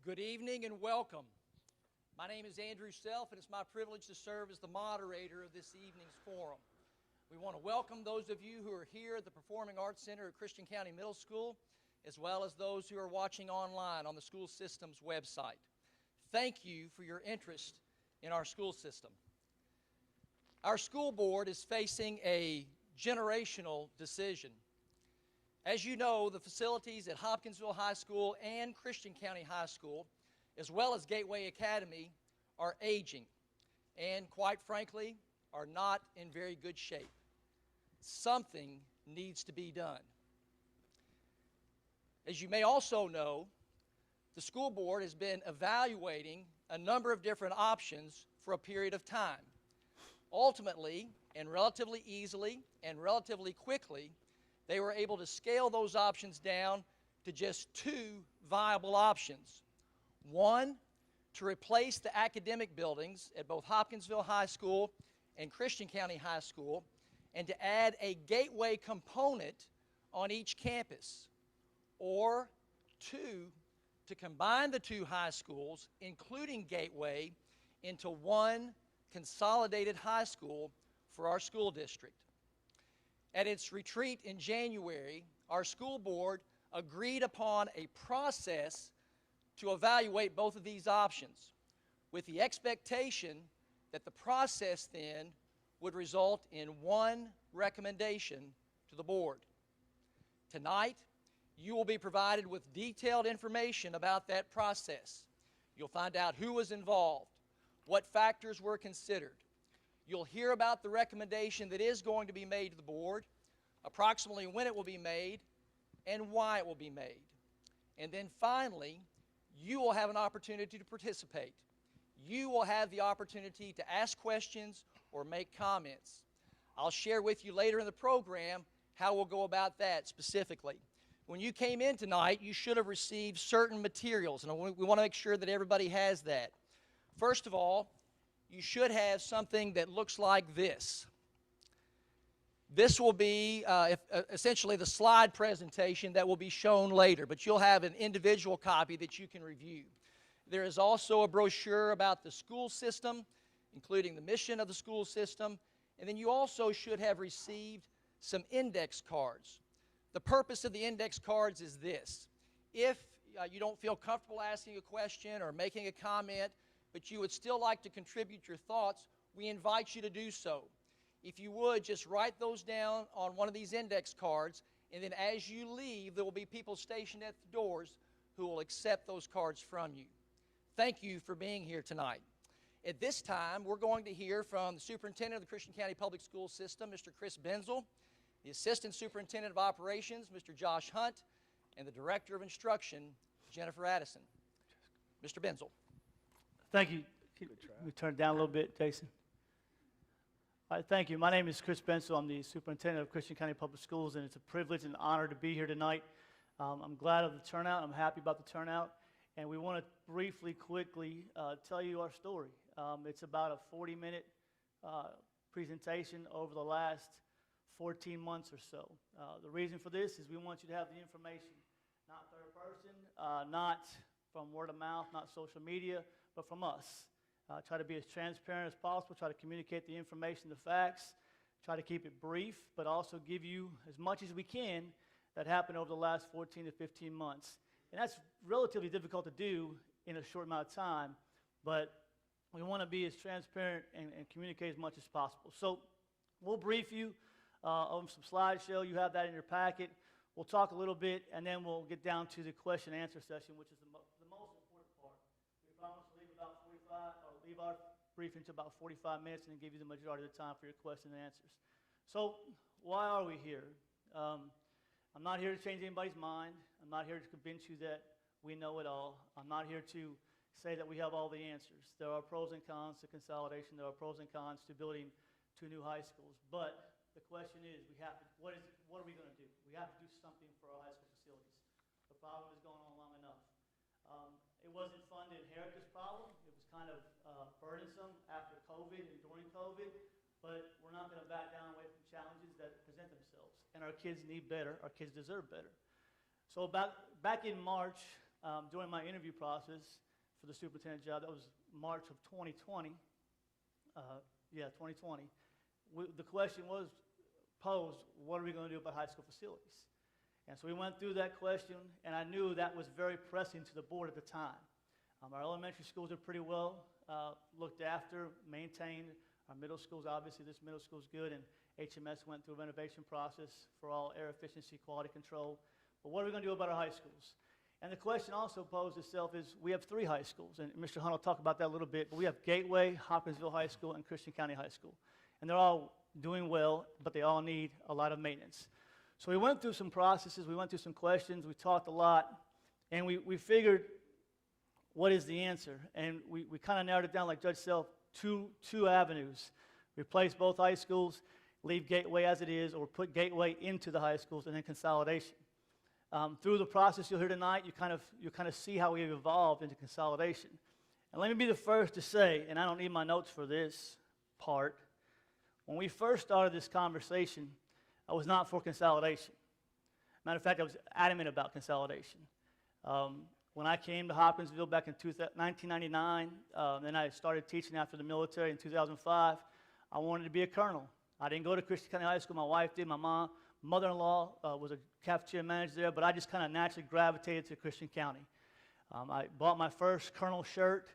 Good evening and welcome. My name is Andrew Self, and it's my privilege to serve as the moderator of this evening's forum. We want to welcome those of you who are here at the Performing Arts Center at Christian County Middle School, as well as those who are watching online on the school system's website. Thank you for your interest in our school system. Our school board is facing a generational decision. As you know, the facilities at Hopkinsville High School and Christian County High School, as well as Gateway Academy, are aging and, quite frankly, are not in very good shape. Something needs to be done. As you may also know, the school board has been evaluating a number of different options for a period of time. Ultimately, and relatively easily and relatively quickly, they were able to scale those options down to just two viable options. One, to replace the academic buildings at both Hopkinsville High School and Christian County High School, and to add a gateway component on each campus. Or two, to combine the two high schools, including Gateway, into one consolidated high school for our school district. At its retreat in January, our school board agreed upon a process to evaluate both of these options, with the expectation that the process then would result in one recommendation to the board. Tonight, you will be provided with detailed information about that process. You'll find out who was involved, what factors were considered. You'll hear about the recommendation that is going to be made to the board, approximately when it will be made, and why it will be made. And then finally, you will have an opportunity to participate. You will have the opportunity to ask questions or make comments. I'll share with you later in the program how we'll go about that specifically. When you came in tonight, you should have received certain materials, and we want to make sure that everybody has that. First of all, you should have something that looks like this. This will be essentially the slide presentation that will be shown later, but you'll have an individual copy that you can review. There is also a brochure about the school system, including the mission of the school system, and then you also should have received some index cards. The purpose of the index cards is this. If you don't feel comfortable asking a question or making a comment, but you would still like to contribute your thoughts, we invite you to do so. If you would, just write those down on one of these index cards, and then as you leave, there will be people stationed at the doors who will accept those cards from you. Thank you for being here tonight. At this time, we're going to hear from the Superintendent of the Christian County Public School System, Mr. Chris Benzel, the Assistant Superintendent of Operations, Mr. Josh Hunt, and the Director of Instruction, Jennifer Addison. Mr. Benzel. Thank you. Can we turn it down a little bit, Jason? All right, thank you. My name is Chris Benzel. I'm the Superintendent of Christian County Public Schools, and it's a privilege and honor to be here tonight. I'm glad of the turnout. I'm happy about the turnout. And we want to briefly, quickly tell you our story. It's about a 40-minute presentation over the last 14 months or so. The reason for this is we want you to have the information, not third person, not from word of mouth, not social media, but from us. Try to be as transparent as possible, try to communicate the information, the facts, try to keep it brief, but also give you as much as we can that happened over the last 14 to 15 months. And that's relatively difficult to do in a short amount of time, but we want to be as transparent and communicate as much as possible. So we'll brief you on some slideshow. You have that in your packet. We'll talk a little bit, and then we'll get down to the question and answer session, which is the most important part. We promise to leave our briefing to about 45 minutes and then give you the majority of the time for your questions and answers. So why are we here? I'm not here to change anybody's mind. I'm not here to convince you that we know it all. I'm not here to say that we have all the answers. There are pros and cons to consolidation. There are pros and cons to building two new high schools. But the question is, what are we going to do? We have to do something for our high school facilities. The problem has gone on long enough. It wasn't fun to inherit this problem. It was kind of burdensome after COVID and during COVID, but we're not going to back down away from challenges that present themselves. And our kids need better. Our kids deserve better. So back in March, during my interview process for the superintendent job, that was March of 2020. 2020. The question was posed, what are we going to do about high school facilities? And so we went through that question, and I knew that was very pressing to the board at the time. Our elementary schools are pretty well looked after, maintained. Our middle schools, obviously, this middle school is good, and HMS went through a renovation process for all air efficiency, quality control. But what are we going to do about our high schools? And the question also posed itself is, we have 3 high schools, and Mr. Hunt will talk about that a little bit, but we have Gateway, Hopkinsville High School, and Christian County High School. And they're all doing well, but they all need a lot of maintenance. So we went through some processes, we went through some questions, we talked a lot, and we figured, what is the answer? And we kind of narrowed it down, like Judge Self, two avenues. Replace both high schools, leave Gateway as it is, or put Gateway into the high schools, and then consolidation. Through the process you'll hear tonight, you kind of see how we've evolved into consolidation. And let me be the first to say, and I don't need my notes for this part, when we first started this conversation, I was not for consolidation. Matter of fact, I was adamant about consolidation. When I came to Hopkinsville back in 1999, then I started teaching after the military in 2005, I wanted to be a colonel. I didn't go to Christian County High School. My wife did. My mother-in-law was a cafeteria manager there, but I just kind of naturally gravitated to Christian County. I bought my first colonel shirt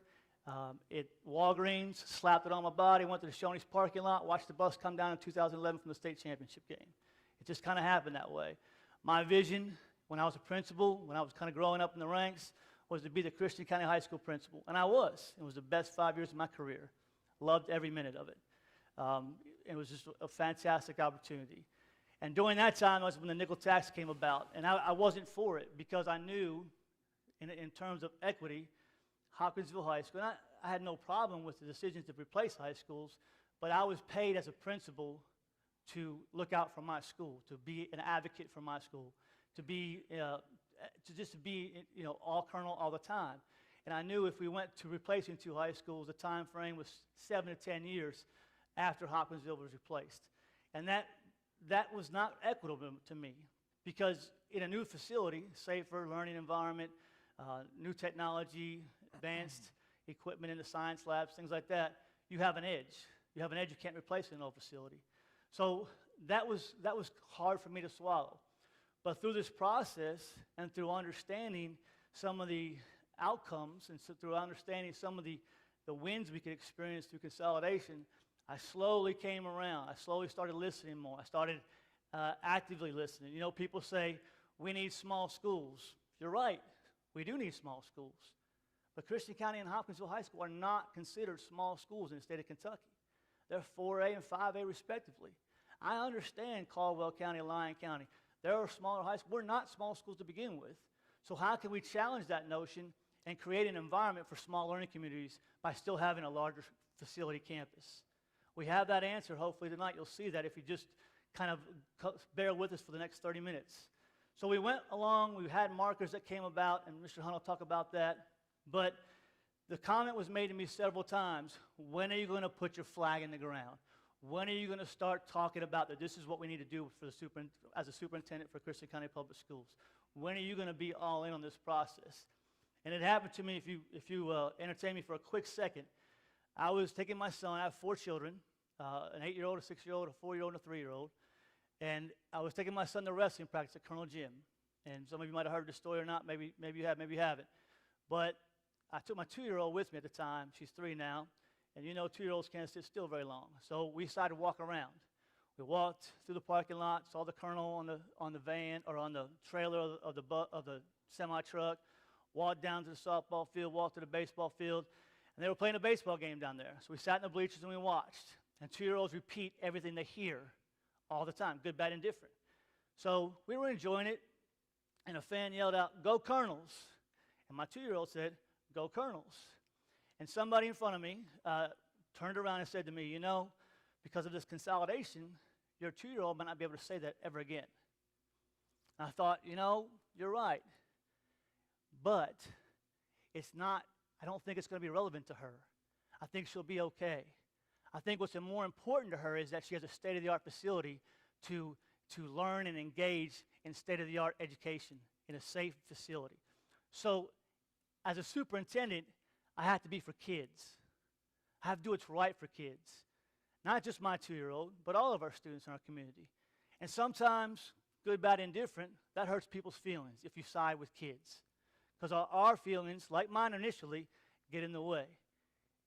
at Walgreens, slapped it on my body, went to the Shoney's parking lot, watched the bus come down in 2011 from the state championship game. It just kind of happened that way. My vision when I was a principal, when I was kind of growing up in the ranks, was to be the Christian County High School principal. And I was. It was the best 5 years of my career. Loved every minute of it. It was just a fantastic opportunity. And during that time was when the nickel tax came about. And I wasn't for it because I knew, in terms of equity, Hopkinsville High School, and I had no problem with the decision to replace high schools, but I was paid as a principal to look out for my school, to be an advocate for my school, to be, to be, all colonel all the time. And I knew if we went to replacing 2 high schools, the time frame was 7 to 10 years after Hopkinsville was replaced. And that was not equitable to me because in a new facility, safer learning environment, new technology, advanced equipment in the science labs, things like that, you have an edge. You have an edge you can't replace in an old facility. So that was hard for me to swallow. But through this process and through understanding some of the outcomes and so through understanding some of the wins we could experience through consolidation, I slowly came around. I slowly started listening more. I started actively listening. People say, we need small schools. You're right. We do need small schools. But Christian County and Hopkinsville High School are not considered small schools in the state of Kentucky. They're 4A and 5A respectively. I understand Caldwell County, Lyon County. There are smaller high schools. We're not small schools to begin with. So how can we challenge that notion and create an environment for small learning communities by still having a larger facility campus? We have that answer. Hopefully tonight you'll see that if you just kind of bear with us for the next 30 minutes. So we went along. We had markers that came about, and Mr. Hunt will talk about that. But the comment was made to me several times, when are you going to put your flag in the ground? When are you going to start talking about that this is what we need to do for as a superintendent for Christian County Public Schools? When are you going to be all in on this process? And it happened to me, if you entertain me for a quick second. I was taking my son, I have 4 children, an 8-year-old, a 6-year-old, a 4-year-old, and a 3-year-old. And I was taking my son to wrestling practice at Colonel Jim. And some of you might have heard the story or not, maybe you have, maybe you haven't. But I took my 2-year-old with me at the time. She's 3 now. And 2-year-olds can't sit still very long. So we decided to walk around. We walked through the parking lot, saw the colonel on the van or on the trailer of the semi-truck, walked down to the softball field, walked to the baseball field, and they were playing a baseball game down there. So we sat in the bleachers and we watched. And 2-year-olds repeat everything they hear all the time, good, bad, and different. So we were enjoying it, and a fan yelled out, "Go Colonels!" And my 2-year-old said, "Go Colonels!" And somebody in front of me turned around and said to me, because of this consolidation, your 2-year-old might not be able to say that ever again. And I thought, you're right. But it's not, I don't think it's going to be relevant to her. I think she'll be okay. I think what's more important to her is that she has a state-of-the-art facility to learn and engage in state-of-the-art education in a safe facility. So as a superintendent, I have to be for kids. I have to do what's right for kids. Not just my 2-year-old, but all of our students in our community. And sometimes, good, bad, indifferent, that hurts people's feelings if you side with kids. Because our feelings, like mine initially, get in the way.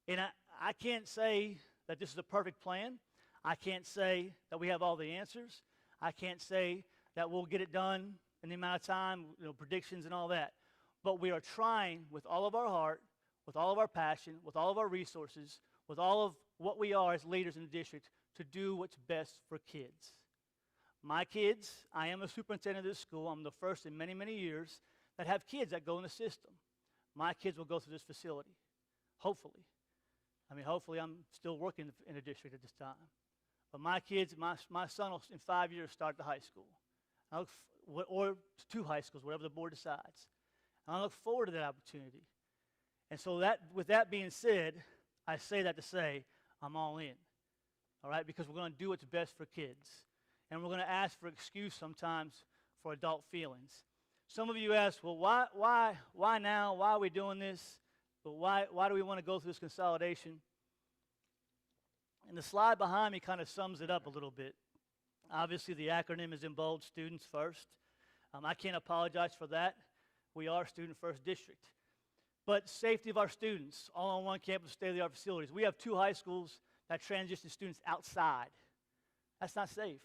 And I can't say that this is a perfect plan. I can't say that we have all the answers. I can't say that we'll get it done in the amount of time, predictions and all that. But we are trying with all of our heart, with all of our passion, with all of our resources, with all of what we are as leaders in the district to do what's best for kids. My kids, I am a superintendent of this school. I'm the first in many, many years that have kids that go in the system. My kids will go through this facility, hopefully. Hopefully I'm still working in the district at this time. But my kids, my son will in 5 years start the high school. Or 2 high schools, whatever the board decides. And I look forward to that opportunity. And so with that being said, I say that to say I'm all in, all right? Because we're going to do what's best for kids. And we're going to ask for excuse sometimes for adult feelings. Some of you ask, well, why now? Why are we doing this? But why do we want to go through this consolidation? And the slide behind me kind of sums it up a little bit. Obviously, the acronym is in bold, students first. I can't apologize for that. We are Student First District. But safety of our students, all on one campus, state-of-the-art facilities. We have 2 high schools that transition students outside. That's not safe.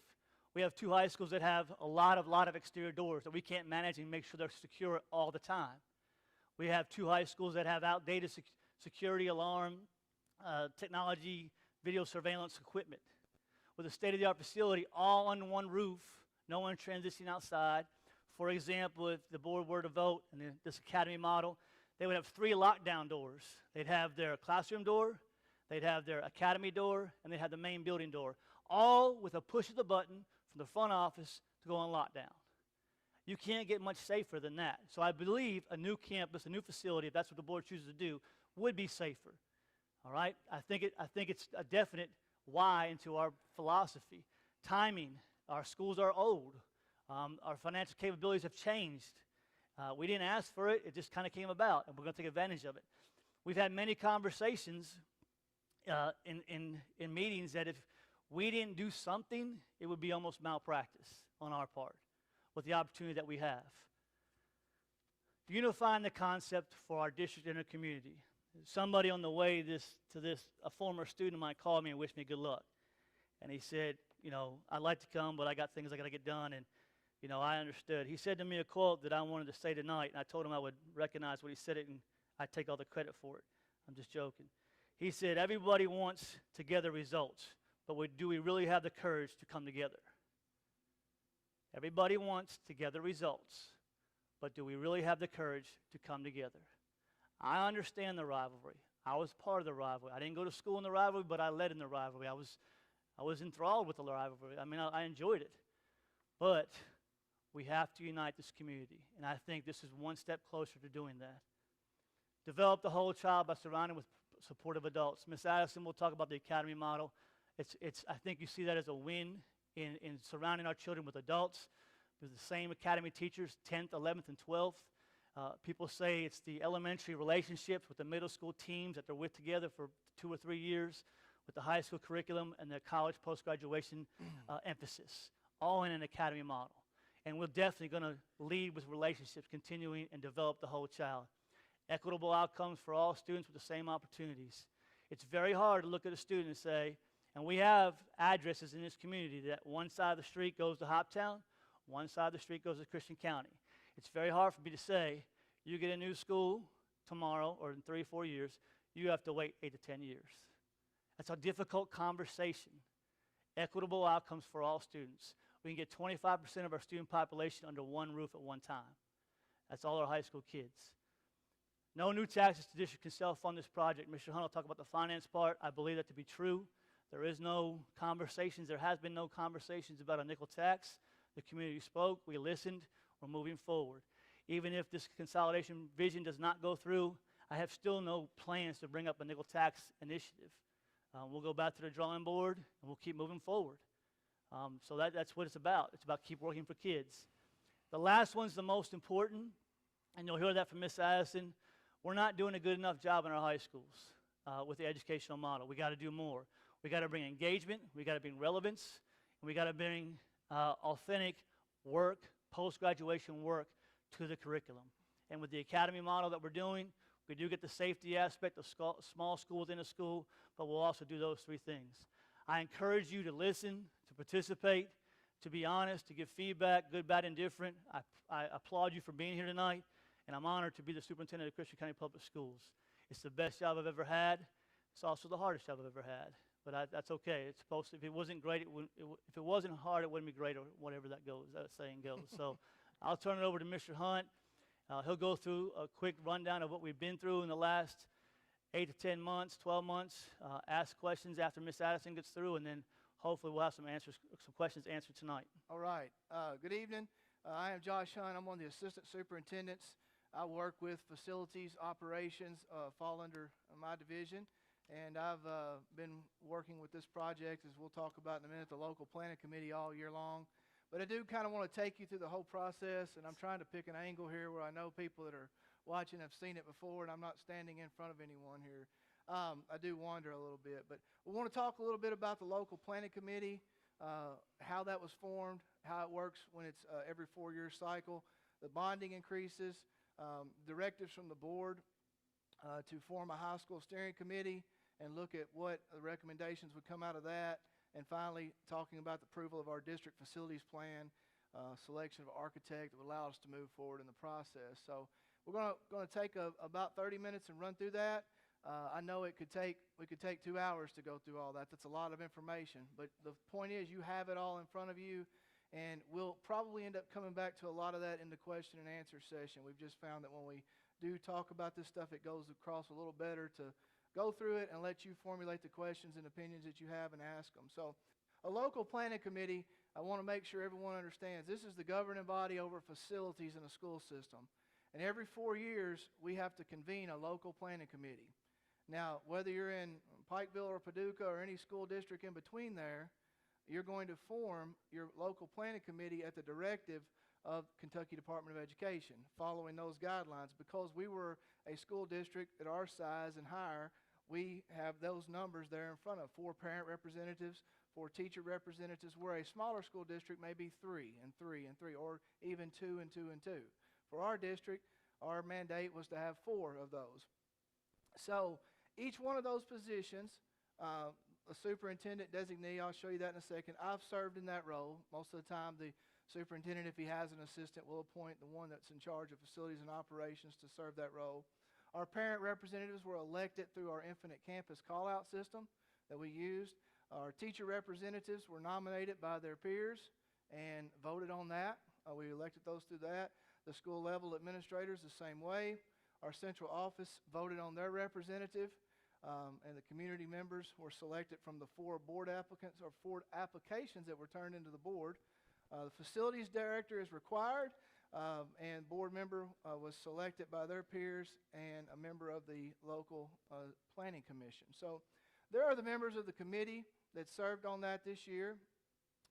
We have 2 high schools that have a lot of exterior doors that we can't manage and make sure they're secure all the time. We have 2 high schools that have outdated security alarm, technology, video surveillance equipment. With a state-of-the-art facility all under one roof, no one transitioning outside. For example, if the board were to vote in this academy model, they would have 3 lockdown doors. They'd have their classroom door, they'd have their academy door, and they'd have the main building door, all with a push of the button from the front office to go on lockdown. You can't get much safer than that. So I believe a new campus, a new facility, if that's what the board chooses to do, would be safer. All right? I think it's a definite why into our philosophy. Timing. Our schools are old. Our financial capabilities have changed. We didn't ask for it. It just kind of came about, and we're going to take advantage of it. We've had many conversations in meetings that if we didn't do something, it would be almost malpractice on our part with the opportunity that we have. Unifying the concept for our district and our community. Somebody on the way to this, a former student of mine called me and wished me good luck. And he said, I'd like to come, but I got things I got to get done, and I understood. He said to me a quote that I wanted to say tonight, and I told him I would recognize what he said it, and I'd take all the credit for it. I'm just joking. He said, everybody wants together results, but do we really have the courage to come together? Everybody wants together results, but do we really have the courage to come together? I understand the rivalry. I was part of the rivalry. I didn't go to school in the rivalry, but I led in the rivalry. I was enthralled with the rivalry. I enjoyed it. But we have to unite this community, and I think this is one step closer to doing that. Develop the whole child by surrounding with supportive adults. Ms. Addison will talk about the academy model. I think you see that as a win in surrounding our children with adults, with the same academy teachers, 10th, 11th, and 12th. People say it's the elementary relationships with the middle school teams that they're with together for 2 or 3 years, with the high school curriculum and the college post-graduation emphasis, all in an academy model. And we're definitely going to lead with relationships, continuing and develop the whole child. Equitable outcomes for all students with the same opportunities. It's very hard to look at a student and say, and we have addresses in this community that one side of the street goes to Hoptown, one side of the street goes to Christian County. It's very hard for me to say, you get a new school tomorrow or in 3 or 4 years, you have to wait 8 to 10 years. That's a difficult conversation. Equitable outcomes for all students. We can get 25% of our student population under one roof at one time. That's all our high school kids. No new taxes. The district can self-fund this project. Mr. Hunt will talk about the finance part. I believe that to be true. There is no conversations. There has been no conversations about a nickel tax. The community spoke. We listened. We're moving forward. Even if this consolidation vision does not go through, I have still no plans to bring up a nickel tax initiative. We'll go back to the drawing board, and we'll keep moving forward. So that's what it's about. It's about keep working for kids. The last one's the most important, and you'll hear that from Ms. Addison. We're not doing a good enough job in our high schools with the educational model. We got to do more. We got to bring engagement. We got to bring relevance. And we got to bring authentic work, post-graduation work to the curriculum. And with the academy model that we're doing, we do get the safety aspect of small school within a school, but we'll also do those three things. I encourage you to listen, to participate, to be honest, to give feedback, good, bad, indifferent. I applaud you for being here tonight, and I'm honored to be the superintendent of Christian County Public Schools. It's the best job I've ever had. It's also the hardest job I've ever had, but that's okay. It's supposed to. If it wasn't great, if it wasn't hard, it wouldn't be great, or whatever that saying goes. So I'll turn it over to Mr. Hunt. He'll go through a quick rundown of what we've been through in the last 8 to 10 months, 12 months, ask questions after Ms. Addison gets through, and then hopefully we'll have some questions answered tonight. All right. Good evening. I am Josh Hunt. I'm one of the assistant superintendents. I work with facilities operations, fall under my division, and I've been working with this project, as we'll talk about in a minute, the local planning committee all year long. But I do kind of want to take you through the whole process, and I'm trying to pick an angle here where I know people that are watching have seen it before, and I'm not standing in front of anyone here. I do wander a little bit, but we want to talk a little bit about the local planning committee, how that was formed, how it works when it's every 4-year cycle, the bonding increases, directives from the board to form a high school steering committee and look at what the recommendations would come out of that, and finally talking about the approval of our district facilities plan, selection of an architect that would allow us to move forward in the process. So we're going to take about 30 minutes and run through that. I know we could take 2 hours to go through all that. That's a lot of information. But the point is, you have it all in front of you, and we'll probably end up coming back to a lot of that in the question and answer session. We've just found that when we do talk about this stuff, it goes across a little better to go through it and let you formulate the questions and opinions that you have and ask them. So a local planning committee, I want to make sure everyone understands, this is the governing body over facilities in a school system. And every 4 years, we have to convene a local planning committee. Now, whether you're in Pikeville or Paducah or any school district in between there, you're going to form your local planning committee at the directive of Kentucky Department of Education, following those guidelines. Because we were a school district at our size and higher, we have those numbers there in front of 4 parent representatives, 4 teacher representatives, where a smaller school district may be 3 and 3 and 3, or even 2 and 2 and 2. For our district, our mandate was to have 4 of those. So each one of those positions, a superintendent designee, I'll show you that in a second. I've served in that role. Most of the time, the superintendent, if he has an assistant, will appoint the one that's in charge of facilities and operations to serve that role. Our parent representatives were elected through our Infinite Campus call-out system that we used. Our teacher representatives were nominated by their peers and voted on that. We elected those through that. The school level administrators the same way. Our central office voted on their representative, and the community members were selected from the 4 board applicants, or 4 applications that were turned into the board. The facilities director is required, and board member was selected by their peers and a member of the local planning commission. So there are the members of the committee that served on that this year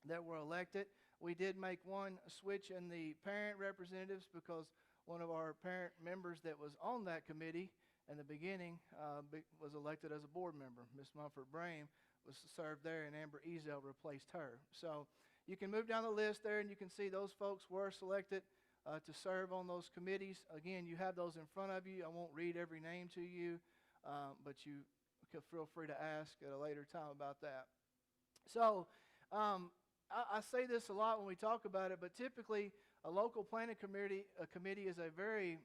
that were elected. We did make one switch in the parent representatives because one of our parent members that was on that committee in the beginning was elected as a board member. Ms. Mumford Brame was served there, and Amber Ezel replaced her. So you can move down the list there, and you can see those folks were selected to serve on those committees. Again, you have those in front of you. I won't read every name to you, but you can feel free to ask at a later time about that. So I say this a lot when we talk about it, but typically a local planning committee is a very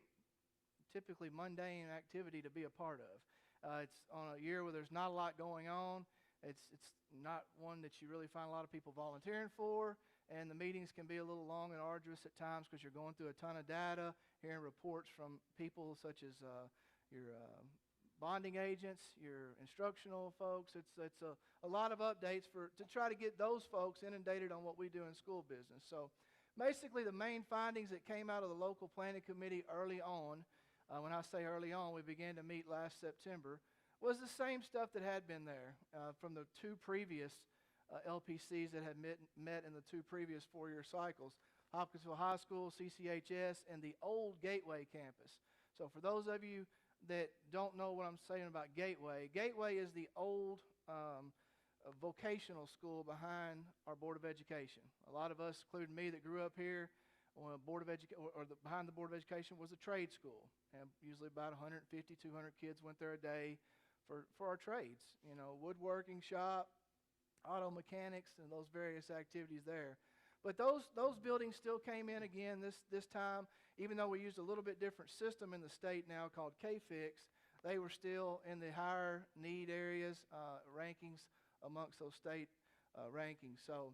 typically mundane activity to be a part of. It's on a year where there's not a lot going on. It's not one that you really find a lot of people volunteering for, and the meetings can be a little long and arduous at times because you're going through a ton of data, hearing reports from people such as your bonding agents, your instructional folks. It's a lot of updates to try to get those folks inundated on what we do in school business. So basically the main findings that came out of the local planning committee early on, when I say early on, we began to meet last September, was the same stuff that had been there from the 2 previous LPCs that had met in the 2 previous 4-year cycles, Hopkinsville High School, CCHS, and the old Gateway campus. So for those of you that don't know what I'm saying about Gateway, Gateway is the old vocational school behind our Board of Education. A lot of us, including me, that grew up here, behind the Board of Education was a trade school, and usually about 150, 200 kids went there a day for our trades. You know, woodworking shop, auto mechanics, and those various activities there. But those buildings still came in again this time, even though we used a little bit different system in the state now called KFIX. They were still in the higher need areas, rankings amongst those state rankings. So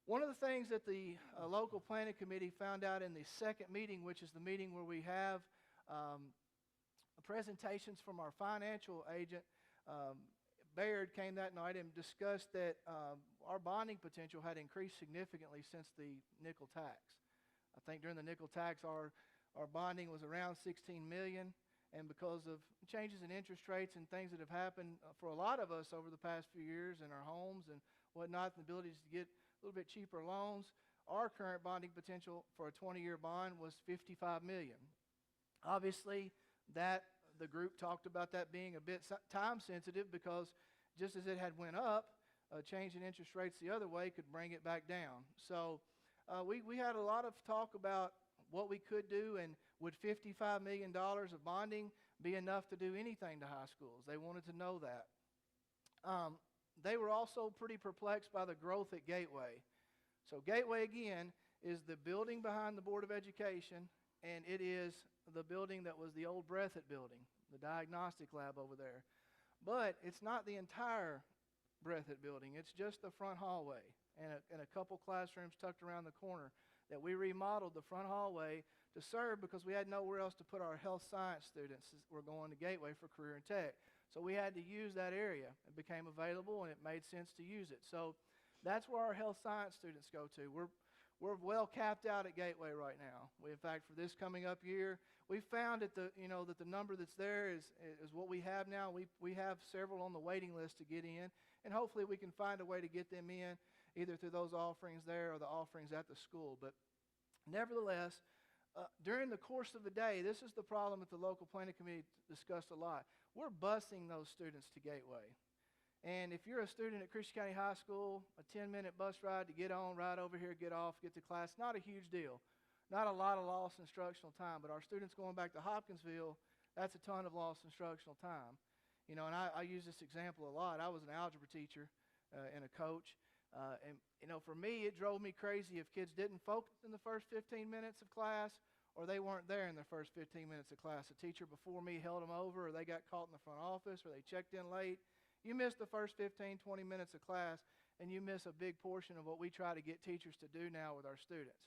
one of the things that the local planning committee found out in the second meeting, which is the meeting where we have presentations from our financial agent, Baird came that night and discussed that our bonding potential had increased significantly since the nickel tax. I think during the nickel tax, our bonding was around $16 million, and because of changes in interest rates and things that have happened for a lot of us over the past few years in our homes and whatnot, and the abilities to get a little bit cheaper loans, our current bonding potential for a 20-year bond was $55 million. Obviously, the group talked about that being a bit time sensitive, because just as it had went up, a change in interest rates the other way could bring it back down. So we had a lot of talk about what we could do, and would $55 million of bonding be enough to do anything to high schools? They wanted to know that. They were also pretty perplexed by the growth at Gateway. So Gateway, again, is the building behind the Board of Education, and it is the building that was the old Breathitt building, the diagnostic lab over there. But it's not the entire Breathitt building. It's just the front hallway and a couple classrooms tucked around the corner that we remodeled the front hallway to serve, because we had nowhere else to put our health science students as we're going to Gateway for career and tech. So we had to use that area. It became available, and it made sense to use it. So that's where our health science students go to. We're well capped out at Gateway right now. In fact, for this coming up year, we found that the number that's there is what we have now. We have several on the waiting list to get in, and hopefully we can find a way to get them in, either through those offerings there or the offerings at the school. But nevertheless, during the course of the day, this is the problem that the local planning committee discussed a lot. We're busing those students to Gateway. And if you're a student at Christian County High School, a 10-minute bus ride to get on, ride over here, get off, get to class, not a huge deal. Not a lot of lost instructional time. But our students going back to Hopkinsville, that's a ton of lost instructional time. You know, and I use this example a lot. I was an algebra teacher and a coach. And, you know, for me, it drove me crazy if kids didn't focus in the first 15 minutes of class, or they weren't there in the first 15 minutes of class. A teacher before me held them over, or they got caught in the front office, or they checked in late. You miss the first 15, 20 minutes of class, and you miss a big portion of what we try to get teachers to do now with our students.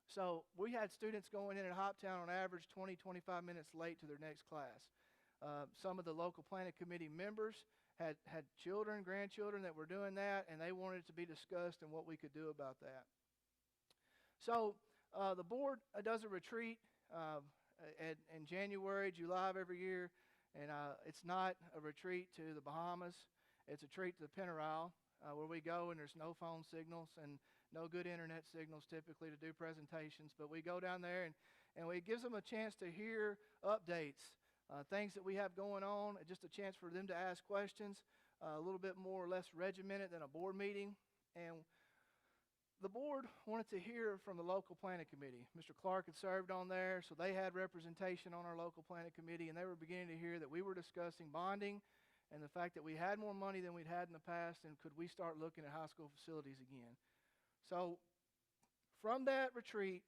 So we had students going in at Hoptown on average 20, 25 minutes late to their next class. Some of the local planning committee members had children, grandchildren that were doing that, and they wanted it to be discussed and what we could do about that. So the board does a retreat in January, July of every year, and it's not a retreat to the Bahamas. It's a retreat to the Penterile, where we go and there's no phone signals and no good internet signals typically to do presentations. But we go down there, and it gives them a chance to hear updates, things that we have going on, just a chance for them to ask questions, a little bit more or less regimented than a board meeting. And the board wanted to hear from the local planning committee. Mr. Clark had served on there, so they had representation on our local planning committee, and they were beginning to hear that we were discussing bonding and the fact that we had more money than we'd had in the past, and could we start looking at high school facilities again. So from that retreat,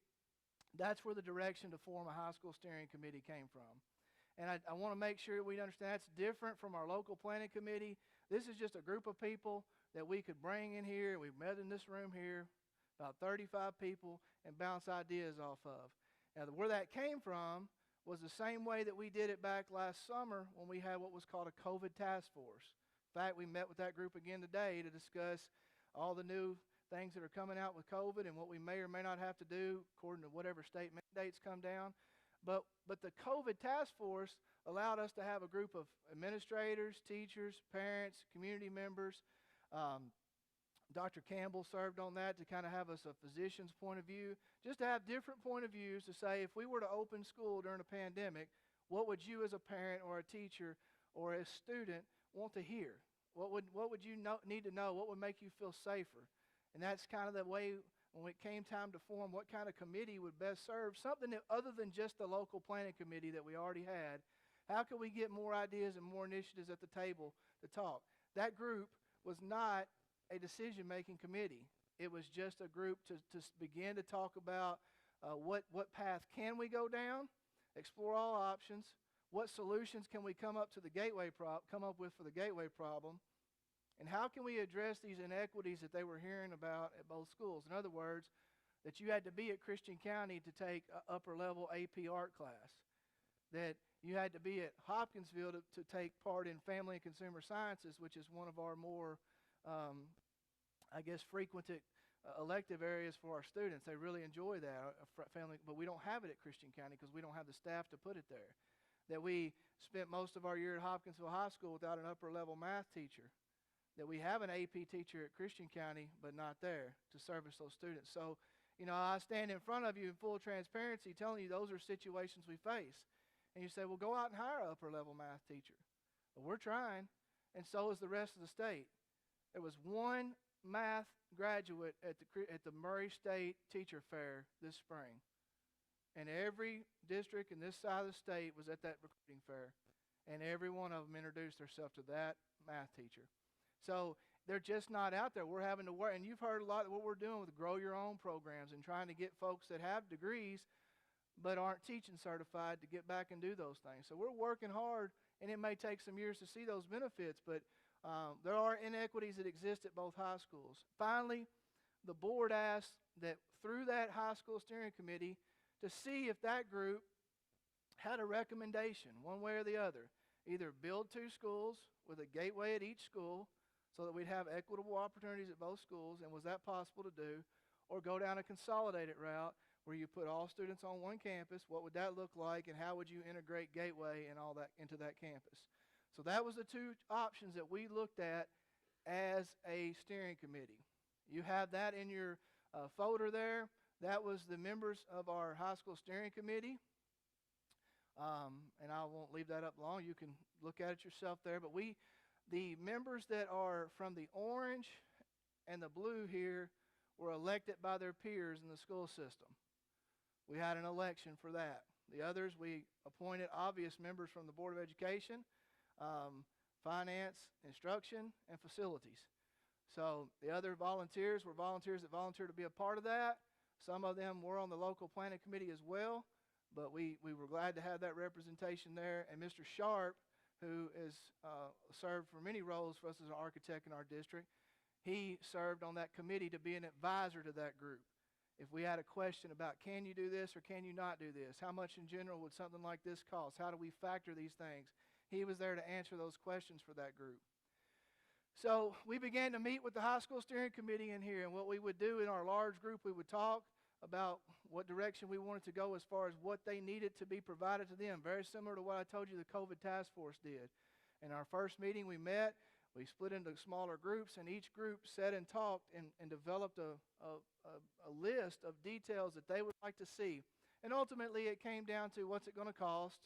that's where the direction to form a high school steering committee came from. And I want to make sure we understand that's different from our local planning committee. This is just a group of people that we could bring in here. We've met in this room here, about 35 people, and bounce ideas off of. Now, where that came from was the same way that we did it back last summer when we had what was called a COVID task force. In fact, we met with that group again today to discuss all the new things that are coming out with COVID and what we may or may not have to do according to whatever state mandates come down. But the COVID task force allowed us to have a group of administrators, teachers, parents, community members. Dr. Campbell served on that to kind of have us a physician's point of view, just to have different point of views to say if we were to open school during a pandemic, What would you as a parent or a teacher or a student want to hear? What would you need to know? What would make you feel safer? And that's kind of the way when it came time to form what kind of committee would best serve, something that, other than just the local planning committee that we already had. How can we get more ideas and more initiatives at the table to talk? That group was not a decision-making committee. It was just a group to begin to talk about what path can we go down, explore all options, what solutions can we come up with for the gateway problem, and how can we address these inequities that they were hearing about at both schools? In other words, that you had to be at Christian County to take an upper-level AP art class, that you had to be at Hopkinsville to take part in family and consumer sciences, which is one of our more, frequented elective areas for our students. They really enjoy that, family, but we don't have it at Christian County because we don't have the staff to put it there. That we spent most of our year at Hopkinsville High School without an upper-level math teacher. That we have an AP teacher at Christian County, but not there to service those students. So, I stand in front of you in full transparency telling you those are situations we face. And you say, well, go out and hire an upper-level math teacher. Well, we're trying, and so is the rest of the state. There was one math graduate at the Murray State Teacher Fair this spring. And every district in this side of the state was at that recruiting fair. And every one of them introduced themselves to that math teacher. So they're just not out there. We're having to work. And you've heard a lot of what we're doing with Grow Your Own programs and trying to get folks that have degrees but aren't teaching certified to get back and do those things. So we're working hard, and it may take some years to see those benefits, but there are inequities that exist at both high schools. Finally, the board asked that through that high school steering committee to see if that group had a recommendation, one way or the other. Either build 2 schools with a gateway at each school so that we'd have equitable opportunities at both schools, and was that possible to do, or go down a consolidated route where you put all students on one campus. What would that look like, and how would you integrate gateway and all that into that campus? So that was the 2 options that we looked at as a steering committee. You have that in your folder there. That was the members of our high school steering committee. And I won't leave that up long. You can look at it yourself there. But the members that are from the orange and the blue here were elected by their peers in the school system. We had an election for that. The others, we appointed obvious members from the Board of Education, Finance, Instruction, and Facilities. So the other volunteers were volunteers that volunteered to be a part of that. Some of them were on the local planning committee as well, but we were glad to have that representation there. And Mr. Sharp, who has served for many roles for us as an architect in our district, he served on that committee to be an advisor to that group. If we had a question about can you do this or can you not do this, how much in general would something like this cost, how do we factor these things, he was there to answer those questions for that group. So we began to meet with the high school steering committee in here, and what we would do in our large group, we would talk about what direction we wanted to go as far as what they needed to be provided to them, very similar to what I told you the COVID task force did. In our first meeting we met, we split into smaller groups, and each group sat and talked and developed a list of details that they would like to see. And ultimately it came down to what's it going to cost,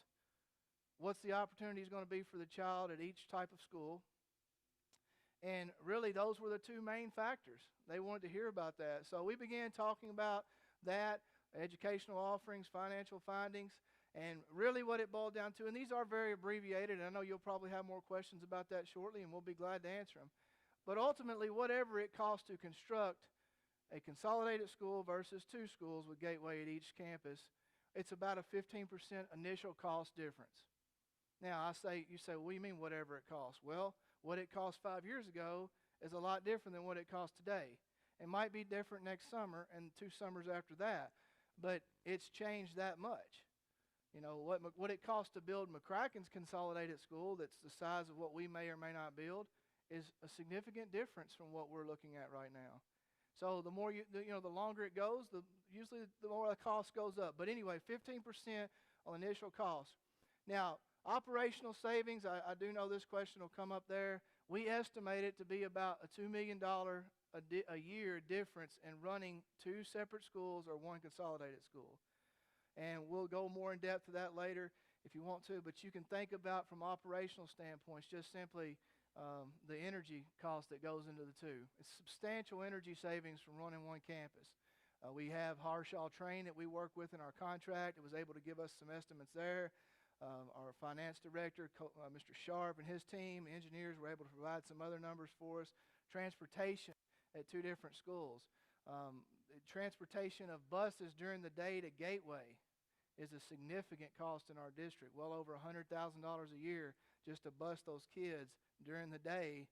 what's the opportunities going to be for the child at each type of school. And really those were the 2 main factors. They wanted to hear about that. So we began talking about that, educational offerings, financial findings, and really what it boiled down to, and these are very abbreviated, and I know you'll probably have more questions about that shortly, and we'll be glad to answer them. But ultimately, whatever it costs to construct a consolidated school versus 2 schools with gateway at each campus, it's about a 15% initial cost difference. Now, you say, well, you mean whatever it costs? Well, what it cost 5 years ago is a lot different than what it costs today. It might be different next summer and 2 summers after that, but it's changed that much. You know, what it costs to build McCracken's consolidated school that's the size of what we may or may not build is a significant difference from what we're looking at right now. So the more the longer it goes, usually the more the cost goes up. But anyway, 15% on initial cost. Now, operational savings, I do know this question will come up there. We estimate it to be about a $2 million a year difference in running 2 separate schools or 1 consolidated school. And we'll go more in depth to that later. if you want to, but you can think about from operational standpoints just simply the energy cost that goes into the two. It's substantial energy savings from running one campus. We have Harshaw Train that we work with in our contract. It was able to give us some estimates there. Our finance director, Mr. Sharp, and his team, engineers, were able to provide some other numbers for us. Transportation at 2 different schools. Transportation of buses during the day to Gateway is a significant cost in our district, well over $100,000 a year just to bus those kids during the day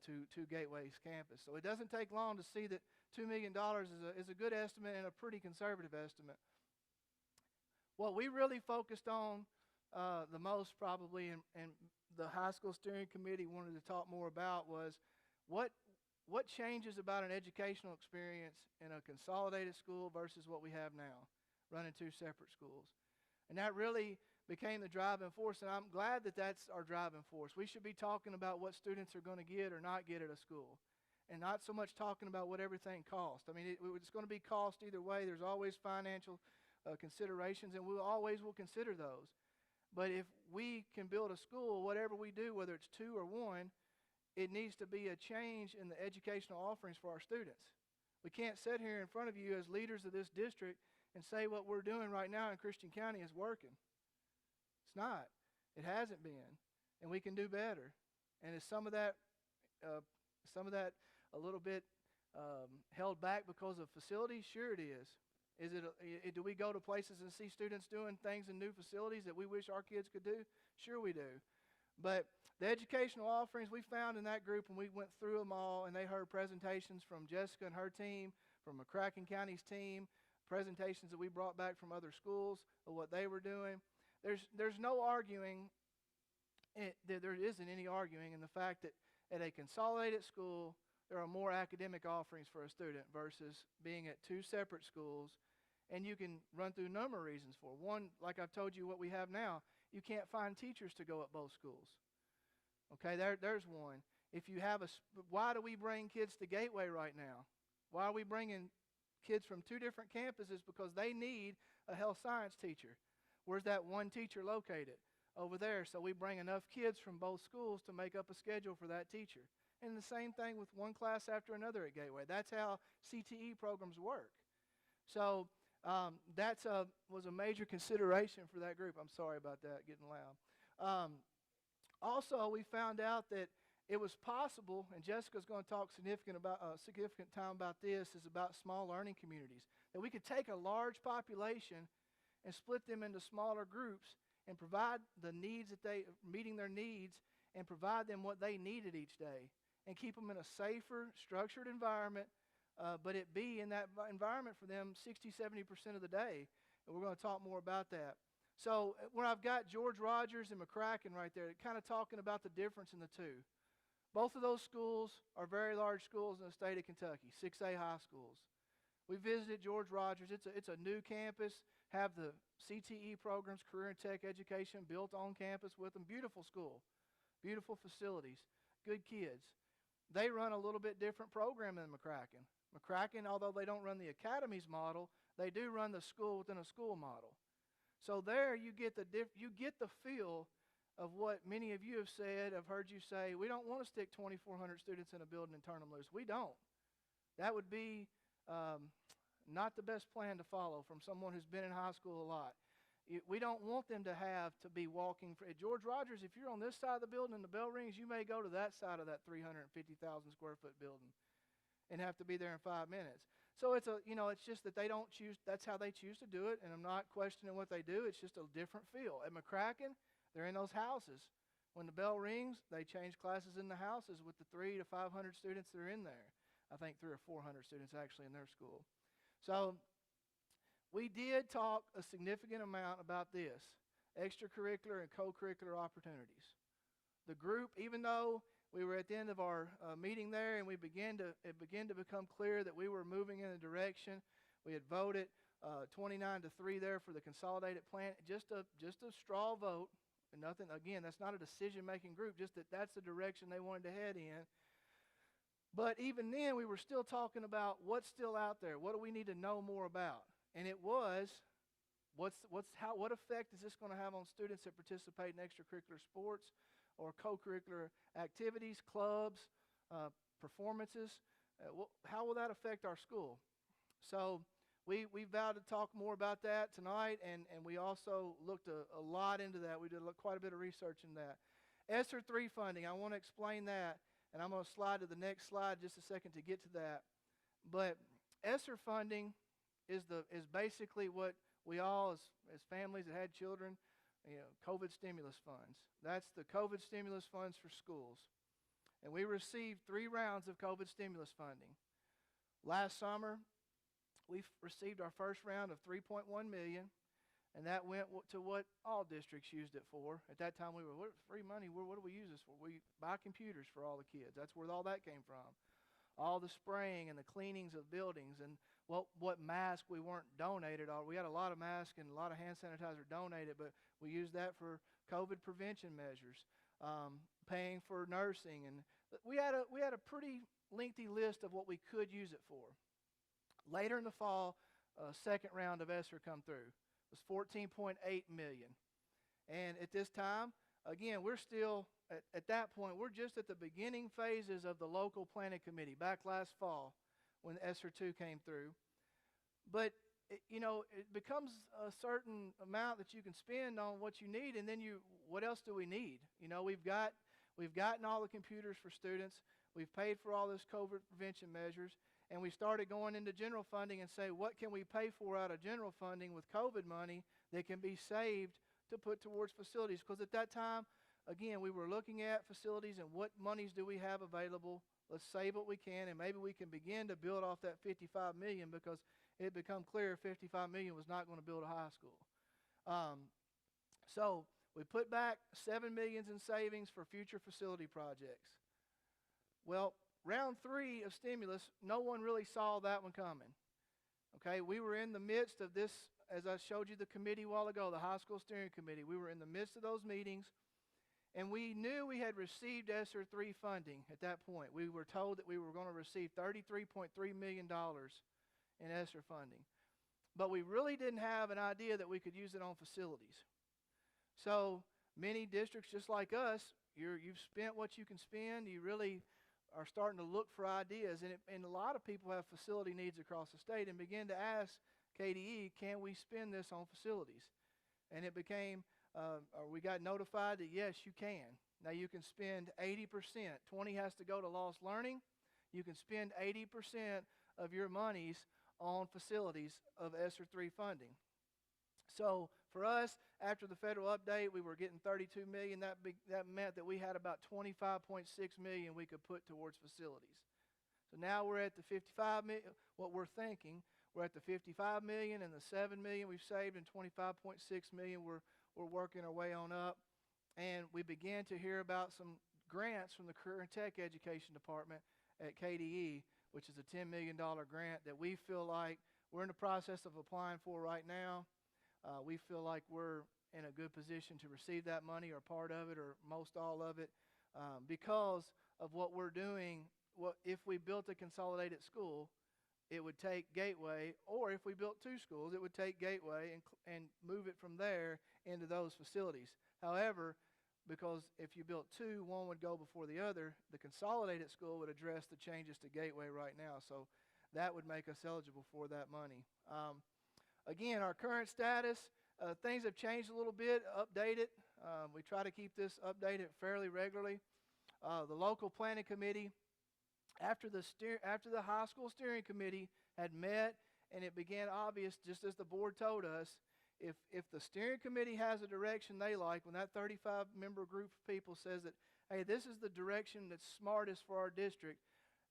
to Gateway's campus. So it doesn't take long to see that $2 million is a good estimate and a pretty conservative estimate. What we really focused on the most probably, and the high school steering committee wanted to talk more about, was what changes about an educational experience in a consolidated school versus what we have now, running 2 separate schools. And that really became the driving force, and I'm glad that that's our driving force. We should be talking about what students are going to get or not get at a school, and not so much talking about what everything costs. I mean, it's going to be cost either way. There's always financial considerations, and we always will consider those. But if we can build a school, whatever we do, whether it's 2 or 1, it needs to be a change in the educational offerings for our students. We can't sit here in front of you as leaders of this district and say what we're doing right now in Christian County is working. It's not. It hasn't been. And we can do better. And is some of that a little bit held back because of facilities? Sure it is. Do we go to places and see students doing things in new facilities that we wish our kids could do? Sure we do. But the educational offerings we found in that group, and we went through them all, and they heard presentations from Jessica and her team, from McCracken County's team, presentations that we brought back from other schools of what they were doing. There's no arguing, there isn't any arguing in the fact that at a consolidated school, there are more academic offerings for a student versus being at 2 separate schools. And you can run through a number of reasons for it. One, like I've told you what we have now, you can't find teachers to go at both schools. Okay, there's one. If you have why do we bring kids to Gateway right now? Why are we bringing kids from 2 different campuses? Because they need a health science teacher. Where's that one teacher located? Over there. So we bring enough kids from both schools to make up a schedule for that teacher. And the same thing with one class after another at Gateway. That's how CTE programs work. So that was a major consideration for that group. I'm sorry about that, getting loud. Also, we found out that it was possible, and Jessica's going to talk significant time about this, is about small learning communities. That we could take a large population and split them into smaller groups and provide the needs meeting their needs, and provide them what they needed each day, and keep them in a safer, structured environment, but it be in that environment for them 60-70% of the day. And we're going to talk more about that. So when I've got George Rogers and McCracken right there, kind of talking about the difference in the two. Both of those schools are very large schools in the state of Kentucky, 6A high schools. We visited George Rogers. It's a new campus, have the CTE programs, career and tech education built on campus with them. Beautiful school, beautiful facilities, good kids. They run a little bit different program than McCracken. McCracken, although they don't run the academies model, they do run the school within a school model. So there you get the feel of what many of you have said. I've heard you say, we don't want to stick 2,400 students in a building and turn them loose. We don't. That would be not the best plan to follow from someone who's been in high school a lot. We don't want them to have to be walking. At George Rogers, if you're on this side of the building and the bell rings, you may go to that side of that 350,000 square foot building and have to be there in 5 minutes. So it's just that they don't choose. That's how they choose to do it, and I'm not questioning what they do. It's just a different feel. At McCracken, they're in those houses. When the bell rings, they change classes in the houses with the 300 to 500 students that are in there. I think 300 or 400 students actually in their school. So we did talk a significant amount about this, extracurricular and co-curricular opportunities. The group, even though we were at the end of our meeting there and it began to become clear that we were moving in a direction, we had voted 29-3 there for the consolidated plan, just a straw vote, and nothing, again, that's not a decision-making group, just that's the direction they wanted to head in. But even then, we were still talking about what's still out there. What do we need to know more about? And it was what effect is this going to have on students that participate in extracurricular sports or co-curricular activities, clubs, performances? How will that affect our school? So we vowed to talk more about that tonight, and we also looked a lot into that. We did quite a bit of research in that. ESSER III funding, I want to explain that, and I'm going to slide to the next slide just a second to get to that. But ESSER funding is basically what we all, as families that had children, COVID stimulus funds. That's the COVID stimulus funds for schools. And we received 3 rounds of COVID stimulus funding. Last summer, we received our first round of $3.1 million, and that went to what all districts used it for. At that time, we were, free money, what do we use this for? We buy computers for all the kids. That's where all that came from. All the spraying and the cleanings of buildings, and what masks we weren't donated. We had a lot of masks and a lot of hand sanitizer donated, but we used that for COVID prevention measures, paying for nursing, and we had a pretty lengthy list of what we could use it for. Later in the fall, second round of ESSER come through. It was $14.8 million. And at this time, again, we're still, at that point, we're just at the beginning phases of the local planning committee back last fall when ESSER II came through. But, it becomes a certain amount that you can spend on what you need, and then what else do we need? We've gotten all the computers for students. We've paid for all this COVID prevention measures. And we started going into general funding and say, what can we pay for out of general funding with COVID money that can be saved to put towards facilities? Because at that time, again, we were looking at facilities and what monies do we have available. Let's save what we can, and maybe we can begin to build off that $55 million, because it had become clear $55 million was not going to build a high school. So we put back $7 million in savings for future facility projects. Well, round 3 of stimulus, no one really saw that one coming. Okay, we were in the midst of this, as I showed you the committee a while ago, the high school steering committee. We were in the midst of those meetings, and we knew we had received ESSER III funding at that point. We were told that we were going to receive $33.3 million in ESSER funding. But we really didn't have an idea that we could use it on facilities. So many districts just like us, you've spent what you can spend. You really are starting to look for ideas, and a lot of people have facility needs across the state and begin to ask KDE, can we spend this on facilities? And it became, we got notified that yes, you can. Now you can spend 80%. 20 has to go to lost learning. You can spend 80% of your monies on facilities of ESSER III funding. So for us, after the federal update, we were getting $32 million. That meant that we had about $25.6 million we could put towards facilities. So now we're at the $55 million. What we're thinking, we're at the $55 million and the $7 million we've saved, and $25.6 million we're working our way on up. And we began to hear about some grants from the Career and Tech Education Department at KDE, which is a $10 million grant that we feel like we're in the process of applying for right now. We feel like we're in a good position to receive that money, or part of it, or most all of it, because of what we're doing. If we built a consolidated school, it would take Gateway, or if we built 2 schools, it would take Gateway and move it from there into those facilities. However, because if you built 2, one would go before the other, the consolidated school would address the changes to Gateway right now. So that would make us eligible for that money. Again, our current status, things have changed a little bit, updated. We try to keep this updated fairly regularly. The local planning committee, after the high school steering committee had met, and it became obvious, just as the board told us, if the steering committee has a direction they like, when that 35-member group of people says that, hey, this is the direction that's smartest for our district,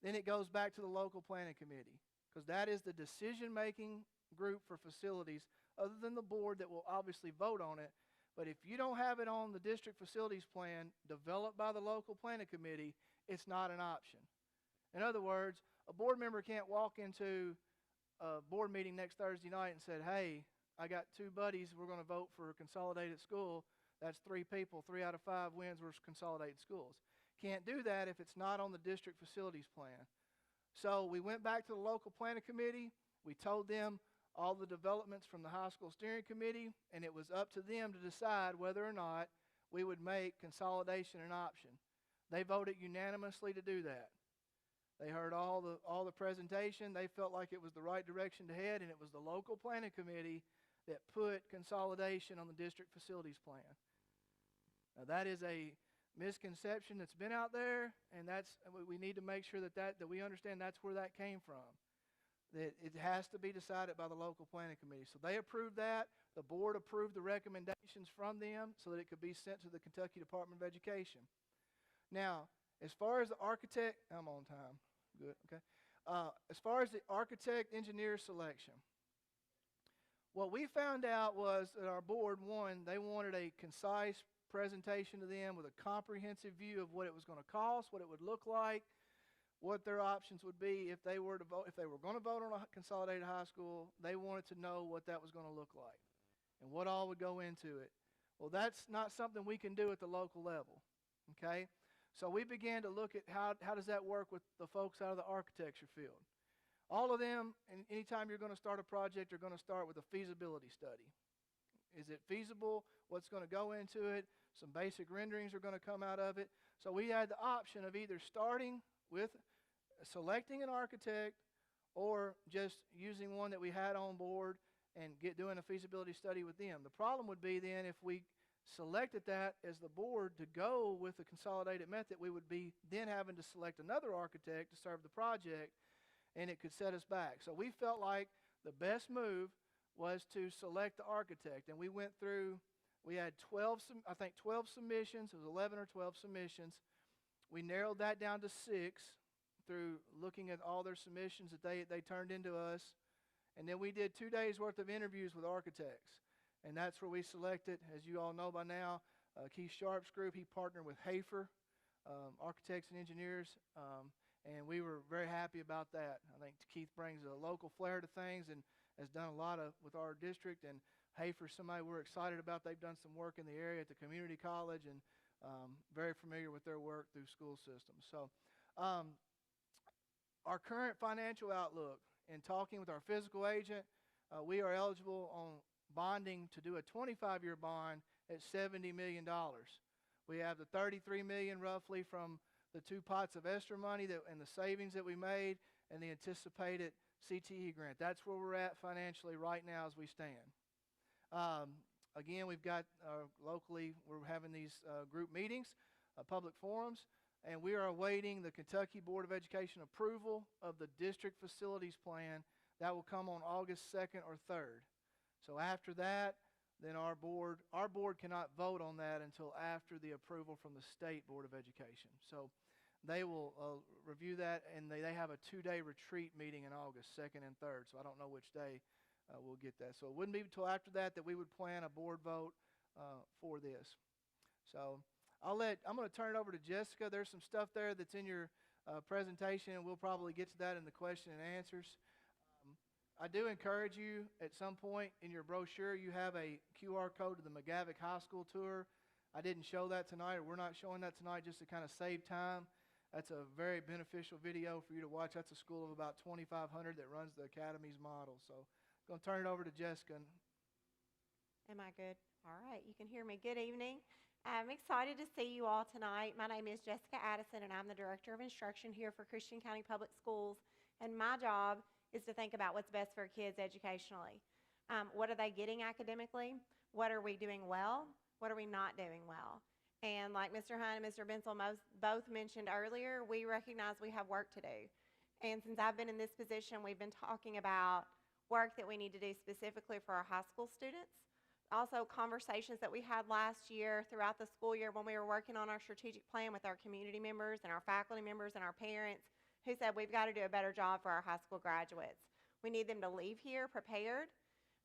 then it goes back to the local planning committee, because that is the decision-making group for facilities, other than the board that will obviously vote on it. But if you don't have it on the district facilities plan developed by the local planning committee, it's not an option. In other words, a board member can't walk into a board meeting next Thursday night and say, hey, I got 2 buddies, we're going to vote for a consolidated school. That's 3 people, 3 out of 5 wins were consolidated schools. Can't do that if it's not on the district facilities plan. So we went back to the local planning committee. We told them all the developments from the high school steering committee, and it was up to them to decide whether or not we would make consolidation an option. They voted unanimously to do that. They heard all the presentation. They felt like it was the right direction to head, and it was the local planning committee that put consolidation on the district facilities plan. Now, that is a misconception that's been out there, and we need to make sure that we understand that's where that came from. That it has to be decided by the local planning committee. So they approved that. The board approved the recommendations from them so that it could be sent to the Kentucky Department of Education. Now, as far as the architect, I'm on time. Good, okay. As far as the architect engineer selection, what we found out was that our board, they wanted a concise presentation to them with a comprehensive view of what it was going to cost, what it would look like, what their options would be if they were going to vote on a consolidated high school. They wanted to know what that was going to look like and what all would go into it. Well, that's not something we can do at the local level, okay? So we began to look at how does that work with the folks out of the architecture field. All of them, and anytime you're going to start a project, you're going to start with a feasibility study. Is it feasible? What's going to go into it? Some basic renderings are going to come out of it. So we had the option of either starting with selecting an architect or just using one that we had on board and doing a feasibility study with them. The problem would be then if we selected that as the board to go with the consolidated method, we would be then having to select another architect to serve the project, and it could set us back. So we felt like the best move was to select the architect, and we went through, we had 12 submissions. It was 11 or 12 submissions. We narrowed that down to 6 through looking at all their submissions that they turned into us, and then we did 2 days worth of interviews with architects. And that's where we selected, as you all know by now, Keith Sharp's group. He partnered with Hafer, Architects and Engineers, and we were very happy about that. I think Keith brings a local flair to things and has done a lot with our district. And Hafer's somebody we're excited about. They've done some work in the area at the community college and very familiar with their work through school systems. So our current financial outlook, in talking with our physical agent, we are eligible on bonding to do a 25-year bond at $70 million. We have the $33 million roughly from the 2 pots of ESSER money and the savings that we made and the anticipated CTE grant. That's where we're at financially right now as we stand. Again, we've got locally, we're having these group meetings, public forums, and we are awaiting the Kentucky Board of Education approval of the district facilities plan. That will come on August 2nd or 3rd. So after that, then our board cannot vote on that until after the approval from the State Board of Education. So they will review that, and they have a 2-day retreat meeting in August, 2nd and 3rd. So I don't know which day we'll get that. So it wouldn't be until after that we would plan a board vote for this. So I'm going to turn it over to Jessica. There's some stuff there that's in your presentation, and we'll probably get to that in the question and answers. I do encourage you, at some point in your brochure, you have a QR code to the McGavock High School tour. I didn't show that tonight, or we're not showing that tonight just to kind of save time. That's a very beneficial video for you to watch. That's a school of about 2,500 that runs the Academy's model. So I'm going to turn it over to Jessica. Am I good? All right, you can hear me. Good evening. I'm excited to see you all tonight. My name is Jessica Addison, and I'm the Director of Instruction here for Christian County Public Schools. And my job is to think about what's best for kids educationally. What are they getting academically? What are we doing well? What are we not doing well? And like Mr. Hunt and Mr. Bensel both mentioned earlier, we recognize we have work to do. And since I've been in this position, we've been talking about work that we need to do specifically for our high school students. Also, conversations that we had last year throughout the school year when we were working on our strategic plan with our community members and our faculty members and our parents, who said we've got to do a better job for our high school graduates. We need them to leave here prepared.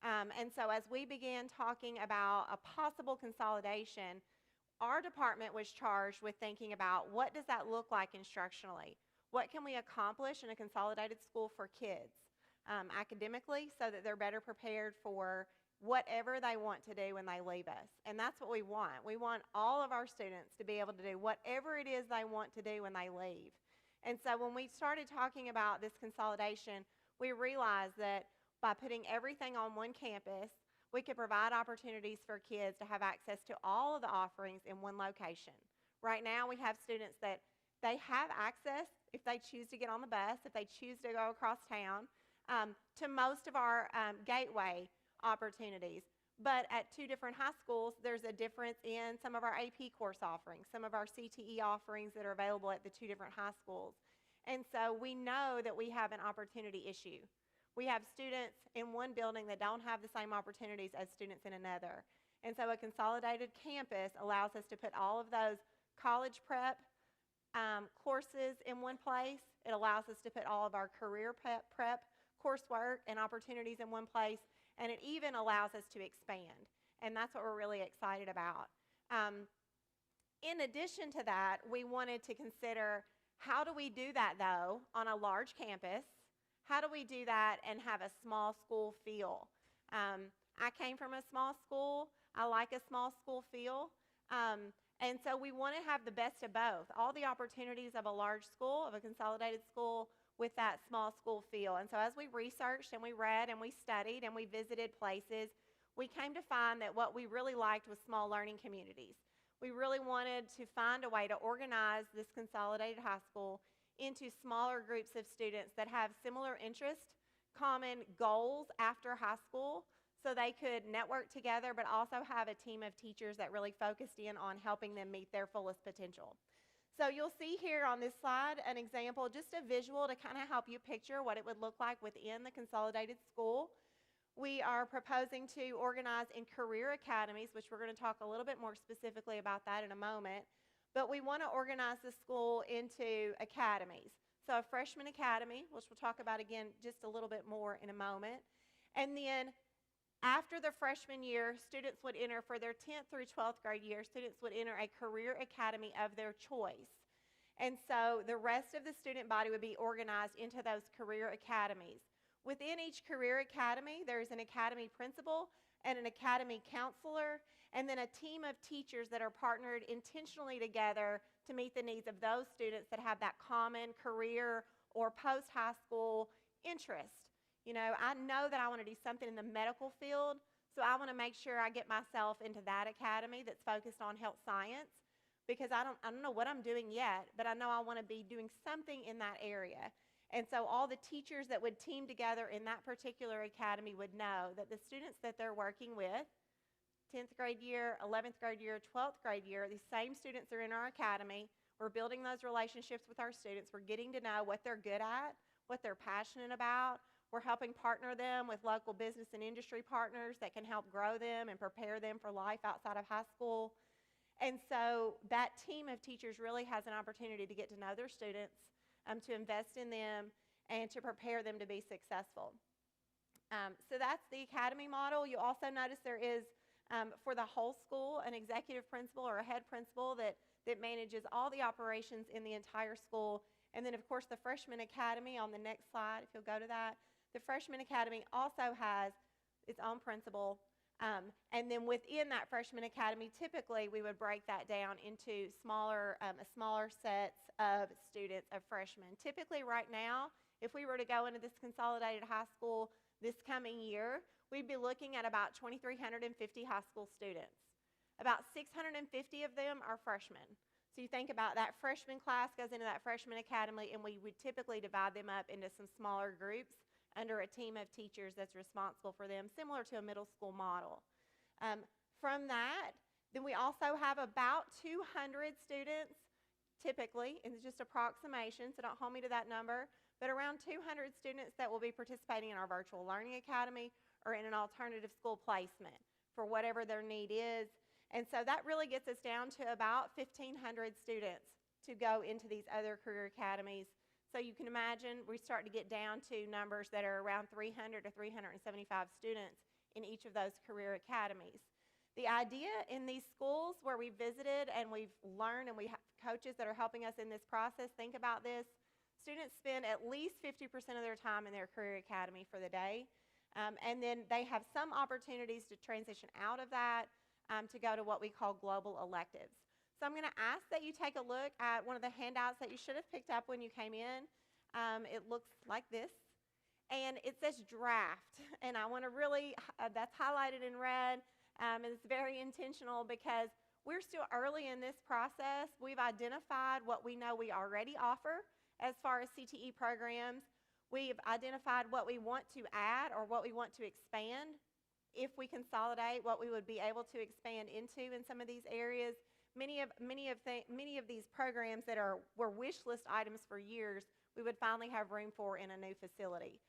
And so as we began talking about a possible consolidation, our department was charged with thinking about what does that look like instructionally? What can we accomplish in a consolidated school for kids academically so that they're better prepared for whatever they want to do when they leave us? And that's what we want. We want all of our students to be able to do whatever it is they want to do when they leave. And so when we started talking about this consolidation, we realized that by putting everything on one campus, we could provide opportunities for kids to have access to all of the offerings in one location. Right now, we have students that they have access if they choose to get on the bus, if they choose to go across town, to most of our gateway opportunities. But at two different high schools, there's a difference in some of our AP course offerings, some of our CTE offerings that are available at the two different high schools. And so we know that we have an opportunity issue. We have students in one building that don't have the same opportunities as students in another. And so a consolidated campus allows us to put all of those college prep courses in one place. It allows us to put all of our career prep coursework and opportunities in one place. And it even allows us to expand. And that's what we're really excited about. In addition to that, we wanted to consider, how do we do that, though, on a large campus? How do we do that and have a small school feel? I came from a small school. I like a small school feel. And so we want to have the best of both, all the opportunities of a large school, of a consolidated school, with that small school feel. And so as we researched and we read and we studied and we visited places, we came to find that what we really liked was small learning communities. We really wanted to find a way to organize this consolidated high school into smaller groups of students that have similar interests, common goals after high school, so they could network together, but also have a team of teachers that really focused in on helping them meet their fullest potential. So you'll see here on this slide an example, just a visual to kind of help you picture what it would look like within the consolidated school. We are proposing to organize in career academies, which we're going to talk a little bit more specifically about that in a moment. But we want to organize the school into academies. So a freshman academy, which we'll talk about again just a little bit more in a moment. And then after the freshman year, students would enter, for their 10th through 12th grade year, students would enter a career academy of their choice. And so the rest of the student body would be organized into those career academies. Within each career academy, there's an academy principal and an academy counselor, and then a team of teachers that are partnered intentionally together to meet the needs of those students that have that common career or post-high school interest. You know, I know that I want to do something in the medical field, so I want to make sure I get myself into that academy that's focused on health science, because I don't know what I'm doing yet, but I know I want to be doing something in that area. And so all the teachers that would team together in that particular academy would know that the students that they're working with, 10th grade year, 11th grade year, 12th grade year, these same students are in our academy. We're building those relationships with our students. We're getting to know what they're good at, what they're passionate about. We're helping partner them with local business and industry partners that can help grow them and prepare them for life outside of high school. And so that team of teachers really has an opportunity to get to know their students, to invest in them, and to prepare them to be successful. So that's the academy model. You also notice there is, for the whole school, an executive principal or a head principal that manages all the operations in the entire school. And then, of course, the freshman academy on the next slide, if you'll go to that. The freshman academy also has its own principal. And then within that freshman academy, typically we would break that down into smaller sets of students, of freshmen. Typically right now, if we were to go into this consolidated high school this coming year, we'd be looking at about 2,350 high school students. About 650 of them are freshmen. So you think about that freshman class goes into that freshman academy, and we would typically divide them up into some smaller groups under a team of teachers that's responsible for them, similar to a middle school model. From that, then we also have about 200 students, typically, and it's just approximation, so don't hold me to that number, but around 200 students that will be participating in our virtual learning academy or in an alternative school placement for whatever their need is. And so that really gets us down to about 1,500 students to go into these other career academies. So you can imagine we start to get down to numbers that are around 300 to 375 students in each of those career academies. The idea in these schools where we visited and we've learned, and we have coaches that are helping us in this process, think about this. Students spend at least 50% of their time in their career academy for the day. And then they have some opportunities to transition out of that to go to what we call global electives. So I'm going to ask that you take a look at one of the handouts that you should have picked up when you came in. It looks like this. and it says draft. And I want to really, that's highlighted in red, and it's very intentional because we're still early in this process. We've identified what we know we already offer as far as CTE programs. We've identified what we want to add or what we want to expand. If we consolidate, what we would be able to expand into in some of these areas. Many of these programs that were wish list items for years, we would finally have room for in a new facility.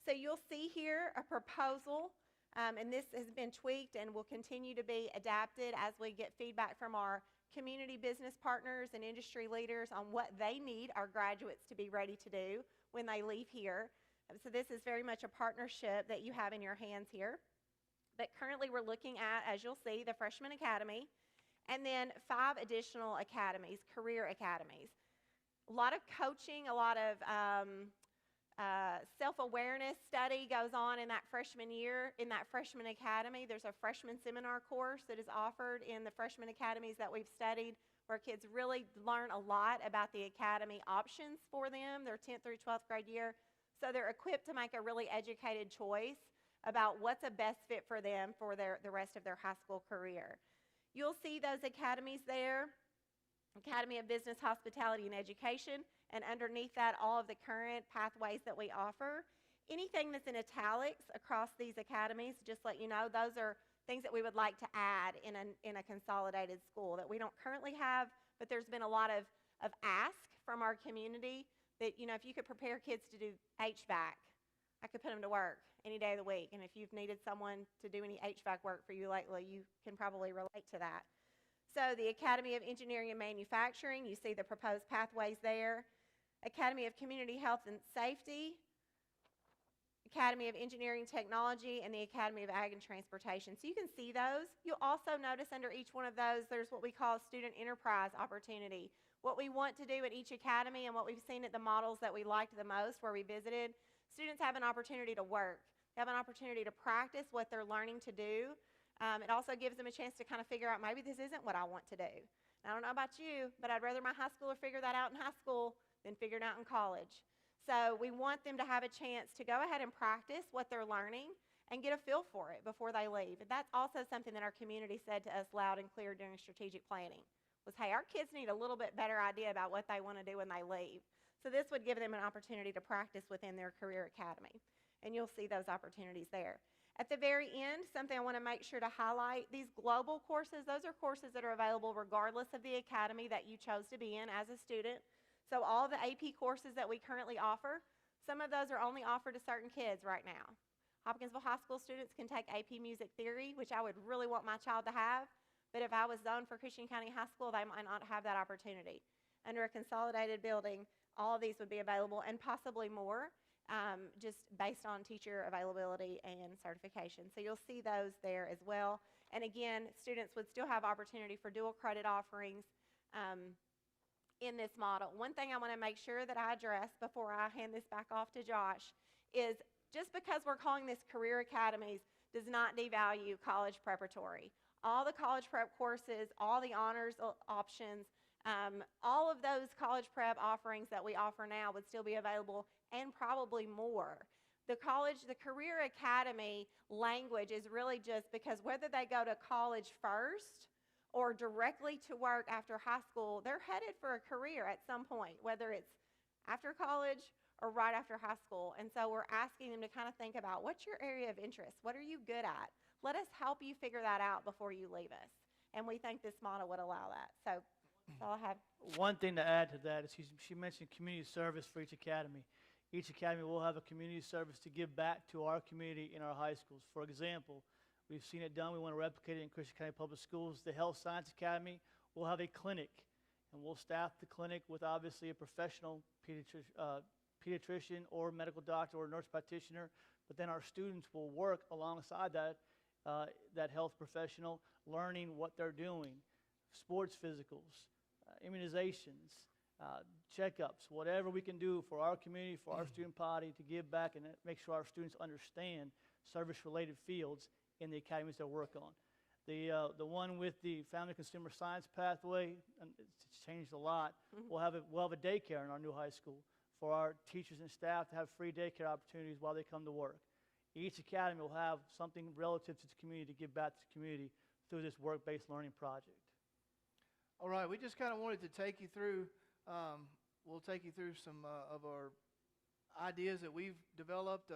So you'll see here a proposal, and this has been tweaked and will continue to be adapted as we get feedback from our community business partners and industry leaders on what they need our graduates to be ready to do when they leave here. So this is very much a partnership that you have in your hands here. But currently we're looking at, as you'll see, the Freshman Academy, and then 5 additional academies, career academies. A lot of coaching, a lot of self-awareness study goes on in that freshman year. In that Freshman Academy, there's a freshman seminar course that is offered in the freshman academies that we've studied, where kids really learn a lot about the academy options for them, their 10th through 12th grade year. So they're equipped to make a really educated choice about what's a best fit for them for the rest of their high school career. You'll see those academies there, Academy of Business, Hospitality, and Education, and underneath that, all of the current pathways that we offer. Anything that's in italics across these academies, just let you know, those are things that we would like to add in a consolidated school that we don't currently have, but there's been a lot of ask from our community that, you know, if you could prepare kids to do HVAC, I could put them to work any day of the week. And if you've needed someone to do any HVAC work for you lately, you can probably relate to that. So the Academy of Engineering and Manufacturing, you see the proposed pathways there. Academy of Community Health and Safety, Academy of Engineering Technology, and the Academy of Ag and Transportation. So you can see those. You'll also notice under each one of those, there's what we call student enterprise opportunity. What we want to do at each academy and what we've seen at the models that we liked the most where we visited, students have an opportunity to work. They have an opportunity to practice what they're learning to do. It also gives them a chance to kind of figure out, maybe this isn't what I want to do. And I don't know about you, but I'd rather my high schooler figure that out in high school than figure it out in college. So we want them to have a chance to go ahead and practice what they're learning and get a feel for it before they leave. And that's also something that our community said to us loud and clear during strategic planning, was, hey, our kids need a little bit better idea about what they want to do when they leave. So this would give them an opportunity to practice within their career academy. And you'll see those opportunities there. At the very end, something I want to make sure to highlight, these global courses, those are courses that are available regardless of the academy that you chose to be in as a student. So all the AP courses that we currently offer, some of those are only offered to certain kids right now. Hopkinsville High School students can take AP Music Theory, which I would really want my child to have, but if I was zoned for Christian County High School, they might not have that opportunity. Under a consolidated building, all of these would be available and possibly more, just based on teacher availability and certification. So you'll see those there as well. And again, students would still have opportunity for dual credit offerings in this model. One thing I want to make sure that I address before I hand this back off to Josh is just because we're calling this career academies does not devalue college preparatory. All the college prep courses, all the honors options, all of those college prep offerings that we offer now would still be available, and probably more. The career academy language is really just because whether they go to college first or directly to work after high school, they're headed for a career at some point, whether it's after college or right after high school. And so we're asking them to kind of think about, what's your area of interest? What are you good at? Let us help you figure that out before you leave us. And we think this model would allow that. So that's all I have. One thing to add to that is she mentioned community service for each academy. Each academy will have a community service to give back to our community in our high schools. For example, we've seen it done. We want to replicate it in Christian County Public Schools. The Health Science Academy will have a clinic, and we'll staff the clinic with obviously a professional pediatrician or medical doctor or nurse practitioner, but then our students will work alongside that health professional, learning what they're doing, sports physicals, immunizations, checkups, whatever we can do for our community, for our student body to give back and make sure our students understand service-related fields in the academies they work on. The one with the Family Consumer Science pathway, and it's changed a lot. We'll have a daycare in our new high school for our teachers and staff to have free daycare opportunities while they come to work. Each academy will have something relative to the community to give back to the community through this work-based learning project. All right, we just kind of wanted to take you through, we'll take you through some of our ideas that we've developed.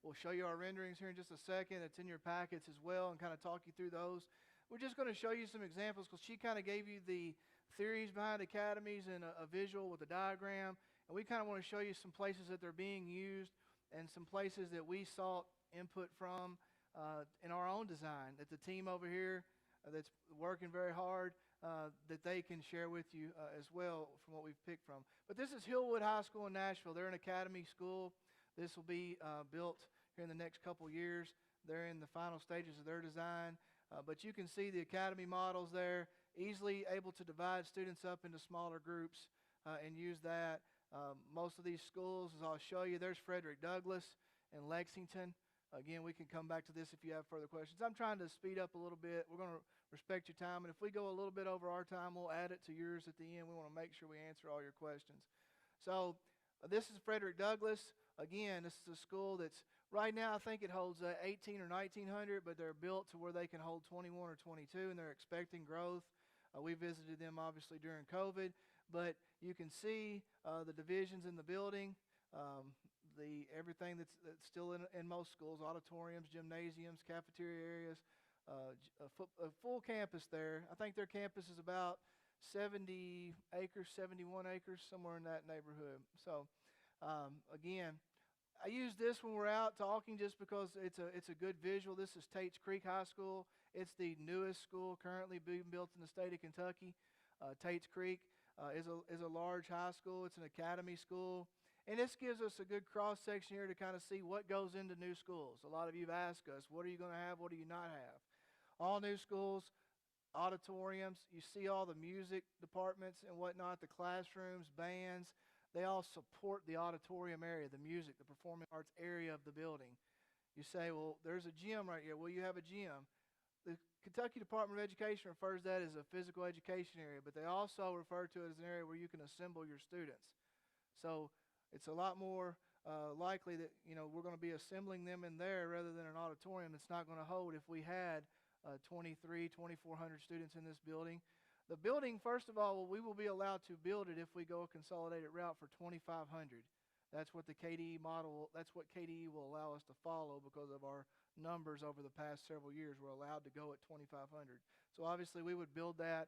We'll show you our renderings here in just a second. It's in your packets as well, and kind of talk you through those. We're just going to show you some examples because she kind of gave you the theories behind academies and a visual with a diagram. And we kind of want to show you some places that they're being used and some places that we sought input from in our own design, that the team over here that's working very hard, that they can share with you as well from what we've picked from. But this is Hillwood High School in Nashville. They're an academy school. This will be built here in the next couple years. They're in the final stages of their design. But you can see the academy models there, easily able to divide students up into smaller groups and use that. Most of these schools, as I'll show you, there's Frederick Douglass and Lexington. Again, we can come back to this if you have further questions. I'm trying to speed up a little bit. We're going to respect your time, and if we go a little bit over our time, we'll add it to yours at the end. We want to make sure we answer all your questions. So this is Frederick Douglass. Again, this is a school that's right now, I think it holds 18 or 1900, but they're built to where they can hold 21 or 22, and they're expecting growth. We visited them obviously during COVID, but you can see the divisions in the building, everything that's still in most schools, auditoriums, gymnasiums, cafeteria areas, a full campus there. I think their campus is about 70 acres, 71 acres, somewhere in that neighborhood. So again, I use this when we're out talking just because it's a good visual. This is Tates Creek High School. It's the newest school currently being built in the state of Kentucky. Tates Creek is a large high school. It's an academy school. And this gives us a good cross-section here to kind of see what goes into new schools. A lot of you have asked us, what are you going to have, what do you not have? All new schools, auditoriums, you see all the music departments and whatnot, the classrooms, bands, they all support the auditorium area, the music, the performing arts area of the building. You say, well, there's a gym right here. Well, you have a gym. The Kentucky Department of Education refers to that as a physical education area, but they also refer to it as an area where you can assemble your students. So it's a lot more likely that we're going to be assembling them in there rather than an auditorium that's not going to hold if we had 2,400 students in this building. The building, first of all, we will be allowed to build it if we go a consolidated route for 2,500. That's what the KDE model, that's what KDE will allow us to follow because of our numbers over the past several years. We're allowed to go at 2,500. So obviously we would build that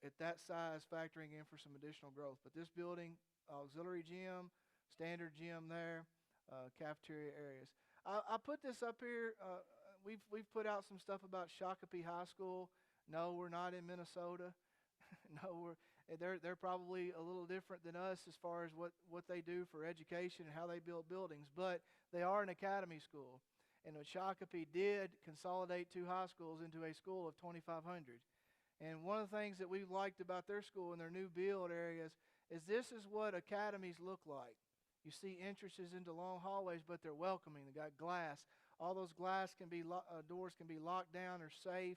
at that size, factoring in for some additional growth. But this building, auxiliary gym, standard gym there, cafeteria areas. I put this up here. We've put out some stuff about Shakopee High School. No, we're not in Minnesota. No, they're probably a little different than us as far as what they do for education and how they build buildings, but they are an academy school. And Shakopee did consolidate 2 high schools into a school of 2,500. And one of the things that we liked about their school and their new build areas is this is what academies look like. You see entrances into long hallways, but they're welcoming. They got glass. All those glass can be doors can be locked down or safe.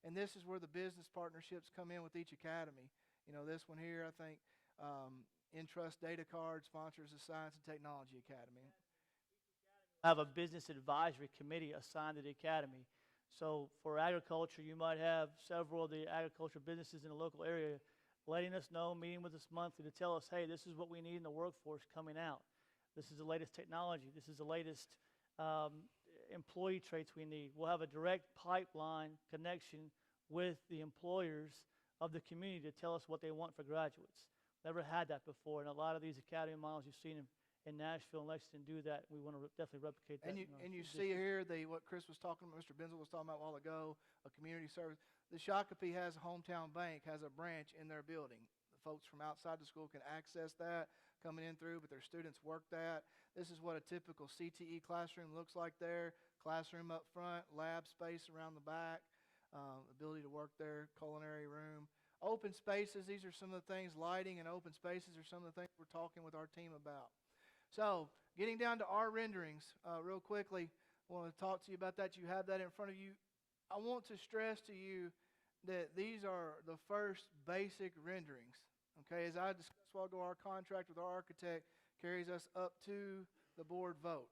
And this is where the business partnerships come in with each academy. This one here, I think, Entrust Data Card sponsors the Science and Technology Academy. Have a business advisory committee assigned to the academy. So for agriculture, you might have several of the agriculture businesses in the local area letting us know, meeting with us monthly to tell us, hey, this is what we need in the workforce coming out. This is the latest technology. This is the latest employee traits we need. We'll have a direct pipeline connection with the employers of the community to tell us what they want for graduates. Never had that before, and a lot of these academy models you've seen in Nashville and Lexington do that. We want to definitely replicate that. And you see here what Chris was talking about, Mr. Benzel was talking about a while ago, a community service. The Shakopee has a hometown bank, has a branch in their building. The folks from outside the school can access that coming in through, but their students work that. This is what a typical CTE classroom looks like there. Classroom up front, lab space around the back, ability to work there, culinary room. Open spaces, these are some of the things, lighting and open spaces are some of the things we're talking with our team about. So, getting down to our renderings real quickly, I want to talk to you about that. You have that in front of you. I want to stress to you that these are the first basic renderings. Okay, as I discussed a while ago, our contract with our architect carries us up to the board vote.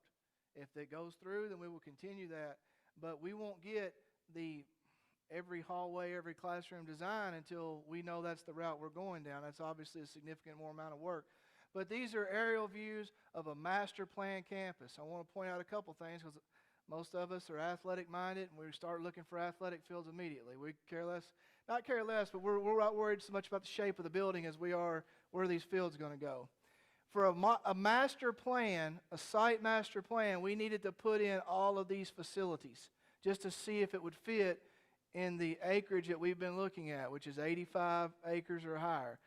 If it goes through, then we will continue that. But we won't get every hallway, every classroom design until we know that's the route we're going down. That's obviously a significant more amount of work. But these are aerial views of a master plan campus. I want to point out a couple things because most of us are athletic minded and we start looking for athletic fields immediately. We care less, not care less, but we're not worried so much about the shape of the building as we are where these fields are going to go. For a master plan, a site master plan, we needed to put in all of these facilities just to see if it would fit in the acreage that we've been looking at, which is 85 acres or higher.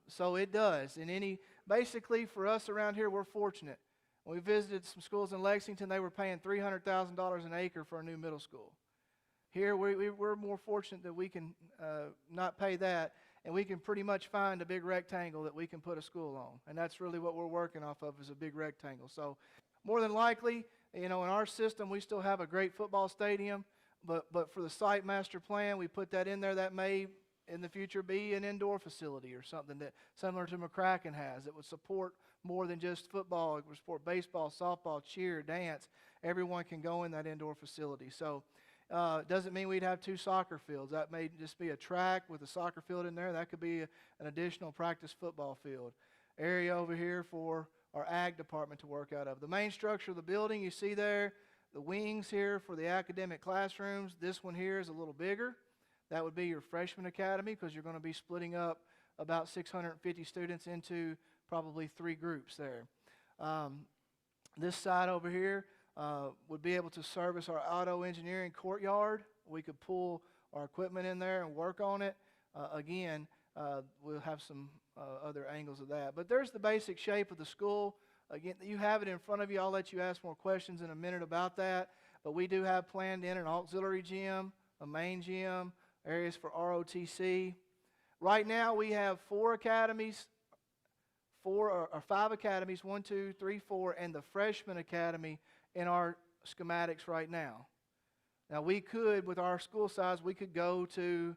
So it does. And basically for us around here, we're fortunate. When we visited some schools in Lexington, they were paying $300,000 an acre for a new middle school. Here, we're more fortunate that we can not pay that, and we can pretty much find a big rectangle that we can put a school on. And that's really what we're working off of, is a big rectangle. So more than likely, in our system, we still have a great football stadium, but for the site master plan, we put that in there. That may, in the future, be an indoor facility or something that similar to McCracken has. It would support more than just football. It would support baseball, softball, cheer, dance. Everyone can go in that indoor facility. So it doesn't mean we'd have 2 soccer fields. That may just be a track with a soccer field in there. That could be an additional practice football field. Area over here for our ag department to work out of. The main structure of the building, you see there, the wings here for the academic classrooms. This one here is a little bigger. That would be your freshman academy, because you're going to be splitting up about 650 students into probably 3 groups there. This side over here would be able to service our auto engineering courtyard. We could pull our equipment in there and work on it. Again, we'll have some other angles of that. But there's the basic shape of the school. Again, you have it in front of you. I'll let you ask more questions in a minute about that. But we do have planned in an auxiliary gym, a main gym, areas for ROTC. Right now we have 4 academies, 5 academies, 1, 2, 3, 4, and the freshman academy in our schematics right now. Now we could, with our school size, we could go to,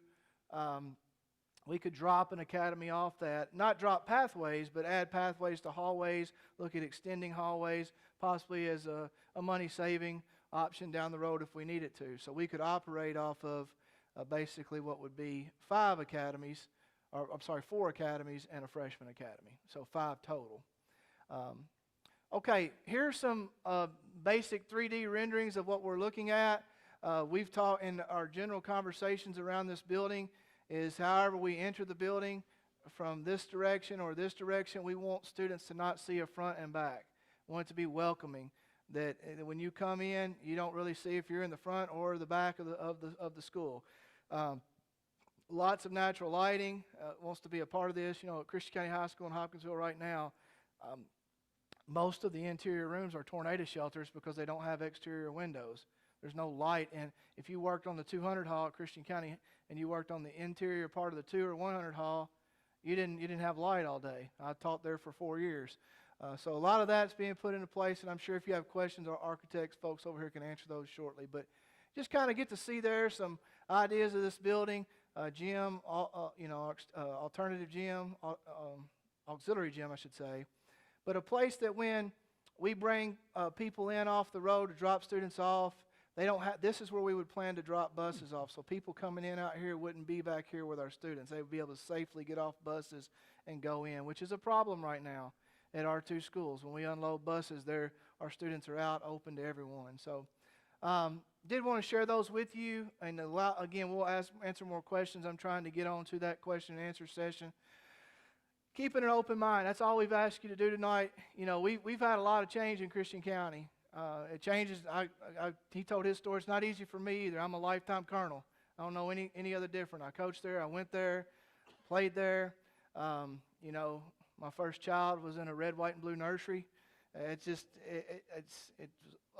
we could drop an academy off that, not drop pathways, but add pathways to hallways, look at extending hallways, possibly as a money-saving option down the road if we needed to. So we could operate off of basically what would be 5 academies, or I'm sorry, 4 academies and a freshman academy, so 5 total. Okay, here's some basic 3D renderings of what we're looking at. We've taught in our general conversations around this building is however we enter the building from this direction or this direction, we want students to not see a front and back. We want it to be welcoming, that when you come in, you don't really see if you're in the front or the back of the school. Lots of natural lighting wants to be a part of this. At Christian County High School in Hopkinsville right now, most of the interior rooms are tornado shelters because they don't have exterior windows. There's no light, and if you worked on the 200 hall at Christian County and you worked on the interior part of the 200 or 100 hall, you didn't have light all day. I taught there for 4 years. So a lot of that's being put into place, and I'm sure if you have questions, our architects folks over here can answer those shortly. But just kind of get to see there some ideas of this building, gym, alternative gym, auxiliary gym, I should say. But a place that when we bring people in off the road to drop students off, this is where we would plan to drop buses off. So people coming in out here wouldn't be back here with our students. They would be able to safely get off buses and go in, which is a problem right now at our 2 schools. When we unload buses, our students are out open to everyone. So did want to share those with you. And again, we'll answer more questions. I'm trying to get on to that question and answer session. Keeping an open mind. That's all we've asked you to do tonight. We've had a lot of change in Christian County. It changes. He told his story. It's not easy for me either. I'm a lifetime colonel. I don't know any other different. I coached there. I went there, played there. My first child was in a red, white, and blue nursery. It's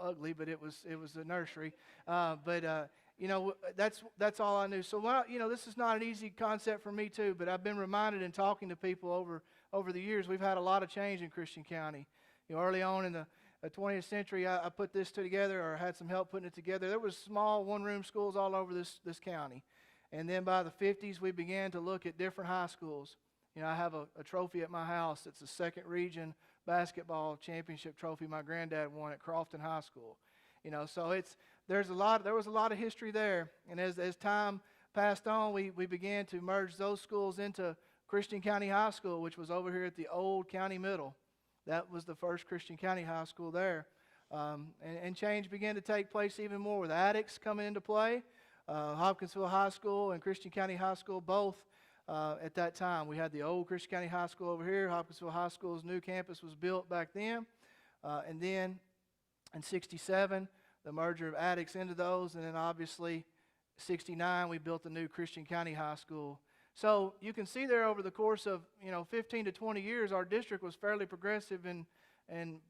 ugly, but it was a nursery. That's all I knew. So this is not an easy concept for me too. But I've been reminded in talking to people over the years, we've had a lot of change in Christian County. Early on in the 20th century, I put this together, or had some help putting it together. There was small one-room schools all over this county. And then by the 50s, we began to look at different high schools. I have a trophy at my house. It's a second region basketball championship trophy my granddad won at Crofton High School. So there was a lot of history there. And as time passed on, we began to merge those schools into Christian County High School, which was over here at the old County Middle. That was the first Christian County High School there. And change began to take place even more with Addicks coming into play. Hopkinsville High School and Christian County High School both at that time. We had the old Christian County High School over here. Hopkinsville High School's new campus was built back then. And then in 67, the merger of Addicks into those. And then obviously 69, we built the new Christian County High School. So you can see there over the course of 15 to 20 years, our district was fairly progressive in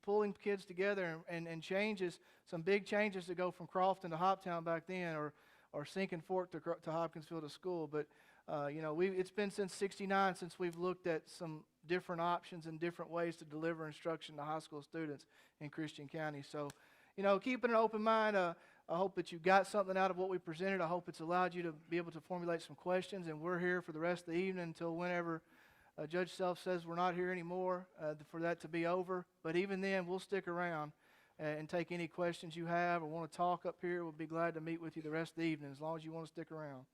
pulling kids together and changes, some big changes to go from Crofton to Hoptown back then, or Sinking Fork to Hopkinsville to school. But it's been since '69 since we've looked at some different options and different ways to deliver instruction to high school students in Christian County. So, keeping an open mind. I hope that you got something out of what we presented. I hope it's allowed you to be able to formulate some questions, and we're here for the rest of the evening until whenever Judge Self says we're not here anymore for that to be over. But even then, we'll stick around and take any questions you have or want to talk up here. We'll be glad to meet with you the rest of the evening as long as you want to stick around.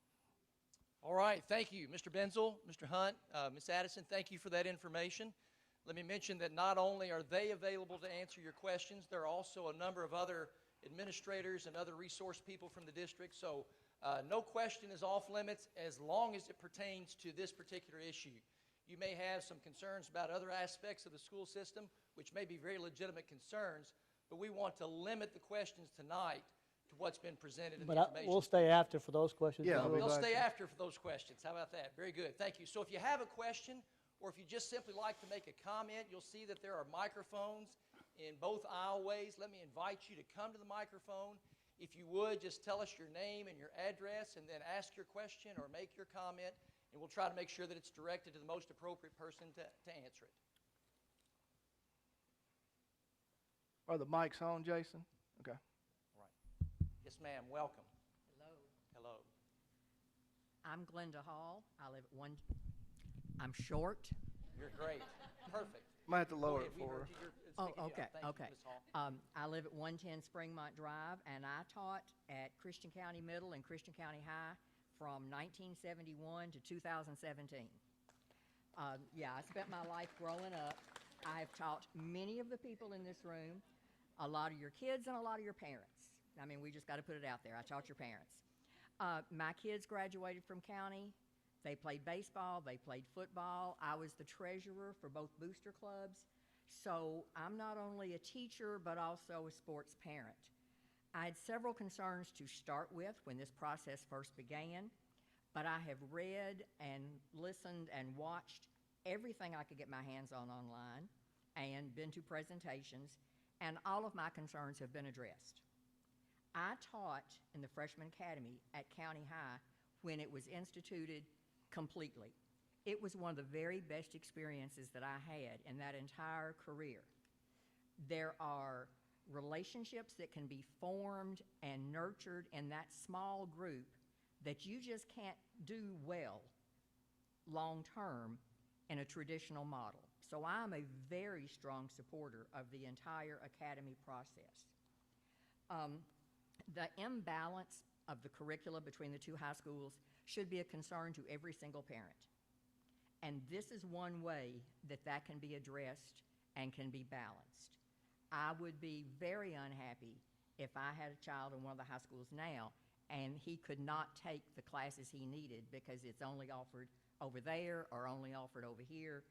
All right, thank you, Mr. Benzel, Mr. Hunt, Ms. Addison, thank you for that information. Let me mention that not only are they available to answer your questions, there are also a number of other administrators and other resource people from the district. So no question is off limits as long as it pertains to this particular issue. You may have some concerns about other aspects of the school system, which may be very legitimate concerns, but we want to limit the questions tonight to what's been presented in the information. We'll stay after for those questions. Yeah, We'll stay after for those questions. How about that? Very good. Thank you. So if you have a question, or if you just simply like to make a comment, you'll see that there are microphones in both aisleways. Let me invite you to come to the microphone. If you would, just tell us your name and your address, and then ask your question or make your comment, and we'll try to make sure that it's directed to the most appropriate person to answer it. Are the mics on, Jason? Okay. All right. Yes, ma'am. Welcome. Hello, Hello. I'm Glenda Hall. I live at I'm short. You're great. Perfect. Might have to Go lower ahead. it We for heard her. you. Oh, Speak again. okay, Thank you, okay. Ms. Hall. I live at 110 Springmont Drive, and I taught at Christian County Middle and Christian County High from 1971 to 2017. Yeah, I spent my life growing up. I have taught many of the people in this room, a lot of your kids and a lot of your parents. I mean, we just got to put it out there. I taught your parents. My kids graduated from county. They played baseball. They played football. I was the treasurer for both booster clubs. So I'm not only a teacher, but also a sports parent. I had several concerns to start with when this process first began, but I have read and listened and watched everything I could get my hands on online and been to presentations, and all of my concerns have been addressed. I taught in the Freshman Academy at County High when it was instituted completely. It was one of the very best experiences that I had in that entire career. There are relationships that can be formed and nurtured in that small group that you just can't do well long term in a traditional model. So I'm a very strong supporter of the entire academy process. The imbalance of the curricula between the two high schools should be a concern to every single parent. And this is one way that that can be addressed and can be balanced. I would be very unhappy if I had a child in one of the high schools now and he could not take the classes he needed because it's only offered over there or only offered over here,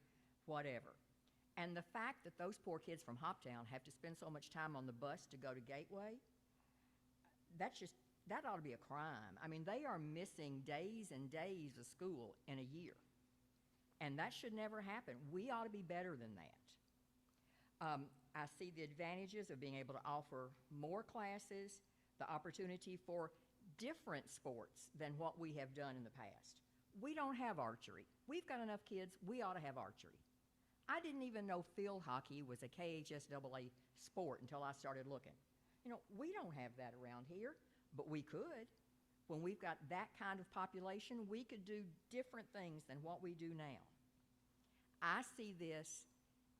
whatever. And the fact that those poor kids from Hoptown have to spend so much time on the bus to go to Gateway, that ought to be a crime. I mean, they are missing days and days of school in a year. And that should never happen. We ought to be better than that. I see the advantages of being able to offer more classes, the opportunity for different sports than what we have done in the past. We don't have archery. We've got enough kids, we ought to have archery. I didn't even know field hockey was a KHSAA sport until I started looking. We don't have that around here, but we could. When we've got that kind of population, we could do different things than what we do now. I see this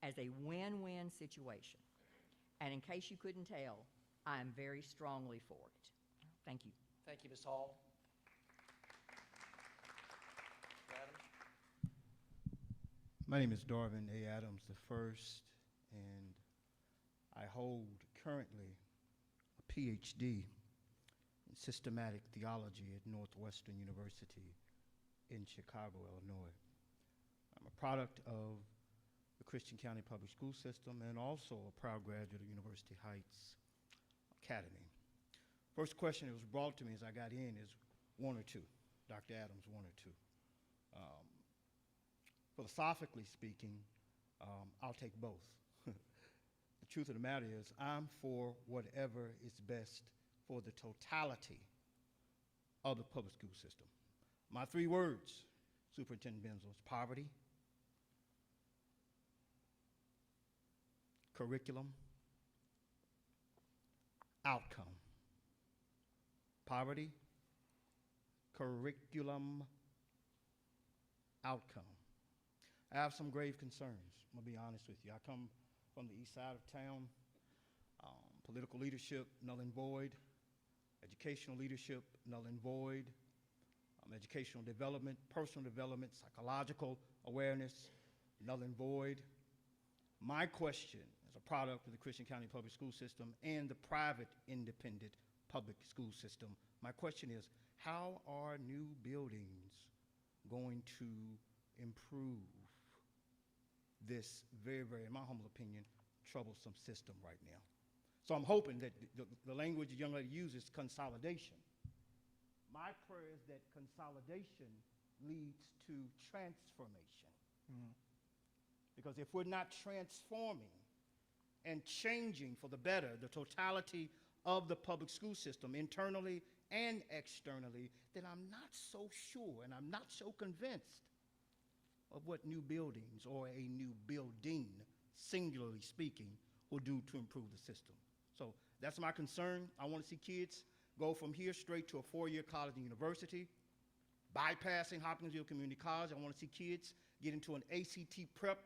as a win-win situation. And in case you couldn't tell, I am very strongly for it. Thank you. Thank you, Ms. Hall. Mr. Adams? My name is Darvin A. Adams I, and I hold currently a PhD in systematic theology at Northwestern University in Chicago, Illinois. I'm a product of the Christian County Public School System and also a proud graduate of University Heights Academy. First question that was brought to me as I got in is one or two. Dr. Adams, one or two. Philosophically speaking, I'll take both. The truth of the matter is I'm for whatever is best for the totality of the public school system. My three words, Superintendent Benzel, is poverty, curriculum, outcome. Poverty, curriculum, outcome. I have some grave concerns. I'm going to be honest with you. I come from the east side of town. Political leadership, null and void. Educational leadership, null and void. Educational development, personal development, psychological awareness, null and void. My question, as a product of the Christian County Public School System and the private independent public school system, my question is, how are new buildings going to improve this very, very, in my humble opinion, troublesome system right now? So I'm hoping that the language the young lady uses, consolidation. My prayer is that consolidation leads to transformation. Because if we're not transforming and changing for the better the totality of the public school system, internally and externally, then I'm not so sure and I'm not so convinced of what new buildings or a new building, singularly speaking, will do to improve the system. So that's my concern. I want to see kids go from here straight to a four-year college and university, bypassing Hopkinsville Community College. I want to see kids get into an ACT prep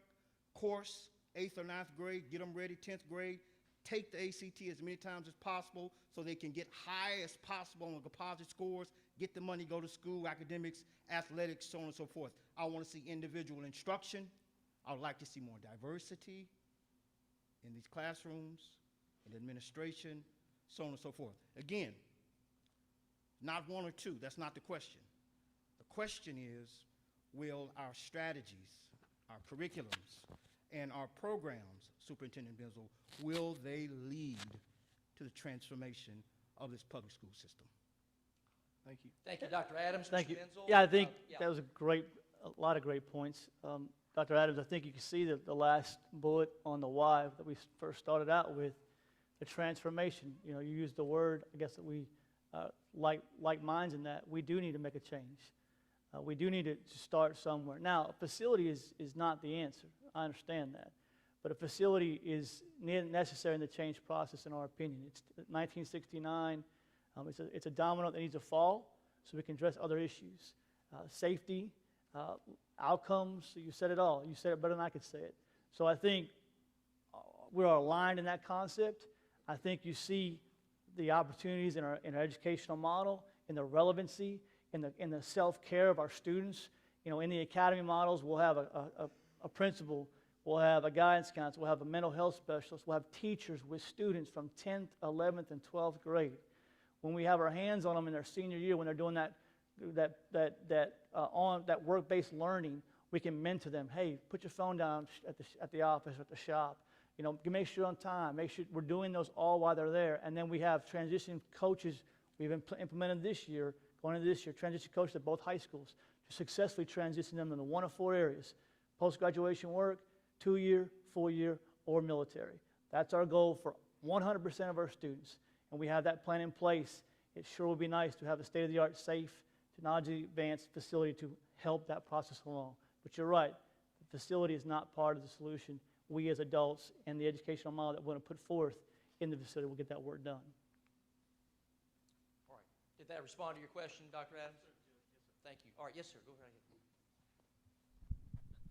course, 8th or 9th grade, get them ready, 10th grade, take the ACT as many times as possible so they can get high as possible on composite scores, get the money, go to school, academics, athletics, so on and so forth. I want to see individual instruction. I would like to see more diversity in these classrooms, in administration, so on and so forth. Again, not one or two, that's not the question. The question is, will our strategies, our curriculums, and our programs, Superintendent Benzel, will they lead to the transformation of this public school system? Thank you. Thank you, Dr. Adams. Thank Mr. you. Benzel? Yeah, I think Yeah. that was a lot of great points. Dr. Adams, I think you can see the last bullet on the why that we first started out with, the transformation. You know, you used the word, I guess, that we like minds in that. We do need to make a change. We do need to start somewhere. Now, a facility is not the answer. I understand that. But a facility is necessary in the change process, in our opinion. It's 1969. It's a domino that needs to fall so we can address other issues. Safety, outcomes, you said it all. You said it better than I could say it. So I think we're aligned in that concept. I think you see the opportunities in our educational model, in the relevancy, in the self-care of our students. You know, in the academy models, we'll have a principal, we'll have a guidance counselor, we'll have a mental health specialist, we'll have teachers with students from 10th, 11th, and 12th grade. When we have our hands on them in their senior year, when they're doing that work-based learning, we can mentor them. Hey, put your phone down at the office or at the shop. You know, make sure you're on time. Make sure we're doing those all while they're there. And then we have transition coaches we've implemented this year, going into this year, transition coaches at both high schools to successfully transition them into one of four areas: post-graduation work, 2-year, 4-year, or military. That's our goal for 100% of our students. And we have that plan in place. It sure would be nice to have a state-of-the-art, safe, technologically advanced facility to help that process along. But you're right, the facility is not part of the solution. We as adults and the educational model that we're going to put forth in the facility will get that work done. All right. Did that respond to your question, Dr. Adams? Thank you. All right. Yes, sir. Go right ahead.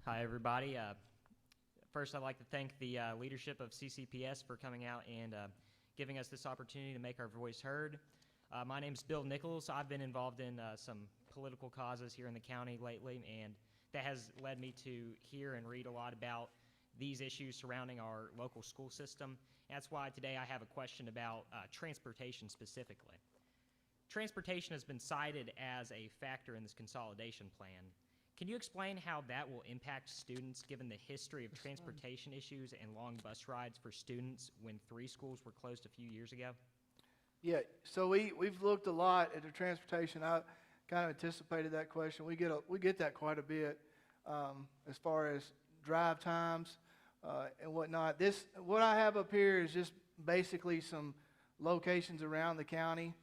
Hi, everybody. First, I'd like to thank the leadership of CCPS for coming out and giving us this opportunity to make our voice heard. My name is Bill Nichols. I've been involved in some political causes here in the county lately, and that has led me to hear and read a lot about these issues surrounding our local school system. That's why today I have a question about transportation specifically. Transportation has been cited as a factor in this consolidation plan. Can you explain how that will impact students given the history of transportation issues and long bus rides for students when 3 schools were closed a few years ago? Yeah, so we've looked a lot at the transportation. I kind of anticipated that question. We get that quite a bit as far as drive times and whatnot. What I have up here is just basically some locations around the county.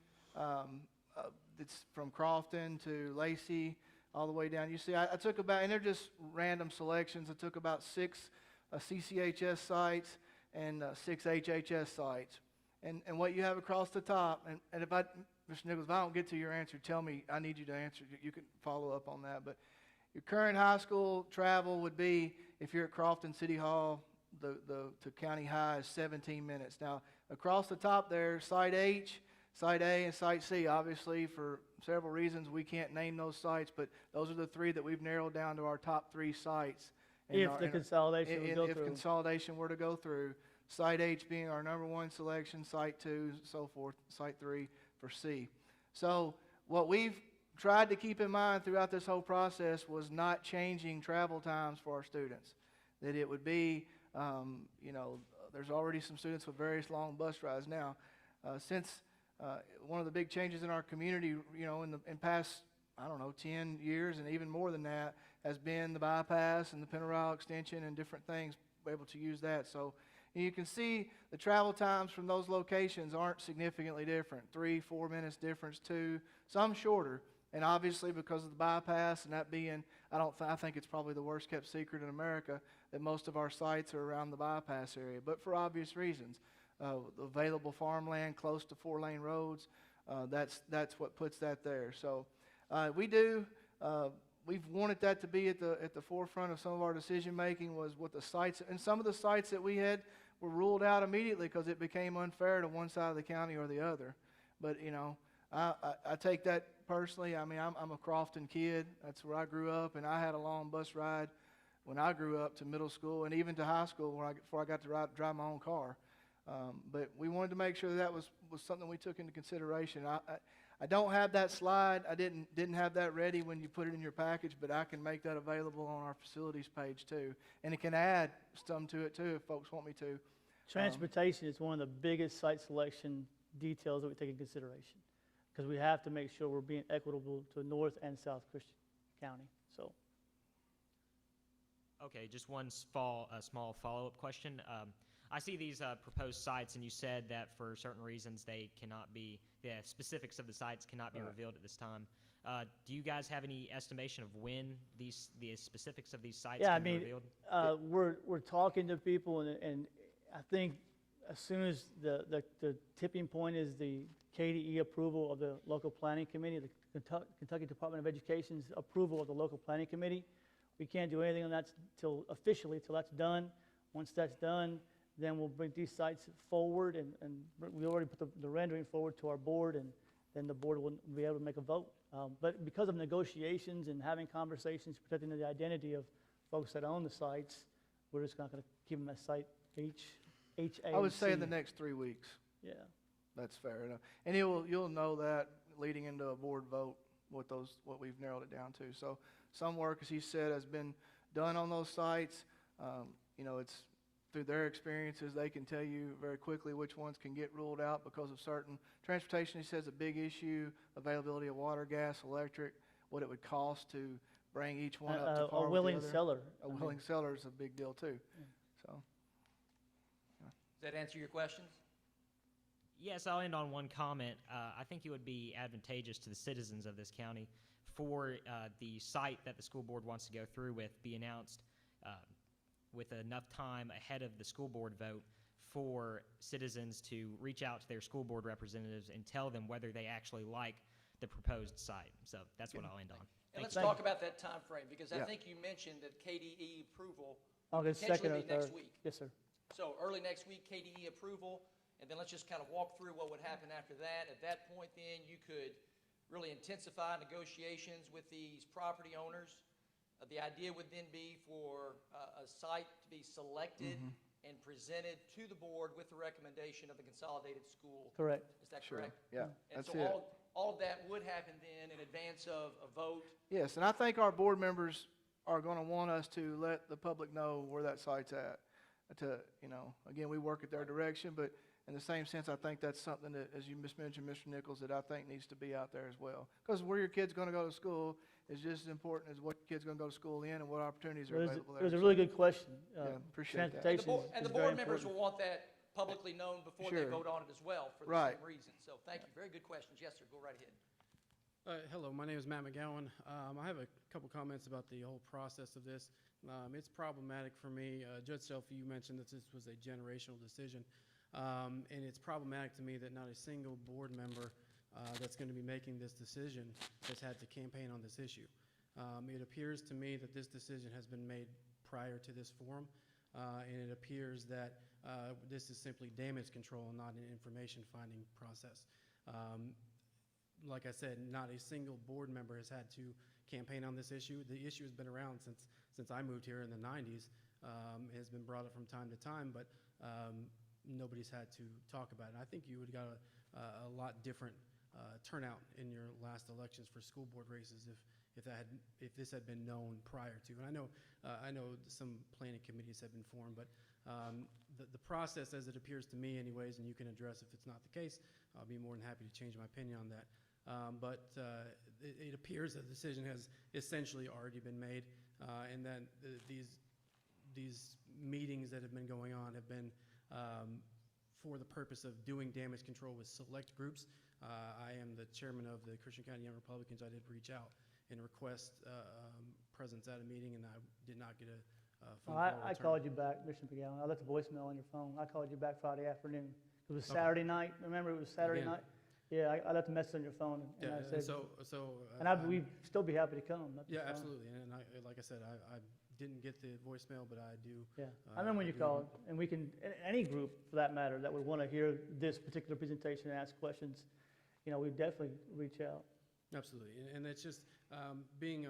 It's from Crofton to Lacey, all the way down. You see, I took about, and they're just random selections. I took about 6 CCHS sites and 6 HHS sites. And what you have across the top, and if I, Mr. Nichols, if I don't get to your answer, tell me. I need you to answer. You can follow up on that. But your current high school travel would be, if you're at Crofton City Hall, to County High is 17 minutes. Now, across the top there, Site H, Site A, and Site C, obviously, for several reasons, we can't name those sites, but those are the 3 that we've narrowed down to our top 3 sites. If the consolidation would go If through. consolidation were to go through, Site H being our number 1 selection, Site 2, so forth, Site 3 for C. So what we've tried to keep in mind throughout this whole process was not changing travel times for our students. That it would be, there's already some students with various long bus rides now. Since one of the big changes in our community, in past, 10 years and even more than that, has been the bypass and the Pennyrile extension and different things, able to use that. So you can see the travel times from those locations aren't significantly different. 3-4 minutes difference, 2, some shorter. And obviously because of the bypass and that being, I think it's probably the worst kept secret in America that most of our sites are around the bypass area. But for obvious reasons, available farmland close to 4-lane roads, that's what puts that there. So we've wanted that to be at the forefront of some of our decision making, was what the sites, and some of the sites that we had were ruled out immediately because it became unfair to one side of the county or the other. But I take that personally. I mean, I'm a Crofton kid. That's where I grew up, and I had a long bus ride when I grew up to middle school and even to high school before I got to drive my own car. But we wanted to make sure that was something we took into consideration. I don't have that slide. I didn't have that ready when you put it in your package, but I can make that available on our facilities page too. And it can add some to it too if folks want me to. Transportation is one of the biggest site selection details that we take in consideration, because we have to make sure we're being equitable to North and South Christian County. So, Okay, just one small follow-up question. I see these proposed sites, and you said that for certain reasons the specifics of the sites cannot be revealed at this time. Do you guys have any estimation of when the specifics of these sites can be revealed? We're talking to people, and I think as soon as the tipping point is the KDE approval of the local planning committee, the Kentucky Department of Education's approval of the local planning committee. We can't do anything on that till that's done. Once that's done, then we'll bring these sites forward, and we already put the rendering forward to our board, and then the board will be able to make a vote. But because of negotiations and having conversations, protecting the identity of folks that own the sites, we're just not going to keep them as site H, A, I would and say in C. the next 3 weeks. Yeah. That's fair enough. And you'll know that leading into a board vote what we've narrowed it down to. So some work, as he said, has been done on those sites. It's through their experiences, they can tell you very quickly which ones can get ruled out because of certain transportation. He says a big issue, availability of water, gas, electric, what it would cost to bring each one up to par A with willing the other. seller. A willing seller is a big deal too. So. Does that answer your questions? Yes, I'll end on one comment. I think it would be advantageous to the citizens of this county for the site that the school board wants to go through with be announced with enough time ahead of the school board vote for citizens to reach out to their school board representatives and tell them whether they actually like the proposed site. So that's what I'll end on. And let's Thank talk you. about that time frame, because I Yeah. think you mentioned that KDE approval August potentially 2nd or be next 3rd. week. Yes, sir. So early next week, KDE approval, and then let's just kind of walk through what would happen after that. At that point, then, you could really intensify negotiations with these property owners. The idea would then be for a site to be selected and presented to the board with the recommendation of the consolidated school. Correct. Is that Sure. correct? Yeah, And that's so it. all of that would happen then in advance of a vote. Yes, and I think our board members are going to want us to let the public know where that site's at. Again, we work at their direction, but in the same sense, I think that's something that, as you mentioned, Mr. Nichols, that I think needs to be out there as well. Because where your kid's going to go to school is just as important as what your kid's going to go to school in and what opportunities are available there. It was a really good question. Yeah, appreciate that. And the, Transportation and is the very board members will important. want that publicly known before they Sure. vote on it as well for the Right. same reason. So thank you. Very good questions. Yes, sir. Go right ahead. Hello, my name is Matt McGowan. I have a couple comments about the whole process of this. It's problematic for me. Judge Selfie, you mentioned that this was a generational decision. And it's problematic to me that not a single board member that's going to be making this decision has had to campaign on this issue. It appears to me that this decision has been made prior to this forum, and it appears that this is simply damage control and not an information finding process. Like I said, not a single board member has had to campaign on this issue. The issue has been around since I moved here in the 90s. It has been brought up from time to time, but nobody's had to talk about it. I think you would have got a lot different turnout in your last elections for school board races if this had been known prior to. And I know some planning committees have been formed, but the process, as it appears to me, anyways, and you can address if it's not the case, I'll be more than happy to change my opinion on that. But it appears that the decision has essentially already been made, and that these meetings that have been going on have been for the purpose of doing damage control with select groups. I am the chairman of the Christian County Young Republicans. I did reach out and request presence at a meeting, and I did not get a phone call I return. called you back, Mr. McGowan. I left a voicemail on your phone. I called you back Friday afternoon. It was Saturday night. Remember, it was Saturday Again. night? Yeah, I left a message on your phone, and Yeah, I and said, so we'd still be happy to come. That'd be yeah, fine. absolutely. And like I said, I didn't get the voicemail, but I do. Yeah, I remember when I you do- called, and we can, any group for that matter, that would want to hear this particular presentation and ask questions, we'd definitely reach out. Absolutely, and it's just being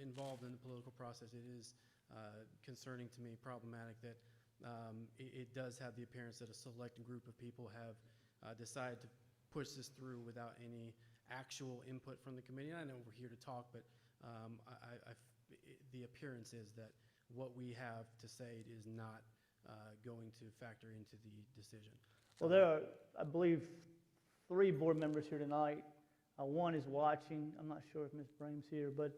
involved in the political process. It is concerning to me, problematic that it does have the appearance that a select group of people have decided to push this through without any actual input from the committee. And I know we're here to talk, but the appearance is that what we have to say is not going to factor into the decision. Well, there are, I believe, 3 board members here tonight. One is watching. I'm not sure if Ms. Brame's here, but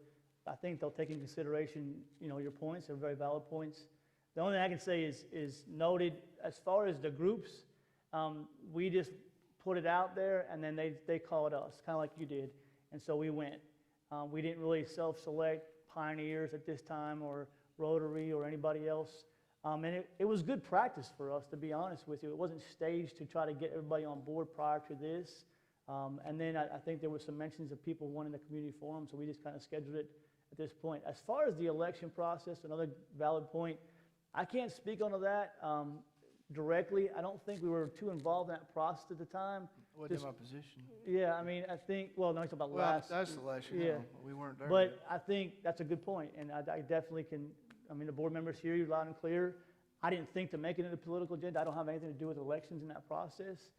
I think they'll take into consideration, your points. They're very valid points. The only thing I can say is noted, as far as the groups, we just put it out there, and then they called us, kind of like you did, and so we went. We didn't really self-select Pioneers at this time, or Rotary, or anybody else. And it was good practice for us, to be honest with you. It wasn't staged to try to get everybody on board prior to this. And then I think there were some mentions of people wanting the community forum, so we just kind of scheduled it at this point. As far as the election process, another valid point, I can't speak on that directly. I don't think we were too involved in that process at the time. Wasn't in Just- my position. Yeah, I mean, I think, well, no, he's talking about Well, last. that's the election, yeah. we weren't there But yet. I think that's a good point, and I definitely can, the board members hear you loud and clear. I didn't think to make it into a political agenda. I don't have anything to do with elections in that process.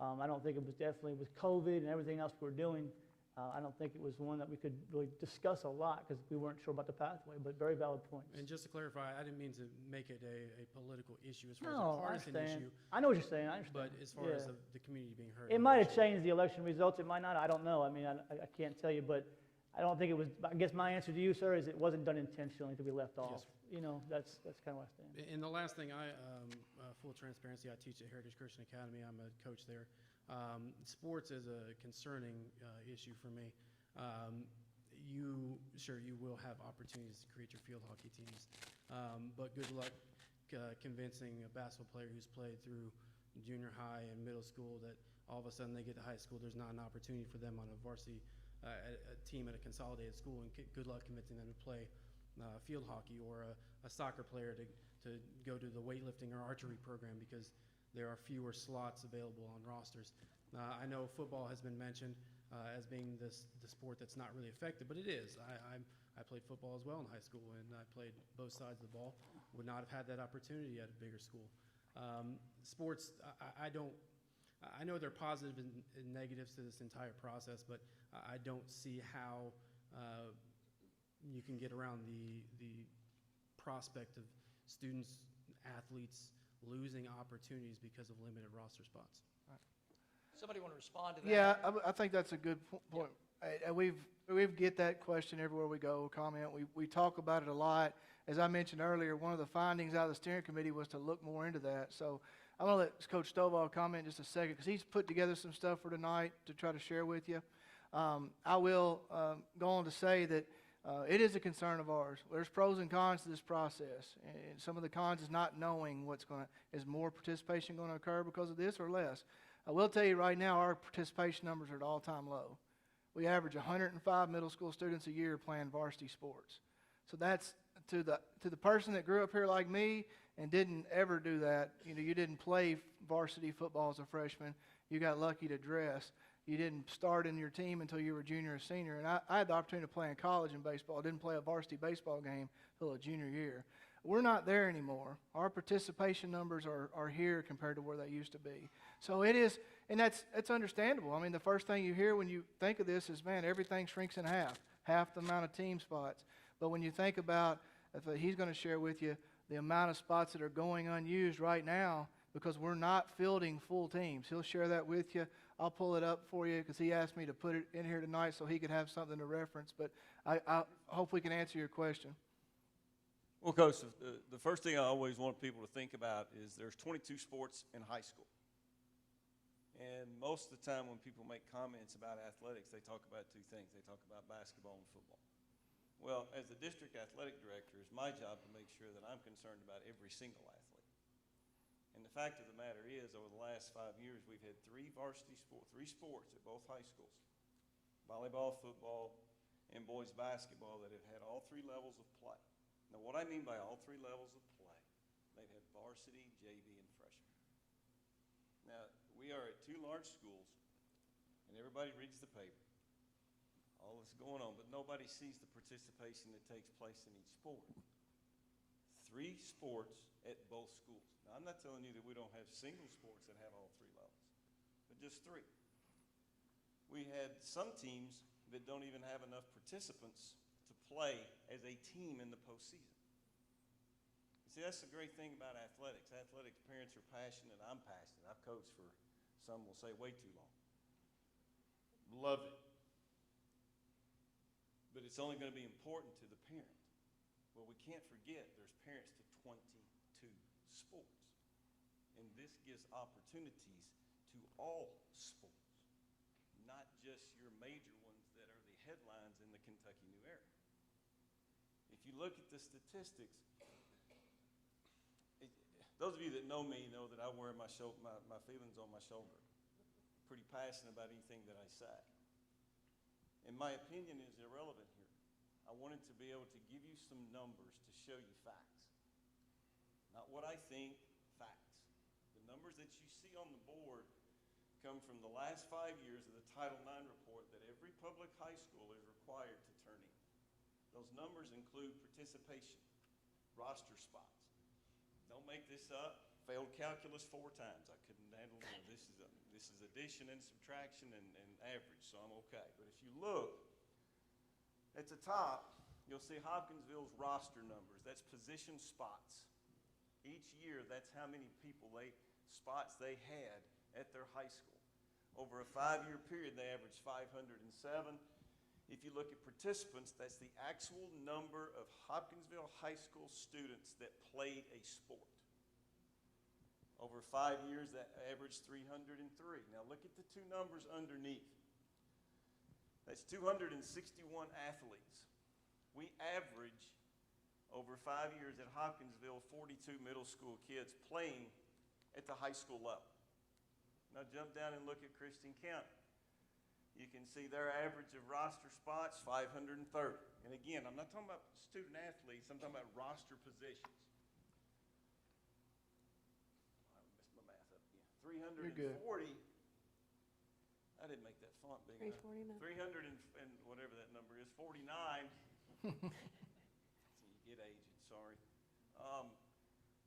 I don't think it was definitely with COVID and everything else we're doing. I don't think it was one that we could really discuss a lot because we weren't sure about the pathway, but very valid points. And just to clarify, I didn't mean to make it a political issue as far as No, a I partisan understand. issue, I know what you're saying, I understand. but as far as Yeah. the community being heard. It might have changed the election results, it might not, I don't know. I mean, I can't tell you, but I don't think it was, I guess my answer to you, sir, is it wasn't done intentionally to be left off. That's kind of where I stand. And the last thing, full transparency, I teach at Heritage Christian Academy. I'm a coach there. Sports is a concerning issue for me. You will have opportunities to create your field hockey teams, but good luck convincing a basketball player who's played through junior high and middle school that all of a sudden they get to high school, there's not an opportunity for them on a varsity a team at a consolidated school, and good luck convincing them to play field hockey, or a soccer player to go to the weightlifting or archery program because there are fewer slots available on rosters. I know football has been mentioned as being the sport that's not really affected, but it is. I played football as well in high school, and I played both sides of the ball. Would not have had that opportunity at a bigger school. Sports, I know there are positives and negatives to this entire process, but I don't see how you can get around the prospect of students, athletes losing opportunities because of limited roster spots. Somebody want to respond to that? Yeah, I think that's a good point. We get that question everywhere we go, comment. We talk about it a lot. As I mentioned earlier, one of the findings out of the steering committee was to look more into that. So I'm going to let Coach Stovall comment in just a second because he's put together some stuff for tonight to try to share with you. I will go on to say that it is a concern of ours. There's pros and cons to this process. And some of the cons is not knowing is more participation going to occur because of this or less. I will tell you right now, our participation numbers are at all-time low. We average 105 middle school students a year playing varsity sports. So that's to the person that grew up here like me and didn't ever do that. You didn't play varsity football as a freshman. You got lucky to dress. You didn't start in your team until you were junior or senior. And I had the opportunity to play in college in baseball. I didn't play a varsity baseball game until a junior year. We're not there anymore. Our participation numbers are here compared to where they used to be. So it is, and it's understandable. I mean, the first thing you hear when you think of this is, man, everything shrinks in half the amount of team spots. But when you think about, if he's going to share with you the amount of spots that are going unused right now because we're not fielding full teams. He'll share that with you. I'll pull it up for you because he asked me to put it in here tonight so he could have something to reference. But I hope we can answer your question. Well, Coach, the first thing I always want people to think about is there's 22 sports in high school. And most of the time when people make comments about athletics, they talk about two things. They talk about basketball and football. Well, as the district athletic director, it's my job to make sure that I'm concerned about every single athlete. And the fact of the matter is, over the last 5 years, we've had three sports at both high schools, volleyball, football, and boys basketball, that have had all three levels of play. Now, what I mean by all three levels of play, they've had varsity, JV, and freshman. Now, we are at two large schools, and everybody reads the paper. All this going on, but nobody sees the participation that takes place in each sport. Three sports at both schools. Now, I'm not telling you that we don't have single sports that have all three levels, but just three. We had some teams that don't even have enough participants to play as a team in the postseason. See, that's the great thing about athletics. Athletics parents are passionate. I'm passionate. I've coached for, some will say, way too long. Love it. But it's only going to be important to the parent. Well, we can't forget there's parents to 22 sports. And this gives opportunities to all sports, not just your major ones that are the headlines in the Kentucky New Era. If you look at the statistics, those of you that know me know that I wear my feelings on my shoulder. Pretty passionate about anything that I say. And my opinion is irrelevant here. I wanted to be able to give you some numbers to show you facts. Not what I think, facts. The numbers that you see on the board come from the last 5 years of the Title IX report that every public high school is required to turn in. Those numbers include participation, roster spots. Don't make this up. Failed calculus 4 times. I couldn't handle it. This is addition and subtraction and average, so I'm okay. But if you look at the top, you'll see Hopkinsville's roster numbers. That's position spots. Each year, that's how many spots they had at their high school. Over a 5-year period, they averaged 507. If you look at participants, that's the actual number of Hopkinsville high school students that played a sport. Over 5 years, that averaged 303. Now look at the two numbers underneath. That's 261 athletes. We average, over 5 years at Hopkinsville, 42 middle school kids playing at the high school level. Now jump down and look at Christian County. You can see their average of roster spots, 530. And again, I'm not talking about student athletes, I'm talking about roster positions. I messed my math up again. 340. I didn't make that font big enough. 349. 300 and whatever that number is, 49. So you get aged, sorry.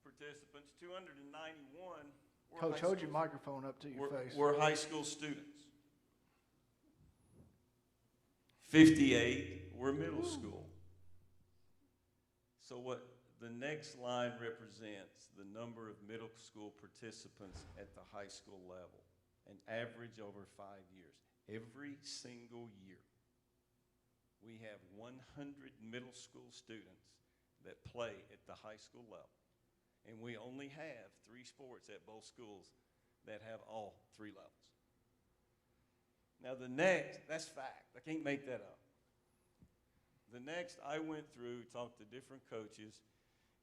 Participants, 291 were Coach, high hold your school- microphone up to your face. were high school students. 58 were middle school. So what the next line represents the number of middle school participants at the high school level, an average over 5 years. Every single year, we have 100 middle school students that play at the high school level. And we only have 3 sports at both schools that have all 3 levels. Now the next, that's fact, I can't make that up. The next, I went through, talked to different coaches,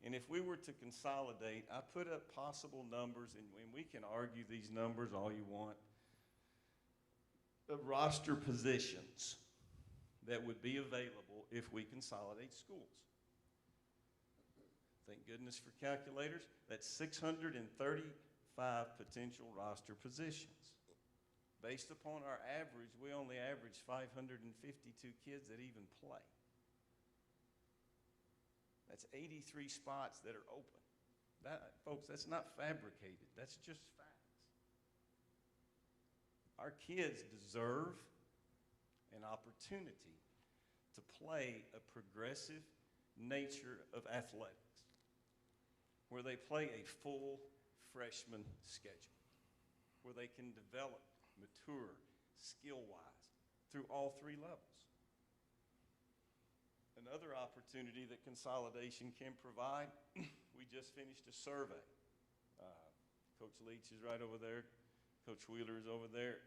and if we were to consolidate, I put up possible numbers, and we can argue these numbers all you want, of roster positions that would be available if we consolidate schools. Thank goodness for calculators. That's 635 potential roster positions. Based upon our average, we only average 552 kids that even play. That's 83 spots that are open. Folks, that's not fabricated. That's just facts. Our kids deserve an opportunity to play a progressive nature of athletics, where they play a full freshman schedule, where they can develop, mature, skill-wise, through all 3 levels. Another opportunity that consolidation can provide, we just finished a survey. Coach Leach is right over there. Coach Wheeler is over there.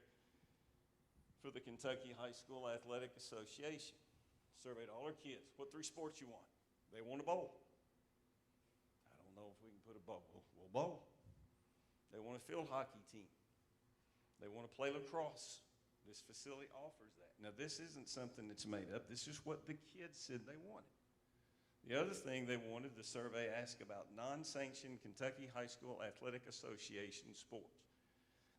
For the Kentucky High School Athletic Association. Surveyed all our kids. What 3 sports you want? They want a bowl. I don't know if we can put a bowl. We'll bowl. They want a field hockey team. They want to play lacrosse. This facility offers that. Now, this isn't something that's made up. This is what the kids said they wanted. The other thing they wanted, the survey asked about non-sanctioned Kentucky High School Athletic Association sports.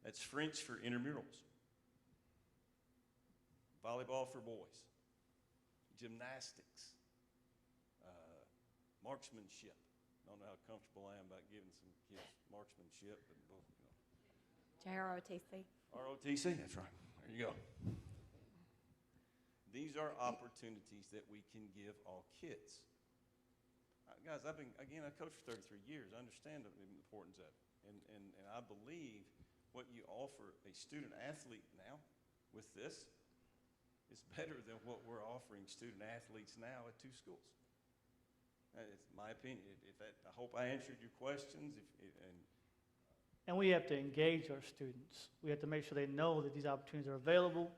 That's French for intramurals, volleyball for boys, gymnastics, marksmanship. I don't know how comfortable I am about giving some kids marksmanship, but both, JROTC. ROTC, that's right. There you go. These are opportunities that we can give all kids. Guys, I coached for 33 years. I understand the importance of it. And I believe what you offer a student athlete now with this is better than what we're offering student athletes now at 2 schools. It's my opinion. I hope I answered your questions. And we have to engage our students. We have to make sure they know that these opportunities are available.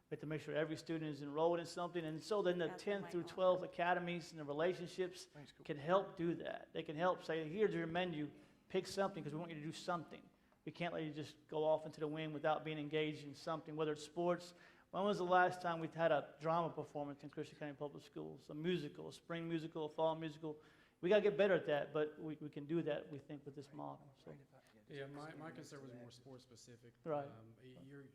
We have to make sure every student is enrolled in something. And so then the That's 10 what through Mike 12 academies and the relationships Thanks, Coach. can help do that. They can help say, here's your menu, pick something because we want you to do something. We can't let you just go off into the wind without being engaged in something, whether it's sports. When was the last time we had a drama performance in Christian County Public Schools? A musical, a spring musical, a fall musical. We got to get better at that, but we can do that, we think, with this model. So. Yeah, my concern was more sports specific. Right. You're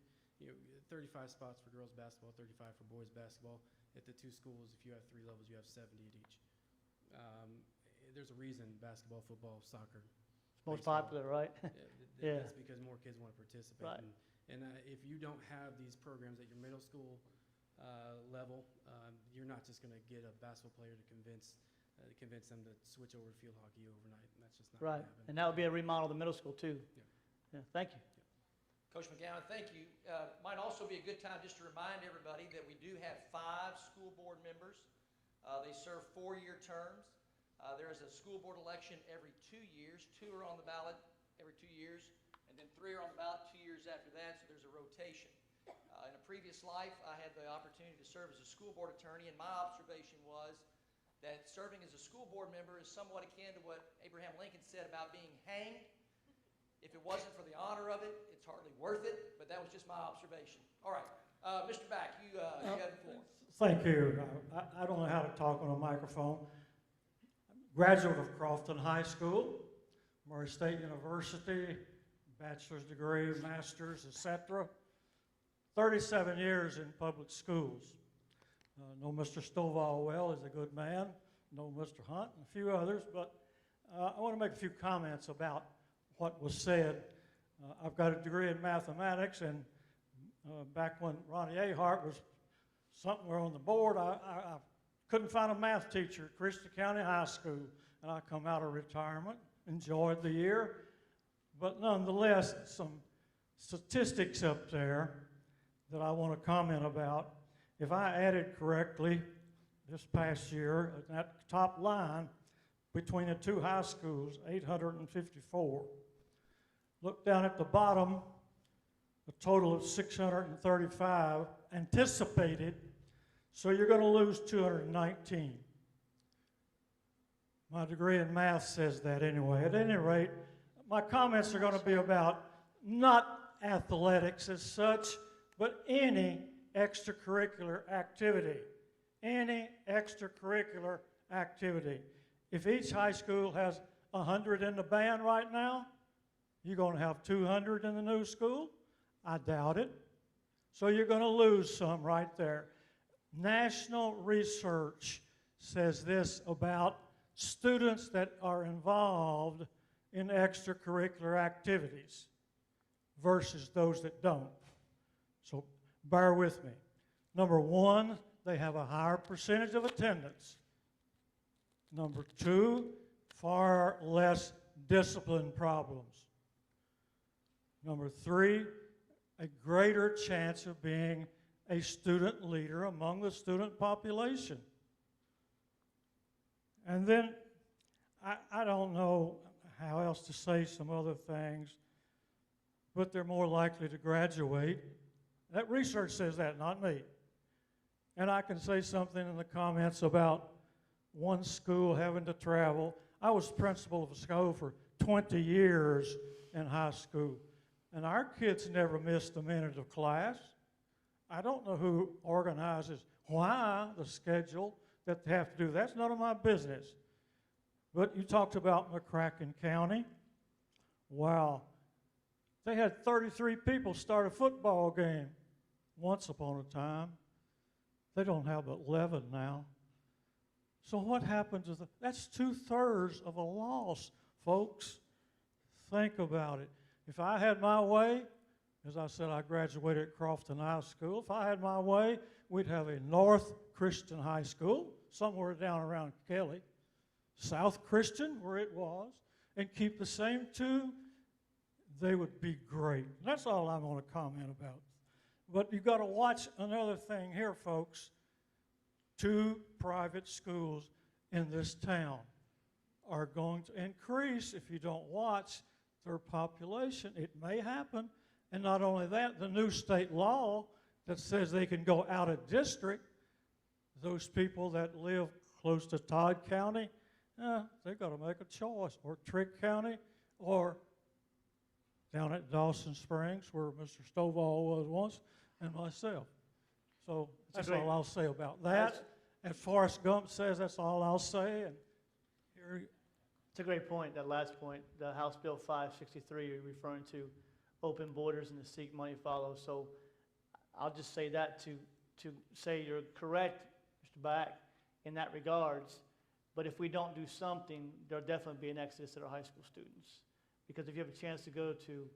35 spots for girls basketball, 35 for boys basketball. At the 2 schools, if you have 3 levels, you have 70 at each. There's a reason basketball, football, soccer. It's most baseball. popular, right? Yeah. That's because more kids want to participate. Right. And if you don't have these programs at your middle school level, you're not just going to get a basketball player to convince them to switch over to field hockey overnight. And that's just not Right. going to happen. And that would be a remodel of the middle school, too. Yeah. Yeah, thank you. Coach McGowan, thank you. Might also be a good time just to remind everybody that we do have 5 school board members. They serve 4-year terms. There is a school board election every 2 years. 2 are on the ballot every 2 years, and then 3 are on the ballot 2 years after that, so there's a rotation. In a previous life, I had the opportunity to serve as a school board attorney, and my observation was that serving as a school board member is somewhat akin to what Abraham Lincoln said about being hanged. If it wasn't for the honor of it, it's hardly worth it, but that was just my observation. All right, Mr. Back, you have the floor. Thank you. I don't know how to talk on a microphone. Graduate of Crofton High School, Murray State University, bachelor's degree, master's, etc. 37 years in public schools. Know Mr. Stovall well, he's a good man. Know Mr. Hunt and a few others, but I want to make a few comments about what was said. I've got a degree in mathematics, and back when Ronnie Ahart was somewhere on the board, I couldn't find a math teacher at Christian County High School, and I come out of retirement, enjoyed the year, but nonetheless, some statistics up there that I want to comment about. If I added correctly this past year, at that top line, between the two high schools, 854. Look down at the bottom, a total of 635 anticipated, so you're going to lose 219. My degree in math says that anyway. At any rate, my comments are going to be about not athletics as such, but any extracurricular activity. Any extracurricular activity. If each high school has 100 in the band right now, you're going to have 200 in the new school? I doubt it. So you're going to lose some right there. National research says this about students that are involved in extracurricular activities versus those that don't. So bear with me. Number one, they have a higher percentage of attendance. Number two, far less discipline problems. Number three, a greater chance of being a student leader among the student population. And then, I don't know how else to say some other things, but they're more likely to graduate. That research says that, not me. And I can say something in the comments about one school having to travel. I was principal of a school for 20 years in high school, and our kids never missed a minute of class. I don't know who organizes why the schedule that they have to do. That's none of my business. But you talked about McCracken County. Wow. They had 33 people start a football game once upon a time. They don't have but 11 now. So what happens is that's 2/3 of a loss, folks. Think about it. If I had my way, as I said, I graduated at Crofton High School. If I had my way, we'd have a North Christian High School, somewhere down around Kelly, South Christian, where it was, and keep the same two. They would be great. That's all I'm going to comment about. But you've got to watch another thing here, folks. 2 private schools in this town are going to increase if you don't watch their population. It may happen. And not only that, the new state law that says they can go out of district, those people that live close to Todd County, they've got to make a choice, or Trigg County, or down at Dawson Springs, where Mr. Stovall was once, and myself. So that's all I'll say about that. And Forrest Gump says that's all I'll say. And here, It's a great point, that last point. The House Bill 563 you're referring to, open borders and the seek money follow. So I'll just say that to say you're correct, Mr. Back, in that regards. But if we don't do something, there'll definitely be an exodus of our high school students. Because if you have a chance to go to,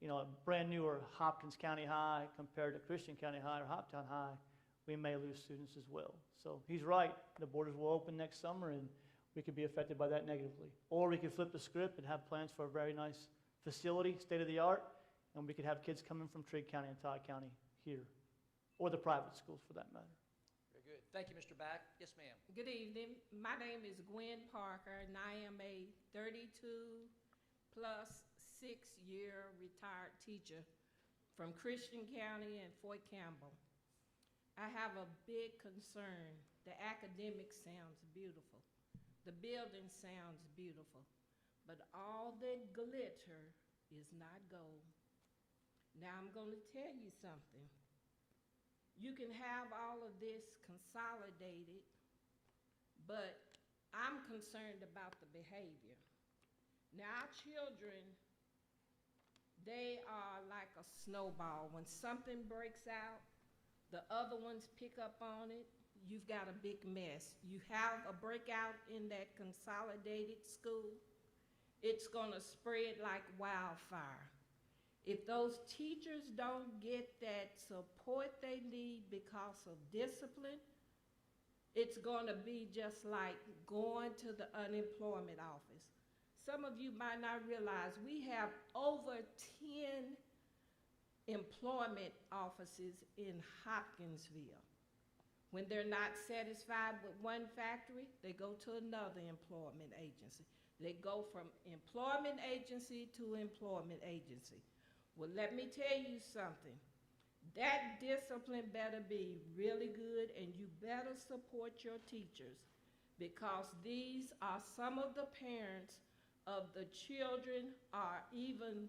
a brand new or Hopkins County High compared to Christian County High or Hoptown High, we may lose students as well. So he's right. The borders will open next summer, and we could be affected by that negatively. Or we could flip the script and have plans for a very nice facility, state-of-the-art, and we could have kids coming from Trigg County and Todd County here, or the private schools for that matter. Very good. Thank you, Mr. Back. Yes, ma'am. Good evening. My name is Gwen Parker, and I am a 32-plus 6-year retired teacher from Christian County and Fort Campbell. I have a big concern. The academics sounds beautiful. The building sounds beautiful. But all that glitter is not gold. Now I'm going to tell you something. You can have all of this consolidated, but I'm concerned about the behavior. Now, our children, they are like a snowball. When something breaks out, the other ones pick up on it. You've got a big mess. You have a breakout in that consolidated school, it's going to spread like wildfire. If those teachers don't get that support they need because of discipline, it's going to be just like going to the unemployment office. Some of you might not realize we have over 10 employment offices in Hopkinsville. When they're not satisfied with one factory, they go to another employment agency. They go from employment agency to employment agency. Well, let me tell you something. That discipline better be really good, and you better support your teachers, because these are some of the parents of the children, or even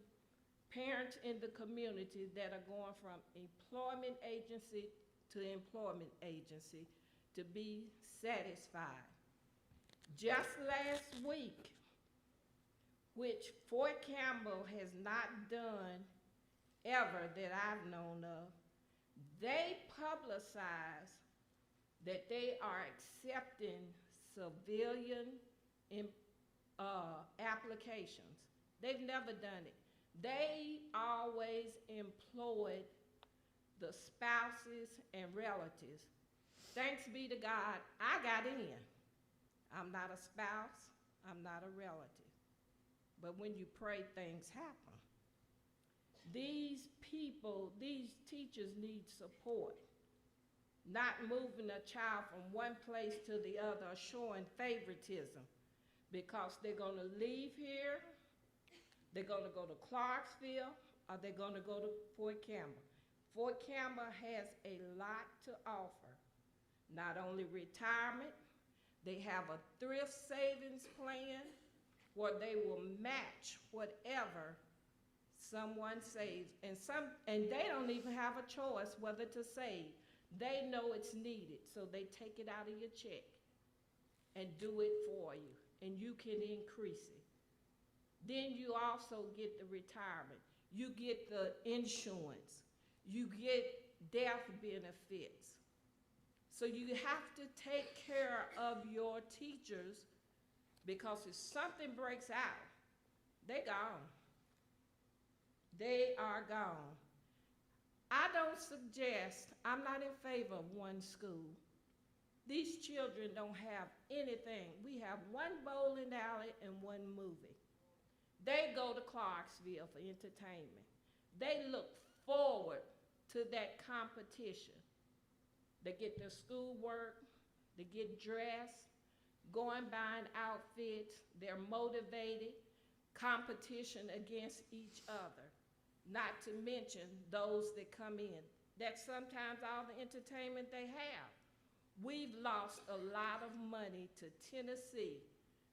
parents in the community that are going from employment agency to employment agency to be satisfied. Just last week, which Fort Campbell has not done ever that I've known of, they publicize that they are accepting civilian applications. They've never done it. They always employed the spouses and relatives. Thanks be to God, I got in. I'm not a spouse, I'm not a relative. But when you pray, things happen. These people, these teachers need support. Not moving a child from one place to the other, showing favoritism, because they're going to leave here, they're going to go to Clarksville, or they're going to go to Fort Campbell. Fort Campbell has a lot to offer. Not only retirement, they have a thrift savings plan where they will match whatever someone saves, and they don't even have a choice whether to save. They know it's needed, so they take it out of your check and do it for you, and you can increase it. Then you also get the retirement. You get the insurance. You get death benefits. So you have to take care of your teachers, because if something breaks out, they're gone. They are gone. I don't suggest, I'm not in favor of one school. These children don't have anything. We have one bowling alley and one movie. They go to Clarksville for entertainment. They look forward to that competition. They get their schoolwork, they get dressed, going buying outfits, they're motivated, competition against each other. Not to mention those that come in. That's sometimes all the entertainment they have. We've lost a lot of money to Tennessee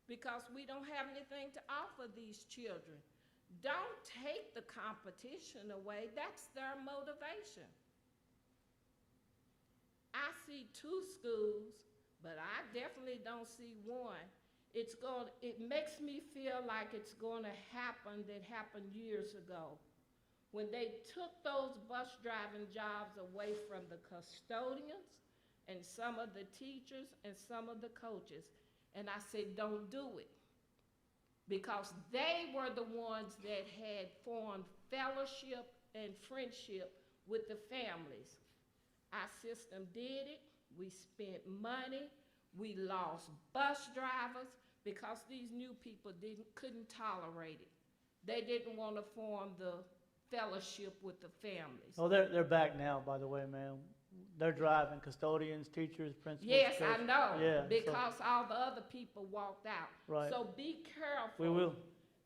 because we don't have anything to offer these children. Don't take the competition away. That's their motivation. I see 2 schools, but I definitely don't see one. It makes me feel like it's going to happen that happened years ago, when they took those bus driving jobs away from the custodians and some of the teachers and some of the coaches. And I said, don't do it. Because they were the ones that had formed fellowship and friendship with the families. Our system did it. We spent money. We lost bus drivers because these new people couldn't tolerate it. They didn't want to form the fellowship with the families. Oh, they're back now, by the way, ma'am. They're driving, custodians, teachers, principals. Yes, I coaches. know, Yeah, because all the other people walked out. Right. So be careful. We will.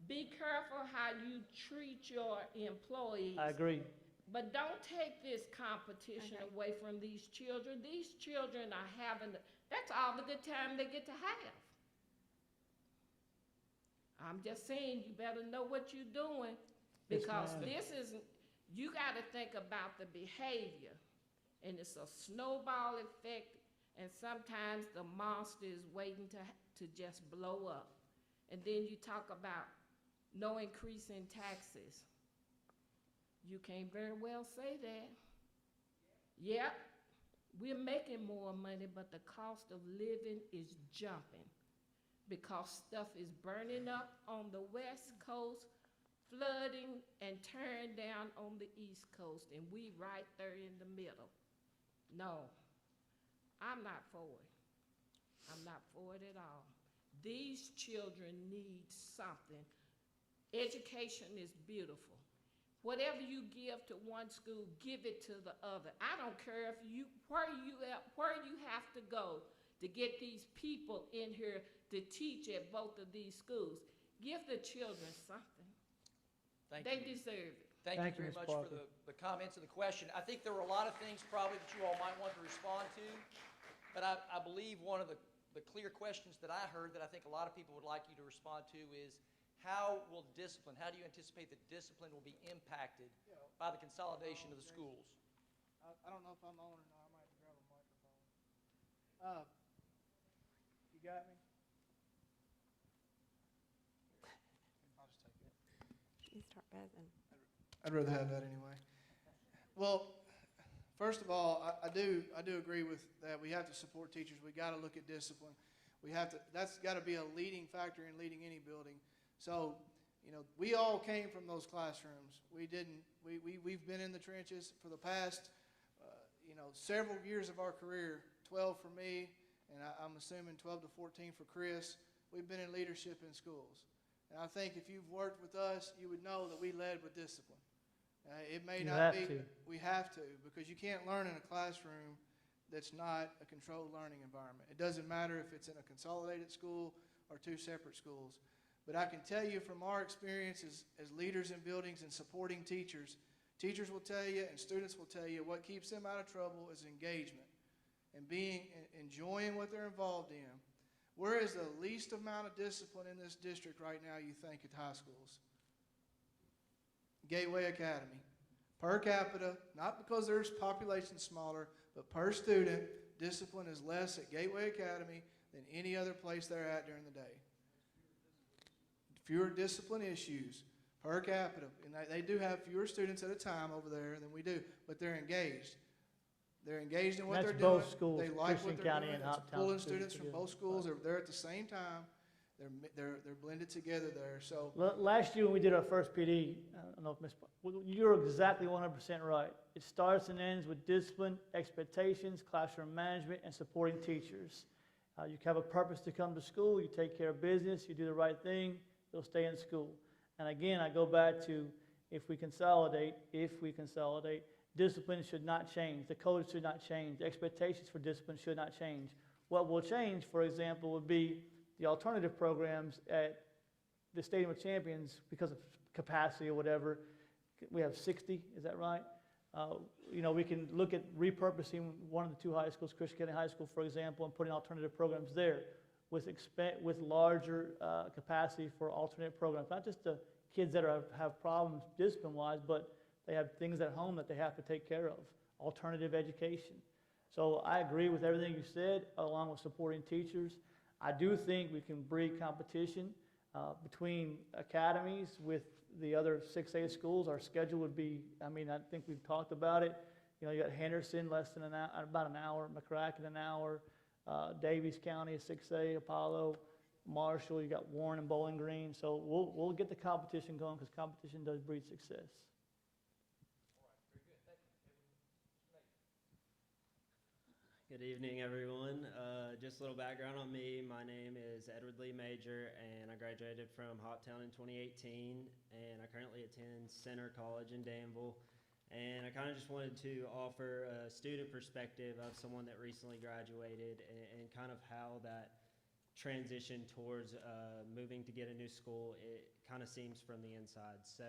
Be careful how you treat your employees. I agree. But don't take this competition away from these children. These children are that's all the good time they get to have. I'm just saying, you better know what you're doing, Yes, because ma'am. this isn't, you got to think about the behavior. and it's a snowball effect, and sometimes the monster is waiting to just blow up. And then you talk about no increase in taxes. You can't very well say that. Yep, we're making more money, but the cost of living is jumping because stuff is burning up on the West Coast, flooding and tearing down on the East Coast, and we right there in the middle. No, I'm not for it. I'm not for it at all. These children need something. Education is beautiful. Whatever you give to one school, give it to the other. I don't care where you have to go to get these people in here to teach at both of these schools. Give the children something. They deserve it. Thank you very Ms. much Parker. for the comments and the question. I think there were a lot of things probably that you all might want to respond to, but I believe one of the clear questions that I heard that I think a lot of people would like you to respond to is, how do you anticipate that discipline will be impacted by the consolidation of the schools? I don't know if I'm on or not. I might have to grab a microphone. You got me? I'll just take it. You start buzzing. I'd rather have that anyway. Well, first of all, I do agree with that. We have to support teachers. We got to look at discipline. That's got to be a leading factor in leading any building. So, we all came from those classrooms. We've been in the trenches for the past, several years of our career, 12 for me, and I'm assuming 12 to 14 for Chris. We've been in leadership in schools. And I think if you've worked with us, you would know that we led with discipline. It may not be. We have to, because you can't learn in a classroom that's not a controlled learning environment. It doesn't matter if it's in a consolidated school or two separate schools. But I can tell you from our experience as leaders in buildings and supporting teachers will tell you and students will tell you what keeps them out of trouble is engagement and enjoying what they're involved in. Where is the least amount of discipline in this district right now, you think, at high schools? Gateway Academy. Per capita, not because their population's smaller, but per student, discipline is less at Gateway Academy than any other place they're at during the day. Fewer discipline issues per capita. And they do have fewer students at a time over there than we do, but they're engaged. They're engaged in what they're doing. That's both schools, They like what Christian they're County doing. and It's Hoptown pulling students students from together. both schools. They're there at the same time. They're blended together there. So Last year when we did our first PD, I don't know if Ms. You're exactly 100% right. It starts and ends with discipline, expectations, classroom management, and supporting teachers. You have a purpose to come to school, you take care of business, you do the right thing, you'll stay in school. And again, I go back to if we consolidate, discipline should not change. The code should not change. The expectations for discipline should not change. What will change, for example, would be the alternative programs at the Stadium of Champions because of capacity or whatever. We have 60, is that right? We can look at repurposing one of the two high schools, Christian County High School, for example, and putting alternative programs there with larger capacity for alternate programs. Not just the kids that have problems discipline-wise, but they have things at home that they have to take care of, alternative education. So I agree with everything you said, along with supporting teachers. I do think we can breed competition between academies with the other 6A schools. Our schedule would be, I think we've talked about it. You got Henderson less than about an hour, McCracken an hour, Davies County is 6A, Apollo, Marshall, you got Warren and Bowling Green. So we'll get the competition going because competition does breed success. Good evening, everyone. Just a little background on me. My name is Edward Lee Major, and I graduated from Hoptown in 2018, and I currently attend Center College in Danville. And I kind of just wanted to offer a student perspective of someone that recently graduated and kind of how that transition towards moving to get a new school, it kind of seems from the inside. So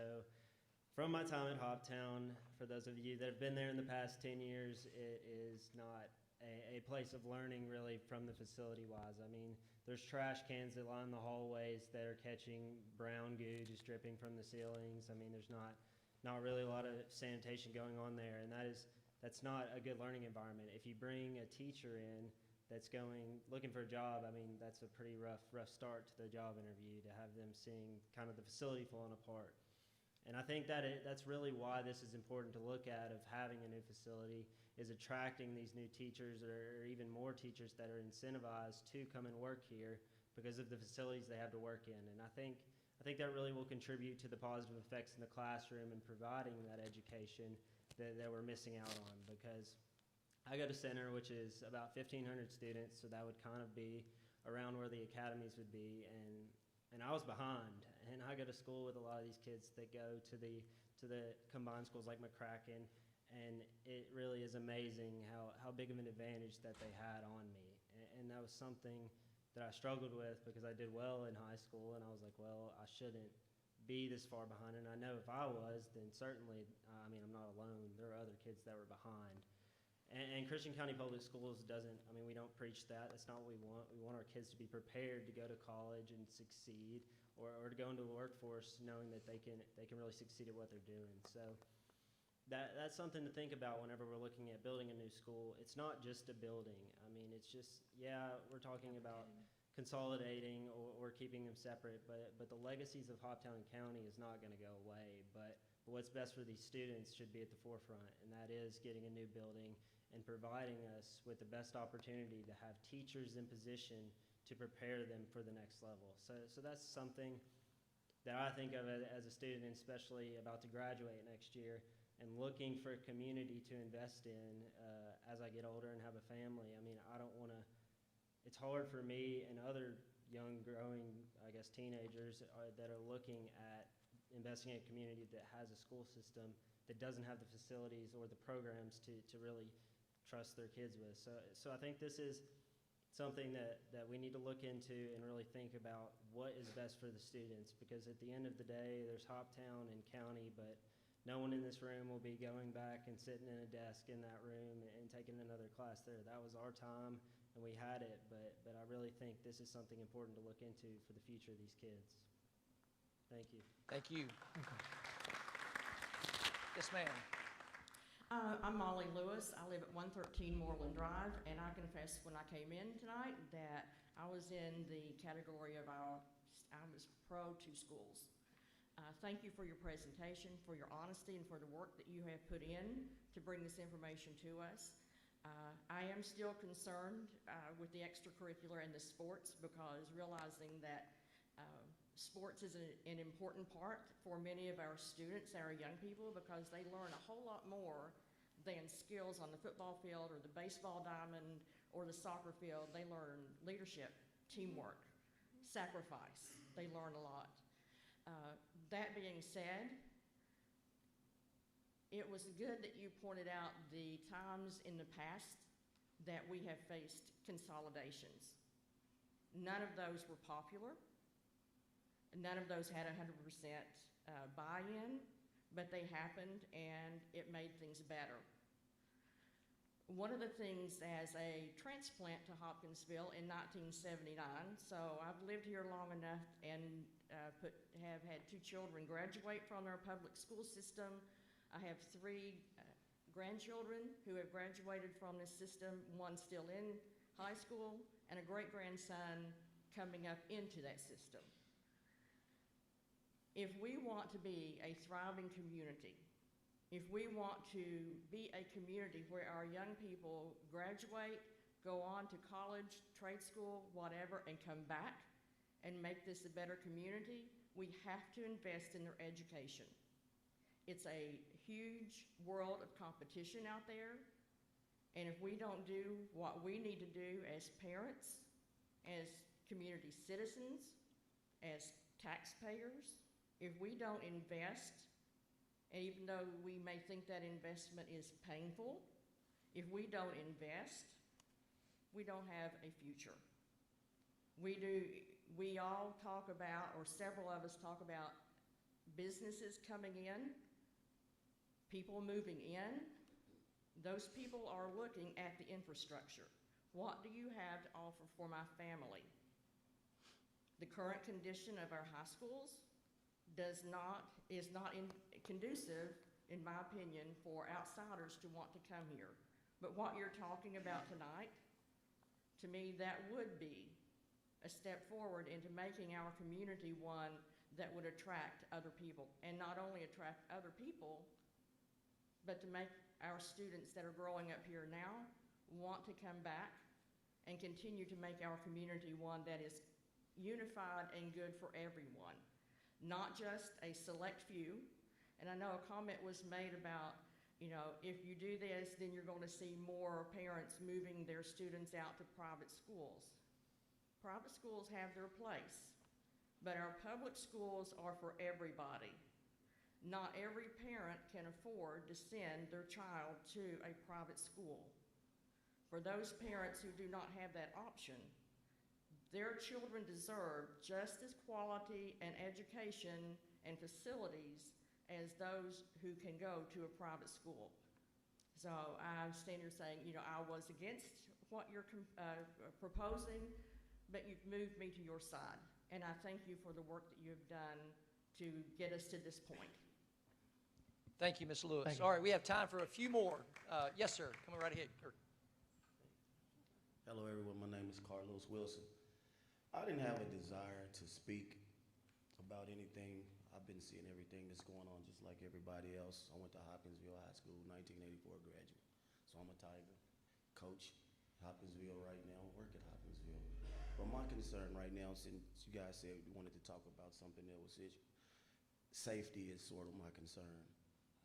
from my time at Hoptown, for those of you that have been there in the past 10 years, it is not a place of learning really from the facility wise. I mean, there's trash cans that line the hallways that are catching brown goo just dripping from the ceilings. I mean, there's not really a lot of sanitation going on there, and that is that's not a good learning environment. If you bring a teacher in that's looking for a job, I mean, that's a pretty rough start to the job interview, to have them seeing kind of the facility falling apart. And I think that's really why this is important to look at, of having a new facility, is attracting these new teachers, or even more teachers that are incentivized to come and work here because of the facilities they have to work in. And I think that really will contribute to the positive effects in the classroom and providing that education that we're missing out on. Because I go to Center, which is about 1,500 students, so that would kind of be around where the academies would be, and I was behind. And I go to school with a lot of these kids that go to the combined schools like McCracken, and it really is amazing how big of an advantage that they had on me. And that was something that I struggled with, because I did well in high school, and I was like, well, I shouldn't be this far behind. And I know if I was, then certainly, I mean, I'm not alone. There are other kids that were behind. And Christian County Public Schools we don't preach that. That's not what we want. We want our kids to be prepared to go to college and succeed, or to go into the workforce knowing that they can really succeed at what they're doing. So that's something to think about whenever we're looking at building a new school. It's not just a building. I mean, it's just, yeah, we're talking about consolidating or keeping them separate, but the legacies of Hoptown County is not going to go away. But what's best for these students should be at the forefront, and that is getting a new building and providing us with the best opportunity to have teachers in position to prepare them for the next level. So that's something that I think of as a student, especially about to graduate next year, and looking for a community to invest in as I get older and have a family. I mean, I don't want to, it's hard for me and other young, growing, I guess, teenagers that are looking at investing in a community that has a school system that doesn't have the facilities or the programs to really trust their kids with. So I think this is something that we need to look into and really think about what is best for the students, because at the end of the day, there's Hoptown and county, but no one in this room will be going back and sitting in a desk in that room and taking another class there. That was our time, and we had it, but I really think this is something important to look into for the future of these kids. Thank you. Thank you. Yes, ma'am. I'm Molly Lewis. I live at 113 Moreland Drive, and I confess when I came in tonight that I was in the category of I was pro to schools. Thank you for your presentation, for your honesty, and for the work that you have put in to bring this information to us. I am still concerned with the extracurricular and the sports, because realizing that sports is an important part for many of our students, our young people, because they learn a whole lot more than skills on the football field or the baseball diamond or the soccer field. They learn leadership, teamwork, sacrifice. They learn a lot. That being said, it was good that you pointed out the times in the past that we have faced consolidations. None of those were popular. None of those had 100% buy-in, but they happened, and it made things better. One of the things, as a transplant to Hopkinsville in 1979, so I've lived here long enough and have had 2 children graduate from our public school system. I have 3 grandchildren who have graduated from this system, one still in high school, and a great-grandson coming up into that system. If we want to be a thriving community, if we want to be a community where our young people graduate, go on to college, trade school, whatever, and come back and make this a better community, we have to invest in their education. It's a huge world of competition out there, and if we don't do what we need to do as parents, as community citizens, as taxpayers, if we don't invest, and even though we may think that investment is painful, if we don't invest, we don't have a future. We all talk about, or several of us talk about, businesses coming in, people moving in. Those people are looking at the infrastructure. What do you have to offer for my family? The current condition of our high schools is not conducive in my opinion, for outsiders to want to come here. But what you're talking about tonight, to me, that would be a step forward into making our community one that would attract other people. And not only attract other people, but to make our students that are growing up here now want to come back and continue to make our community one that is unified and good for everyone, not just a select few. And I know a comment was made about, if you do this, then you're going to see more parents moving their students out to private schools. Private schools have their place, but our public schools are for everybody. Not every parent can afford to send their child to a private school. For those parents who do not have that option, their children deserve just as quality and education and facilities as those who can go to a private school. So I stand here saying, I was against what you're proposing, but you've moved me to your side. And I thank you for the work that you've done to get us to this point. Thank you, Ms. Lewis. Thank you. All right, we have time for a few more. Yes, sir. Coming right ahead. Hello, everyone. My name is Carlos Wilson. I didn't have a desire to speak about anything. I've been seeing everything that's going on just like everybody else. I went to Hopkinsville High School, 1984 graduate. So I'm a Tiger, coach Hopkinsville right now, work at Hopkinsville. But my concern right now, since you guys said you wanted to talk about something that was safety is sort of my concern.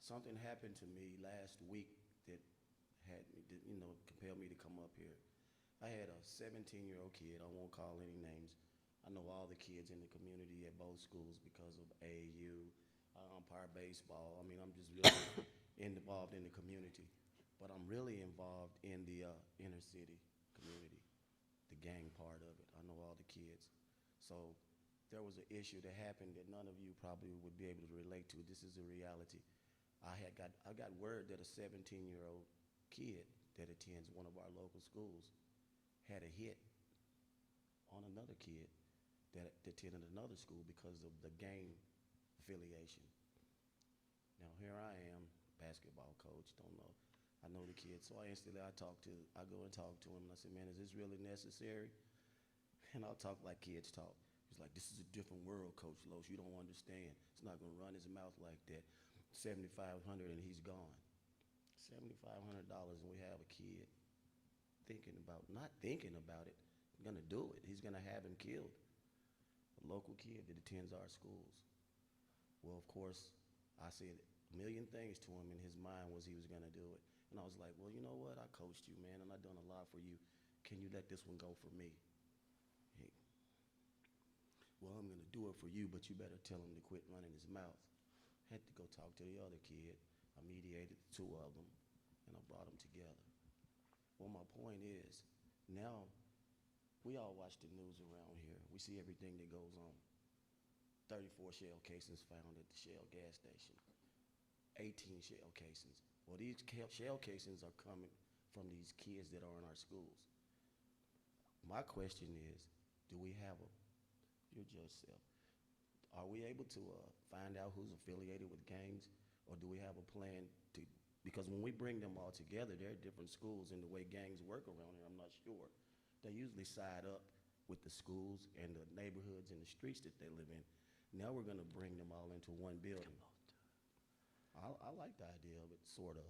Something happened to me last week that had me, compelled me to come up here. I had a 17-year-old kid, I won't call any names. I know all the kids in the community at both schools because of AAU, umpire baseball. I mean, I'm just really involved in the community. But I'm really involved in the inner city community, the gang part of it. I know all the kids. So there was an issue that happened that none of you probably would be able to relate to. This is a reality. I got word that a 17-year-old kid that attends one of our local schools had a hit on another kid that attended another school because of the gang affiliation. Now here I am, basketball coach, don't know. I know the kid, so I go and talk to him, and I said, man, is this really necessary? And I'll talk like kids talk. He's like, this is a different world, Coach Loesch, you don't understand. He's not gonna run his mouth like that. $7,500 and he's gone. $7,500 and we have a kid not thinking about it, gonna do it. He's gonna have him killed. A local kid that attends our schools. Well, of course, I said a million things to him, in his mind was he was gonna do it. And I was like, well, you know what? I coached you, man, and I've done a lot for you. Can you let this one go for me? Well, I'm gonna do it for you, but you better tell him to quit running his mouth. Had to go talk to the other kid. I mediated the two of them, and I brought them together. Well, my point is, now we all watch the news around here. We see everything that goes on. 34 shell casings found at the Shell gas station. 18 shell casings. Well, these shell casings are coming from these kids that are in our schools. My question is, do we have your judge self, are we able to find out who's affiliated with gangs, or do we have a plan to, because when we bring them all together, there are different schools, and the way gangs work around here, I'm not sure. They usually side up with the schools and the neighborhoods and the streets that they live in. Now we're gonna bring them all into one building. I like the idea of it, sort of,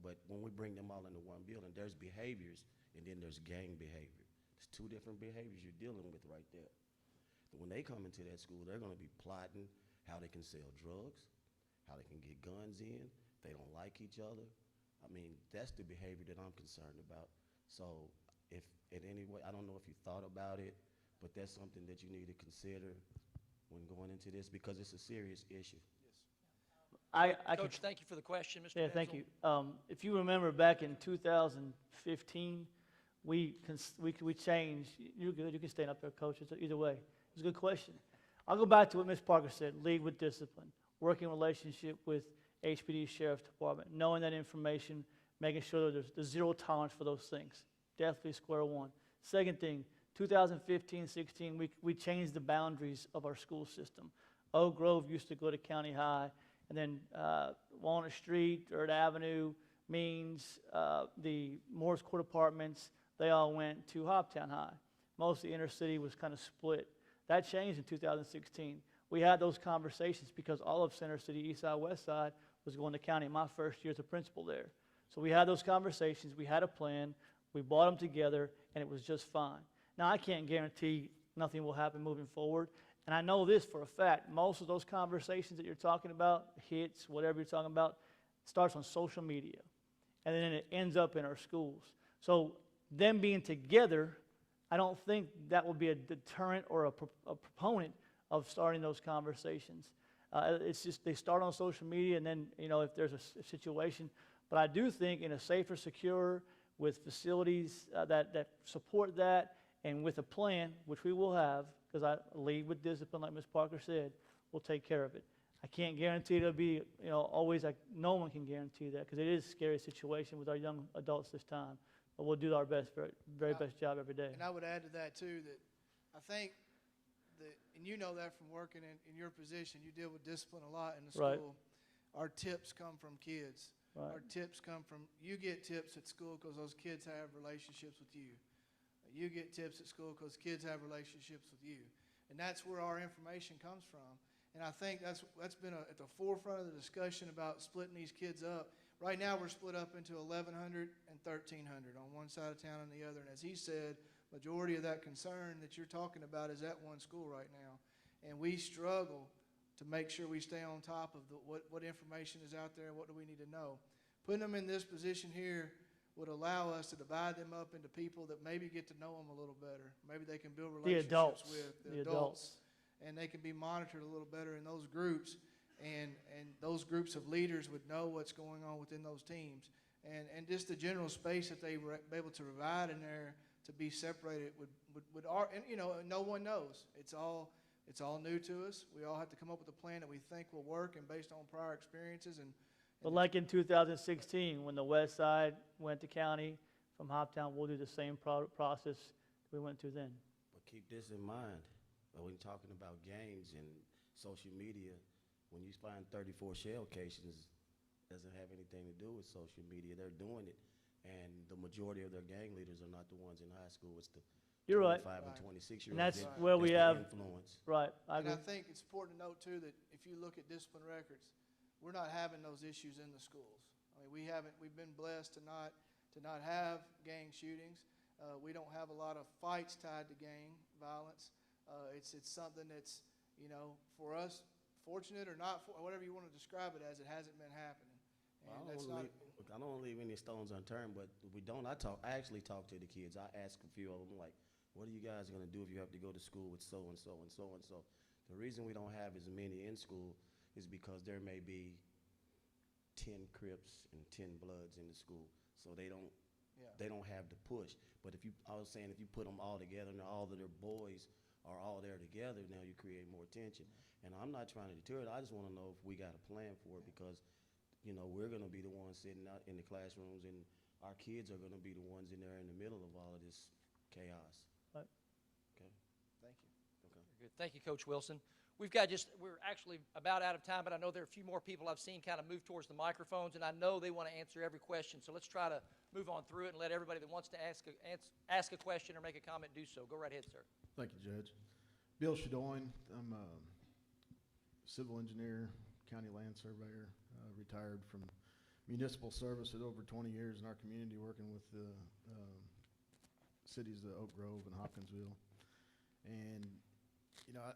but when we bring them all into one building, there's behaviors and then there's gang behavior. There's two different behaviors you're dealing with right there. When they come into that school, they're gonna be plotting how they can sell drugs, how they can get guns in, they don't like each other. I mean, that's the behavior that I'm concerned about. So if in any way, I don't know if you thought about it, but that's something that you need to consider when going into this, because it's a serious issue. Coach, thank you for the question, Mr. Yeah, Bensel. thank you. If you remember back in 2015, we changed. You're good. You can stand up there, Coach. Either way, it's a good question. I'll go back to what Ms. Parker said: lead with discipline, working relationship with HPD Sheriff's Department, knowing that information, making sure that there's zero tolerance for those things. Definitely square one. Second thing, 2015-16, we changed the boundaries of our school system. Oak Grove used to go to County High, And then Walnut Street, Third Avenue, Means, the Morris Court Apartments, they all went to Hoptown High. Most of the inner city was kind of split. That changed in 2016. We had those conversations because all of Center City, East Side, West Side was going to county my first year as a principal there. So we had those conversations, we had a plan, we brought them together, and it was just fine. Now, I can't guarantee nothing will happen moving forward, and I know this for a fact. Most of those conversations that you're talking about, hits, whatever you're talking about, starts on social media, and then it ends up in our schools. So them being together, I don't think that will be a deterrent or a proponent of starting those conversations. It's just they start on social media, and then, if there's a situation. But I do think in a safer, secure, with facilities that support that, and with a plan, which we will have, because I lead with discipline, like Ms. Parker said, we'll take care of it. I can't guarantee it'll be, always like, no one can guarantee that, because it is a scary situation with our young adults this time. But we'll do our best, very best job every day. And I would add to that, too, that I think that, and you know that from working in your position, you deal with discipline a lot in the Right. school. Our tips come from kids. Right. Our tips come from, you get tips at school because those kids have relationships with you. You get tips at school because kids have relationships with you. And that's where our information comes from. And I think that's been at the forefront of the discussion about splitting these kids up. Right now, we're split up into 1,100 and 1,300 on one side of town and the other. And as he said, majority of that concern that you're talking about is at one school right now. And we struggle to make sure we stay on top of what information is out there and what do we need to know. Putting them in this position here would allow us to divide them up into people that maybe get to know them a little better. Maybe they can build relationships with the adults. And they can be monitored a little better in those groups. And those groups of leaders would know what's going on within those teams. And just the general space that they were able to provide in there to be separated would and no one knows. It's all new to us. We all have to come up with a plan that we think will work and based on prior experiences. But like in 2016, when the West Side went to county from Hoptown, we'll do the same process we went through then. But keep this in mind, when you're talking about gangs and social media, when you find 34 shell casings, doesn't have anything to do with social media. They're doing it, and the majority of their gang leaders are not the ones in high school. It's the You're right. 25 and 26-year-olds. And that's that- where we the have influence. Right. And I think it's important to note, too, that if you look at discipline records, we're not having those issues in the schools. I mean, we've been blessed to not have gang shootings. We don't have a lot of fights tied to gang violence. It's something that's, for us, fortunate or not, whatever you want to describe it as, it hasn't been happening. Well, And I that's don't not, want to leave any stones unturned, but we don't. I actually talk to the kids. I ask a few of them, like, what are you guys going to do if you have to go to school with so-and-so and so-and-so? The reason we don't have as many in school is because there may be 10 Crips and 10 Bloods in the school, so they don't have the push. But I was saying, if you put them all together and all of their boys are all there together, now you create more tension. And I'm not trying to deter it. I just want to know if we got a plan for it, because we're going to be the ones sitting out in the classrooms, and our kids are going to be the ones in there in the middle of all of this chaos. Right. Okay. thank you. Okay. Good. Thank you, Coach Wilson. We're actually about out of time, but I know there are a few more people I've seen kind of move towards the microphones, and I know they want to answer every question. So let's try to move on through it and let everybody that wants to ask a question or make a comment do so. Go right ahead, sir. Thank you, Judge. Bill Shadoin. I'm a civil engineer, county land surveyor, retired from municipal service at over 20 years in our community, working with the cities of Oak Grove and Hopkinsville. And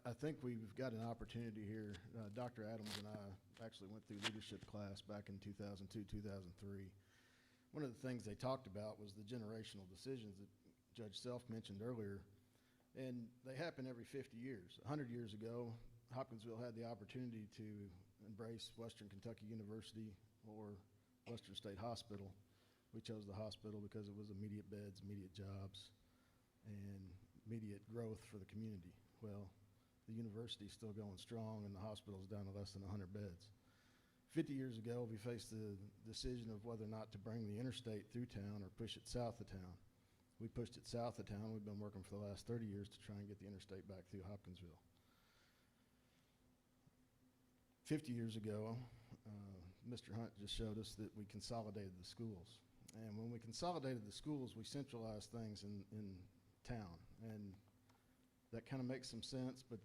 I think we've got an opportunity here. Dr. Adams and I actually went through leadership class back in 2002, 2003. One of the things they talked about was the generational decisions that Judge Self mentioned earlier, and they happen every 50 years. 100 years ago, Hopkinsville had the opportunity to embrace Western Kentucky University or Western State Hospital. We chose the hospital because it was immediate beds, immediate jobs, and immediate growth for the community. Well, the university's still going strong, and the hospital's down to less than 100 beds. 50 years ago, we faced the decision of whether or not to bring the interstate through town or push it south of town. We pushed it south of town. We've been working for the last 30 years to try and get the interstate back through Hopkinsville. 50 years ago, Mr. Hunt just showed us that we consolidated the schools. And when we consolidated the schools, we centralized things in town. And that kind of makes some sense, but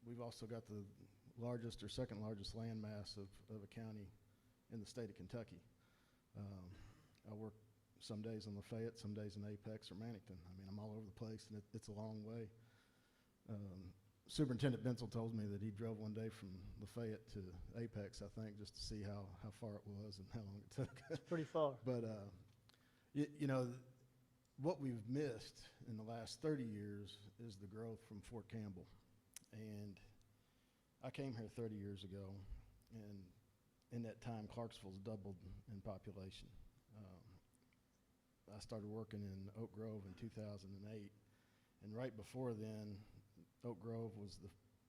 we've also got the largest or second largest land mass of a county in the state of Kentucky. I work some days in Lafayette, some days in Apex or Mannington. I mean, I'm all over the place, and it's a long way. Superintendent Bensel told me that he drove one day from Lafayette to Apex, I think, just to see how far it was and how long it took. It's pretty far. But, you know, what we've missed in the last 30 years is the growth from Fort Campbell. And I came here 30 years ago, and in that time, Clarksville's doubled in population. I started working in Oak Grove in 2008, and right before then, Oak Grove was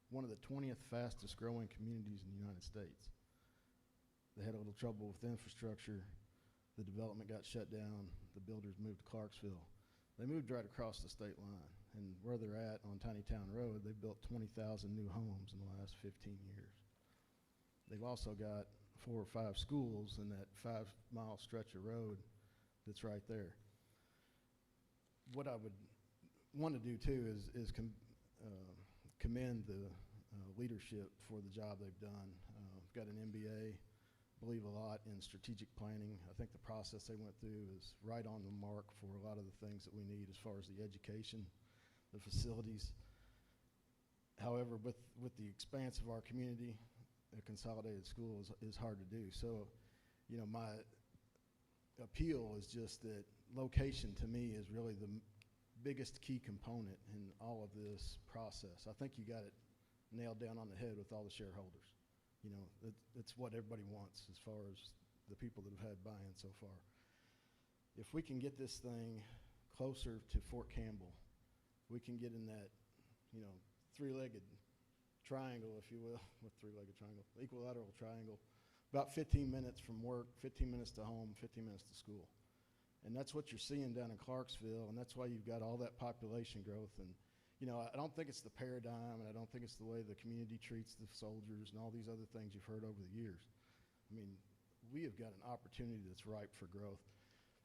one of the 20th fastest growing communities in the United States. They had a little trouble with infrastructure. The development got shut down. The builders moved to Clarksville. They moved right across the state line. And where they're at on Tiny Town Road, they built 20,000 new homes in the last 15 years. They've also got 4 or 5 schools in that 5-mile stretch of road that's right there. What I would want to do too is commend the leadership for the job they've done. Got an MBA, believe a lot in strategic planning. I think the process they went through is right on the mark for a lot of the things that we need as far as the education, the facilities. However, with the expanse of our community, a consolidated school is hard to do. So, you know, my appeal is just that location to me is really the biggest key component in all of this process. I think you got it nailed down on the head with all the shareholders. You know, it's what everybody wants as far as the people that have had buy-in so far. If we can get this thing closer to Fort Campbell, we can get in that, you know, three-legged triangle, if you will, with three-legged triangle, equilateral triangle, about 15 minutes from work, 15 minutes to home, 15 minutes to school. And that's what you're seeing down in Clarksville, and that's why you've got all that population growth. And, you know, I don't think it's the paradigm, and I don't think it's the way the community treats the soldiers and all these other things you've heard over the years. I mean, we have got an opportunity that's ripe for growth.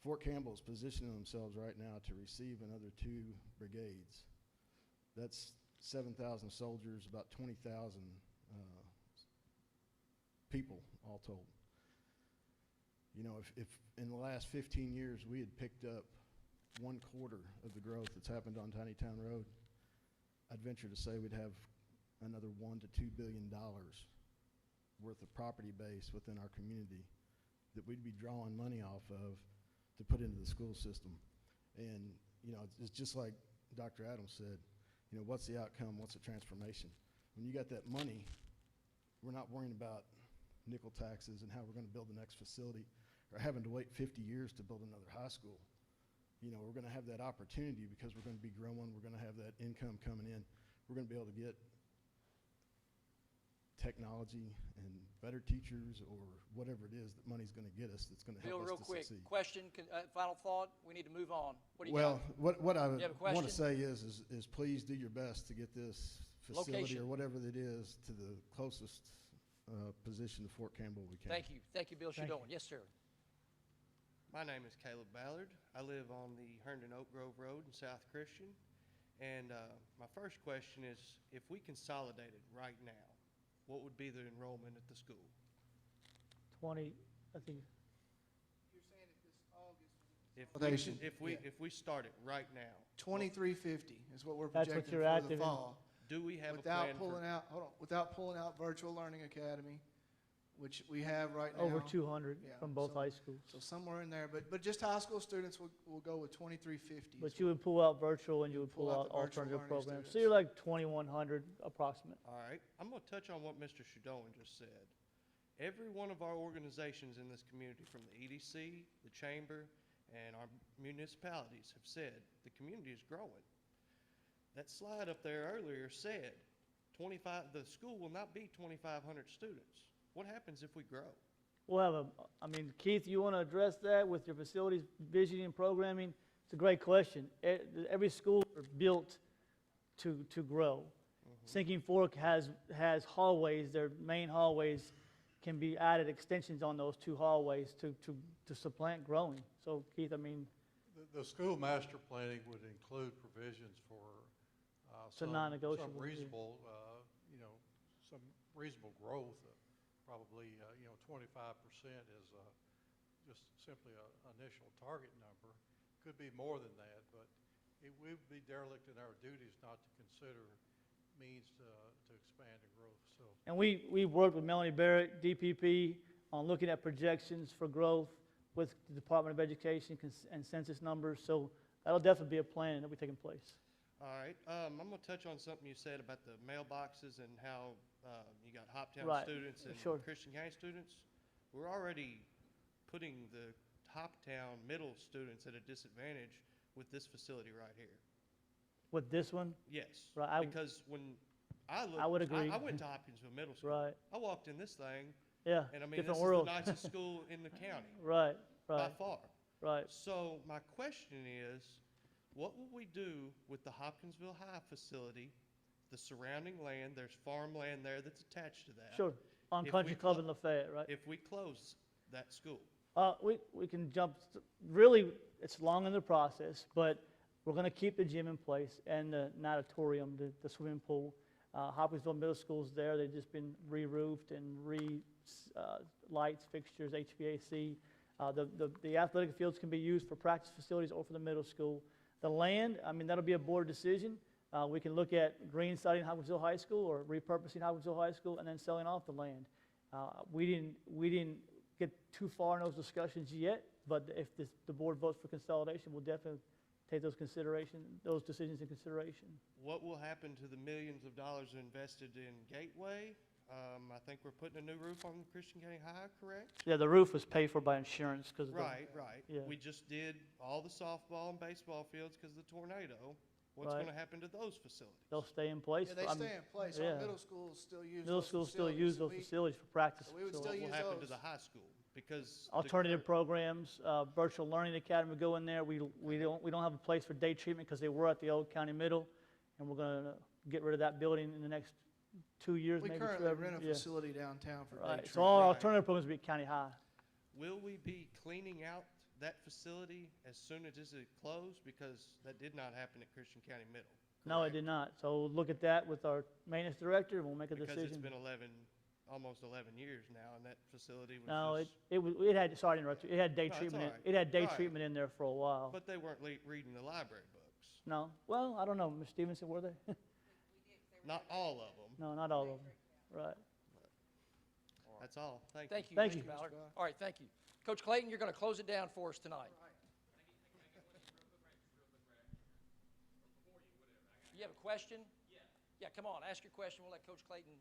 Fort Campbell is positioning themselves right now to receive another 2 brigades. That's 7,000 soldiers, about 20,000 people all told. You know, if in the last 15 years we had picked up 1/4 of the growth that's happened on Tiny Town Road, I'd venture to say we'd have another $1 to $2 billion worth of property base within our community that we'd be drawing money off of to put into the school system. And, you know, it's just like Dr. Adams said, you know, what's the outcome? What's the transformation? When you got that money, we're not worrying about nickel taxes and how we're going to build the next facility, or having to wait 50 years to build another high school. You know, we're going to have that opportunity because we're going to be growing. We're going to have that income coming in. We're going to be able to get technology and better teachers or whatever it is that money's going to get us that's going to Bill, help us real to quick, succeed. question, final thought. We need to move on. What do you Well, got? what I You have a want to question? say is please do your best to get this facility Location. or whatever it is to the closest position to Fort Campbell we can. Thank you. Thank you, Bill Shadone. Yes, sir. My name is Caleb Ballard. I live on the Herndon Oak Grove Road in South Christian. And my first question is, if we consolidated right now, what would be the enrollment at the school? 20, I think. You're saying if this August. If we started right now, 2350 is what we're That's what projecting you're for active the in. fall. do we have a Without plan for? pulling out, hold on, without pulling out Virtual Learning Academy, which we have right now. Over 200 Yeah, from both so- high schools. So somewhere in there, but just high school students will go with 2350. But you would pull out virtual and you would pull out the virtual alternative learning programs. So students. you're like 2,100 approximate. All right, I'm going to touch on what Mr. Shadone just said. Every one of our organizations in this community, from the EDC, the Chamber, and our municipalities have said the community is growing. That slide up there earlier said the school will not be 2,500 students. What happens if we grow? We'll have Keith, you want to address that with your facilities, visioning, and programming? It's a great question. Every school is built to grow. Sinking Fork has hallways, their main hallways can be added extensions on those 2 hallways to supplant growing. So Keith, I mean, The school master planning would include provisions for a non-negotiable, some yeah. reasonable, some reasonable growth. Probably, 25% is just simply an initial target number. Could be more than that, but it would be derelict in our duties not to consider means to expand and growth. So. and we worked with Melanie Barrett, DPP, on looking at projections for growth with the Department of Education and census numbers. So that'll definitely be a plan that will be taking place. All right, I'm gonna touch on something you said about the mailboxes and how you got Hoptown Right, students and sure. Christian County students. We're already putting the Hoptown middle students at a disadvantage with this facility right here. With this one, Yes, Right, because when I looked, I would agree. I went to Hopkinsville Middle School. Right. I walked in this thing, yeah, and I mean, this different is world. the nicest school in the county Right, by right, far. right. So my question is, what will we do with the Hopkinsville High facility, the surrounding land? There's farmland there that's attached to that. Sure, on If Country we Club clo- in Lafayette, right? If we close that school, We can jump, really, it's long in the process, but we're going to keep the gym in place and the natatorium, the swimming pool. Hopkinsville Middle School's there. They've just been re-roofed and lights, fixtures, HVAC. The athletic fields can be used for practice facilities or for the middle school. The land, I mean, that'll be a board decision. We can look at green siding Hopkinsville High School or repurposing Hopkinsville High School and then selling off the land. We didn't get too far in those discussions yet, but if the board votes for consolidation, we'll definitely take those decisions in consideration. what will happen to the millions of dollars invested in Gateway? I think we're putting a new roof on Christian County High, correct? Yeah, the roof was paid for by insurance because Right. Yeah. We just did all the softball and baseball fields because of the tornado. What's Right. going to happen to those facilities? they'll stay in place. Yeah, they I'm- stay in place. yeah. Our middle schools still use Middle those schools still facilities. use So those we- facilities for practice. so we would facilities. still What will use happen to those. the high school? Because the Alternative current- programs, virtual learning academy go in there. We don't have a place for day treatment because they were at the old county middle, and we're going to get rid of that building in the next 2 years, We maybe. currently 2 rent a yeah. facility downtown for day Right. So treatment. all our Right. alternative programs will be county high. Will we be cleaning out that facility as soon as it closed? Because that did not happen at Christian County Middle. No, it correct? did not. So we'll look at that with our maintenance director, and we'll make a Because decision. it's been almost 11 years now, and that facility was No, just, it had, sorry to interrupt you, it had day No, it's treatment, all right. it had day All right. treatment in there for a while. but they weren't reading the library books. No, well, I don't know, Ms. Stevenson, were they? Not all of them. No, not all of them, right. That's all. Thank you. Thank you, Thank Mr. you. Ballard. All right, thank you. Coach Clayton, you're going to close it down for us tonight. You have a question? Yeah, come on, ask your question. We'll let Coach Clayton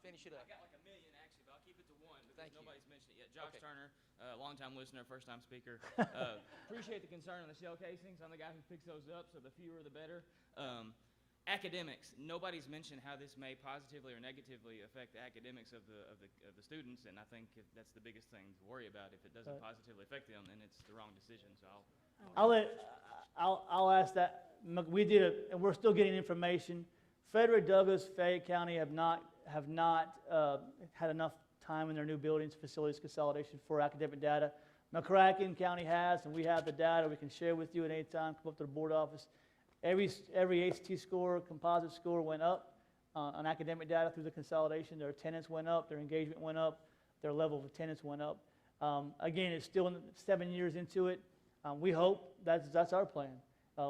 finish it up. I got like a million actually, but I'll keep it to one because Thank you. nobody's mentioned it yet. Josh Okay. Turner, longtime listener, first time speaker. Appreciate the concern on the shell casings. I'm the guy who picks those up, so the fewer the better. Academics. Nobody's mentioned how this may positively or negatively affect the academics of the students, and I think that's the biggest thing to worry about. If it doesn't Right. positively affect them, then it's the wrong decision. So I'll ask that. We did it, and we're still getting information. Frederick Douglass, Fayette County have not had enough time in their new buildings, facilities consolidation for academic data. McCracken County has, and we have the data we can share with you at any time. Come up to the board office. Every ACT score, composite score went up on academic data through the consolidation. Their attendance went up, their engagement went up, their level of attendance went up. Again, it's still 7 years into it. We hope that's our plan.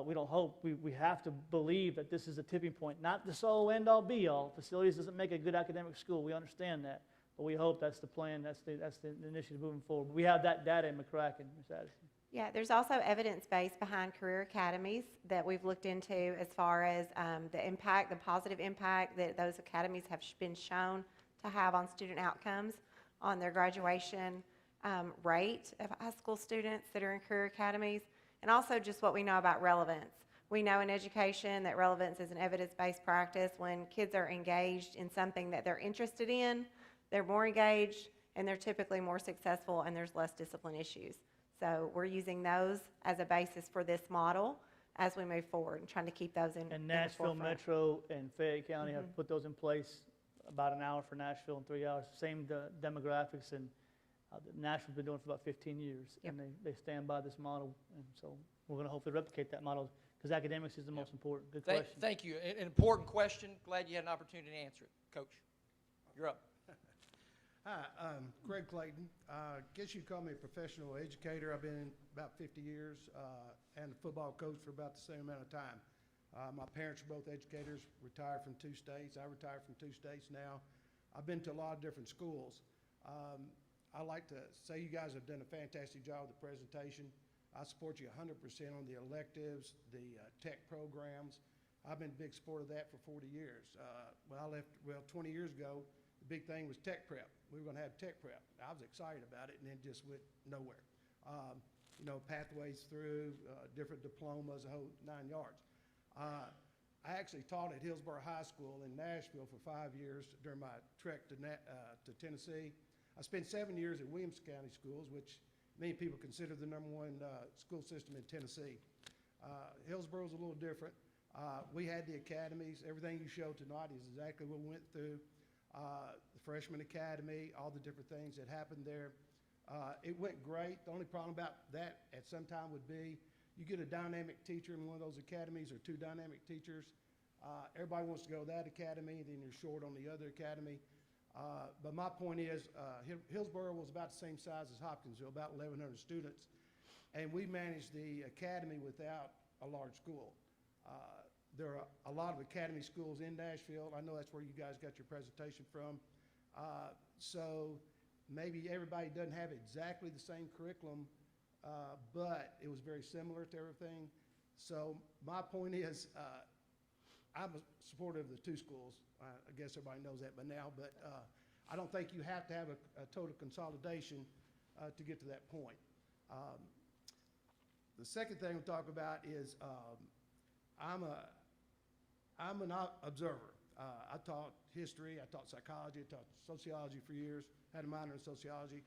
We don't hope. We have to believe that this is a tipping point, not the sole end all be all. Facilities doesn't make a good academic school. We understand that, but we hope that's the plan. That's the initiative moving forward. We have that data in McCracken, Ms. Addison. Yeah, there's also evidence base behind career academies that we've looked into as far as the positive impact that those academies have been shown to have on student outcomes, on their graduation rate of high school students that are in career academies, and also just what we know about relevance. We know in education that relevance is an evidence-based practice. When kids are engaged in something that they're interested in, they're more engaged, and they're typically more successful, and there's less discipline issues. So we're using those as a basis for this model as we move forward and trying to keep those in And the Nashville forefront. Metro and Fayette County have put those in place about an hour for Nashville and 3 hours. Same demographics, and Nashville's been doing it for about 15 years, and they stand by this model. And so we're going to hopefully replicate that model because academics is the most important. Good question. Thank you. An important question. Glad you had an opportunity to answer it. Coach, you're up. Hi, Craig Clayton. Guess you'd call me a professional educator. I've been about 50 years and a football coach for about the same amount of time. My parents are both educators, retired from 2 states. I retired from 2 states now. I've been to a lot of different schools. I like to say you guys have done a fantastic job with the presentation. I support you 100% on the electives, the tech programs. I've been a big supporter of that for 40 years. When I left, 20 years ago, the big thing was tech prep. We were going to have tech prep. I was excited about it, and then just went nowhere. You know, pathways through, different diplomas, a whole 9 yards. I actually taught at Hillsborough High School in Nashville for 5 years during my trek to Tennessee. I spent 7 years at Williams County Schools, which many people consider the #1 school system in Tennessee. Hillsborough's a little different. We had the academies. Everything you showed tonight is exactly what we went through. The freshman academy, all the different things that happened there. It went great. The only problem about that at some time would be you get a dynamic teacher in one of those academies or 2 dynamic teachers. Everybody wants to go to that academy, and then you're short on the other academy. But my point is, Hillsborough was about the same size as Hopkinsville, about 1,100 students, and we managed the academy without a large school. There are a lot of academy schools in Nashville. I know that's where you guys got your presentation from. So maybe everybody doesn't have exactly the same curriculum, but it was very similar to everything. So my point is, I'm a supporter of the 2 schools. I guess everybody knows that by now, but I don't think you have to have a total consolidation to get to that point. The second thing we'll talk about is I'm an observer. I taught history, I taught psychology, I taught sociology for years, had a minor in sociology.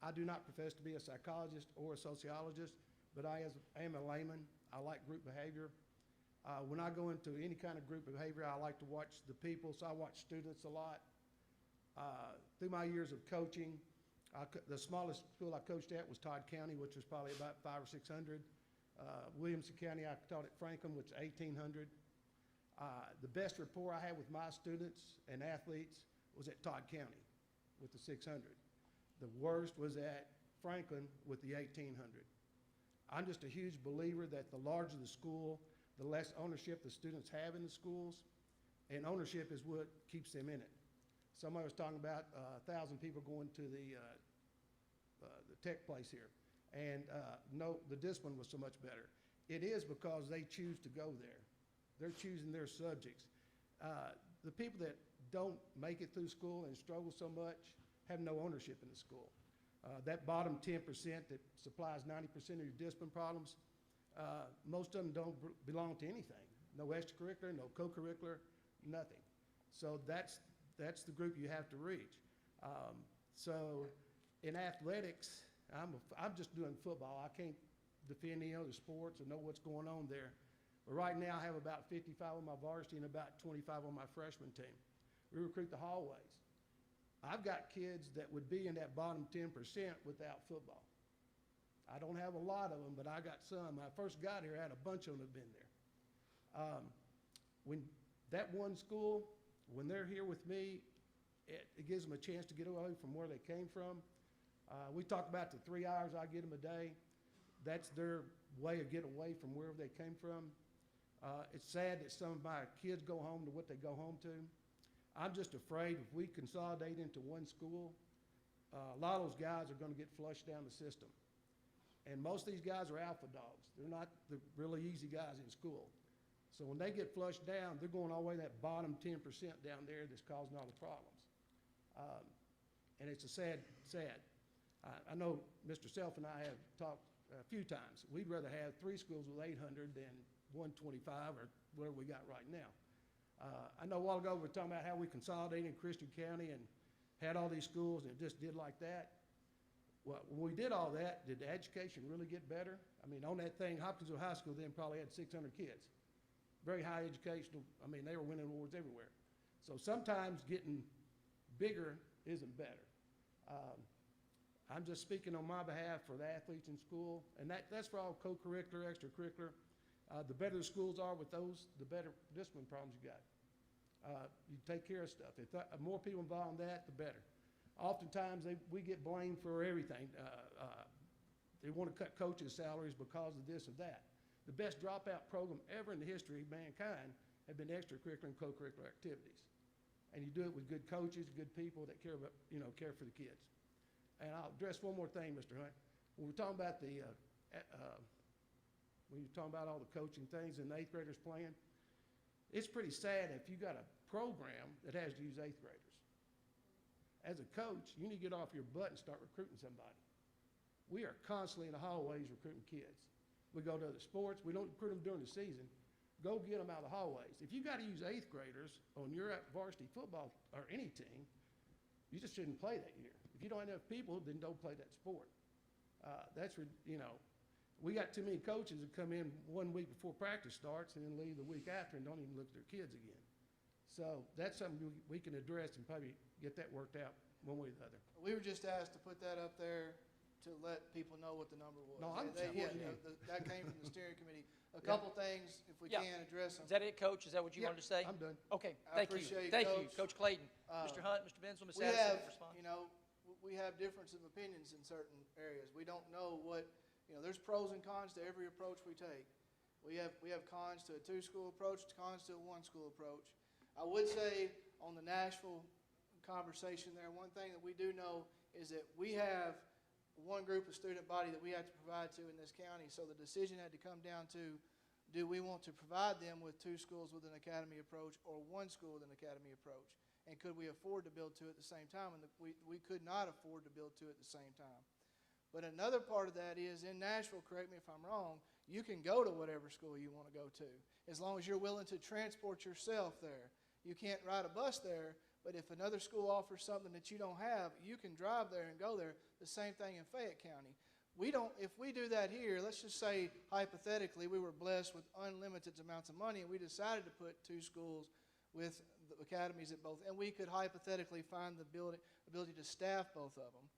I do not profess to be a psychologist or a sociologist, but I am a layman. I like group behavior. When I go into any kind of group behavior, I like to watch the people, so I watch students a lot. Through my years of coaching, the smallest school I coached at was Todd County, which was probably about 500 or 600. Williamson County, I taught at Franklin, which is 1,800. The best rapport I had with my students and athletes was at Todd County with the 600. The worst was at Franklin with the 1,800. I'm just a huge believer that the larger the school, the less ownership the students have in the schools, and ownership is what keeps them in it. Somebody was talking about 1,000 people going to the tech place here, and no, the discipline was so much better. It is because they choose to go there. They're choosing their subjects. The people that don't make it through school and struggle so much have no ownership in the school. That bottom 10% that supplies 90% of your discipline problems, most of them don't belong to anything. No extracurricular, no co-curricular, nothing. So that's the group you have to reach. So in athletics, I'm just doing football. I can't defend any other sports or know what's going on there. But right now I have about 55 on my varsity and about 25 on my freshman team. We recruit the hallways. I've got kids that would be in that bottom 10% without football. I don't have a lot of them, but I got some. When I first got here, I had a bunch of them that have been there. When that one school, when they're here with me, it gives them a chance to get away from where they came from. We talk about the 3 hours I get them a day. That's their way of getting away from wherever they came from. It's sad that some of my kids go home to what they go home to. I'm just afraid if we consolidate into one school, a lot of those guys are going to get flushed down the system. And most of these guys are alpha dogs. They're not the really easy guys in school. So when they get flushed down, they're going all the way to that bottom 10% down there that's causing all the problems. And it's a sad. I know Mr. Self and I have talked a few times. We'd rather have 3 schools with 800 than 125 or whatever we got right now. I know a while ago we were talking about how we consolidated in Christian County and had all these schools and it just did like that. Well, when we did all that, did the education really get better? I mean, on that thing, Hopkinsville High School then probably had 600 kids. Very high educational. I mean, they were winning awards everywhere. So sometimes getting bigger isn't better. I'm just speaking on my behalf for the athletes in school, and that's for all co-curricular, extracurricular. The better the schools are with those, the better discipline problems you got. You take care of stuff. If more people involved in that, the better. Oftentimes, we get blamed for everything. They want to cut coaches' salaries because of this or that. The best dropout program ever in the history of mankind have been extracurricular and co-curricular activities. And you do it with good coaches, good people that care about, care for the kids. And I'll address one more thing, Mr. Hunt. When we're talking about when you're talking about all the coaching things and the 8th graders playing, it's pretty sad if you got a program that has to use 8th graders. As a coach, you need to get off your butt and start recruiting somebody. We are constantly in the hallways recruiting kids. We go to other sports. We don't recruit them during the season. Go get them out of the hallways. If you got to use 8th graders on your varsity football or any team, you just shouldn't play that year. If you don't have enough people, then don't play that sport. We got too many coaches that come in 1 week before practice starts and then leave the week after and don't even look at their kids again. So that's something we can address and probably get that worked out one way or the other. We were just asked to put that up there to let people know what the number was. No, I'm yeah, supporting you. that came from the steering committee. A couple things, if we Yeah. can address them. Is that it, Coach? Is that what you Yeah, wanted to say? I'm done. Okay, I thank you. appreciate Thank Coach. you, Coach Clayton. Mr. Hunt, Mr. Benzel, Ms. Addison, respond. We have difference of opinions in certain areas. We don't know what, there's pros and cons to every approach we take. We have cons to a 2-school approach, cons to a 1-school approach. I would say on the Nashville conversation there, one thing that we do know is that we have one group of student body that we have to provide to in this county, so the decision had to come down to, do we want to provide them with 2 schools with an academy approach or 1 school with an academy approach? And could we afford to build 2 at the same time? And we could not afford to build 2 at the same time. But another part of that is in Nashville, correct me if I'm wrong, you can go to whatever school you want to go to, as long as you're willing to transport yourself there. You can't ride a bus there, but if another school offers something that you don't have, you can drive there and go there. The same thing in Fayette County. If we do that here, let's just say hypothetically we were blessed with unlimited amounts of money and we decided to put 2 schools with the academies at both, and we could hypothetically find the ability to staff both of them,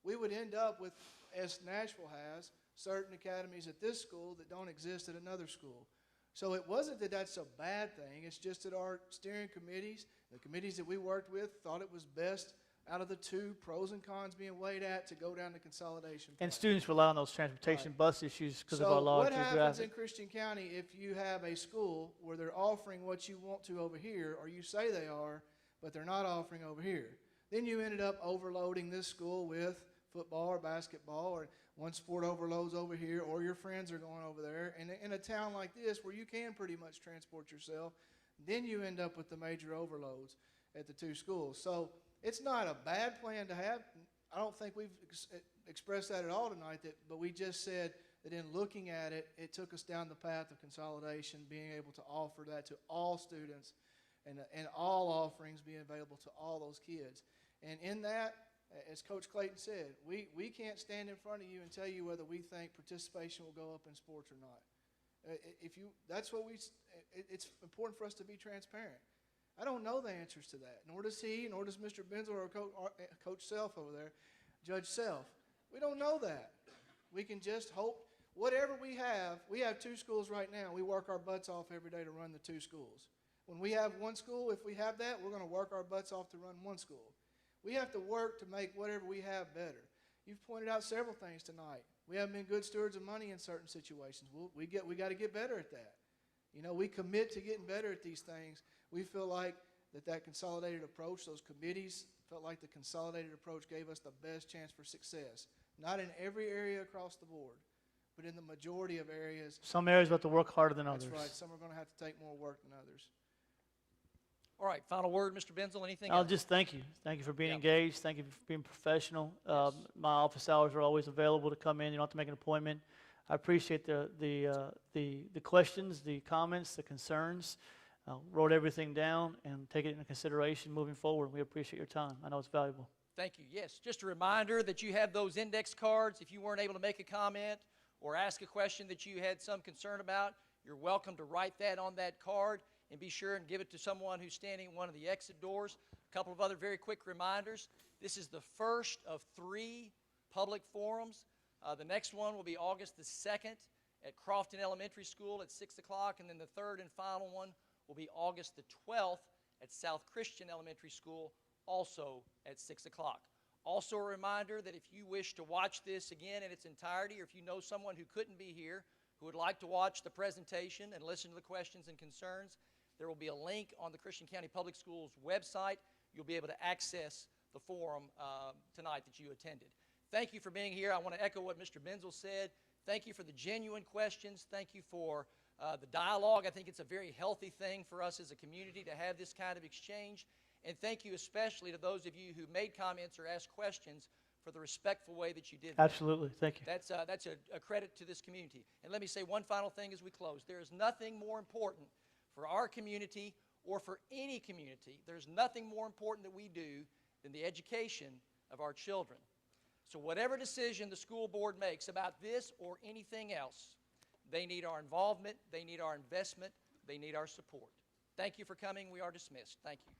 we would end up with, as Nashville has, certain academies at this school that don't exist at another school. So it wasn't that that's a bad thing, it's just that our steering committees, the committees that we worked with, thought it was best out of the 2 pros and cons being weighed at to go down the consolidation And path. students rely on those transportation bus issues because of our So large what happens geographic. in Christian County if you have a school where they're offering what you want to over here, or you say they are, but they're not offering over here? Then you ended up overloading this school with football or basketball, or one sport overloads over here, or your friends are going over there. And in a town like this where you can pretty much transport yourself, then you end up with the major overloads at the 2 schools. So it's not a bad plan to have. I don't think we've expressed that at all tonight, but we just said that in looking at it, it took us down the path of consolidation, being able to offer that to all students and all offerings being available to all those kids. And in that, as Coach Clayton said, we can't stand in front of you and tell you whether we think participation will go up in sports or not. It's important for us to be transparent. I don't know the answers to that, nor does he, nor does Mr. Benzel or Coach Self over there, Judge Self. We don't know that. We can just hope. Whatever we have 2 schools right now. We work our butts off every day to run the 2 schools. When we have 1 school, if we have that, we're going to work our butts off to run 1 school. We have to work to make whatever we have better. You've pointed out several things tonight. We haven't been good stewards of money in certain situations. We got to get better at that. We commit to getting better at these things. We feel like that consolidated approach, those committees felt like the consolidated approach gave us the best chance for success. Not in every area across the board, but in the majority of areas. Some areas we have to work harder than others. That's right. Some are going to have to take more work than others. All right, final word, Mr. Benzel, anything I'll else? just thank you. Thank you for being Yeah. engaged. Thank you for being professional. My office hours are always available to come in. You don't have to make an appointment. I appreciate the questions, the comments, the concerns. Wrote everything down and take it into consideration moving forward. We appreciate your time. I know it's valuable. Thank you. Yes, just a reminder that you have those index cards. If you weren't able to make a comment or ask a question that you had some concern about, you're welcome to write that on that card and be sure and give it to someone who's standing at one of the exit doors. A couple of other very quick reminders. This is the first of 3 public forums. The next one will be August the 2nd at Crofton Elementary School at 6 o'clock, and then the third and final one will be August the 12th at South Christian Elementary School, also at 6 o'clock. Also a reminder that if you wish to watch this again in its entirety, or if you know someone who couldn't be here, who would like to watch the presentation and listen to the questions and concerns, there will be a link on the Christian County Public Schools website. You'll be able to access the forum tonight that you attended. Thank you for being here. I want to echo what Mr. Benzel said. Thank you for the genuine questions. Thank you for the dialogue. I think it's a very healthy thing for us as a community to have this kind of exchange. And thank you especially to those of you who made comments or asked questions for the respectful way that you did that. Absolutely. Thank you. That's a credit to this community. And let me say one final thing as we close. There is nothing more important for our community or for any community. There's nothing more important that we do than the education of our children. So whatever decision the school board makes about this or anything else, they need our involvement, they need our investment, they need our support. Thank you for coming. We are dismissed. Thank you.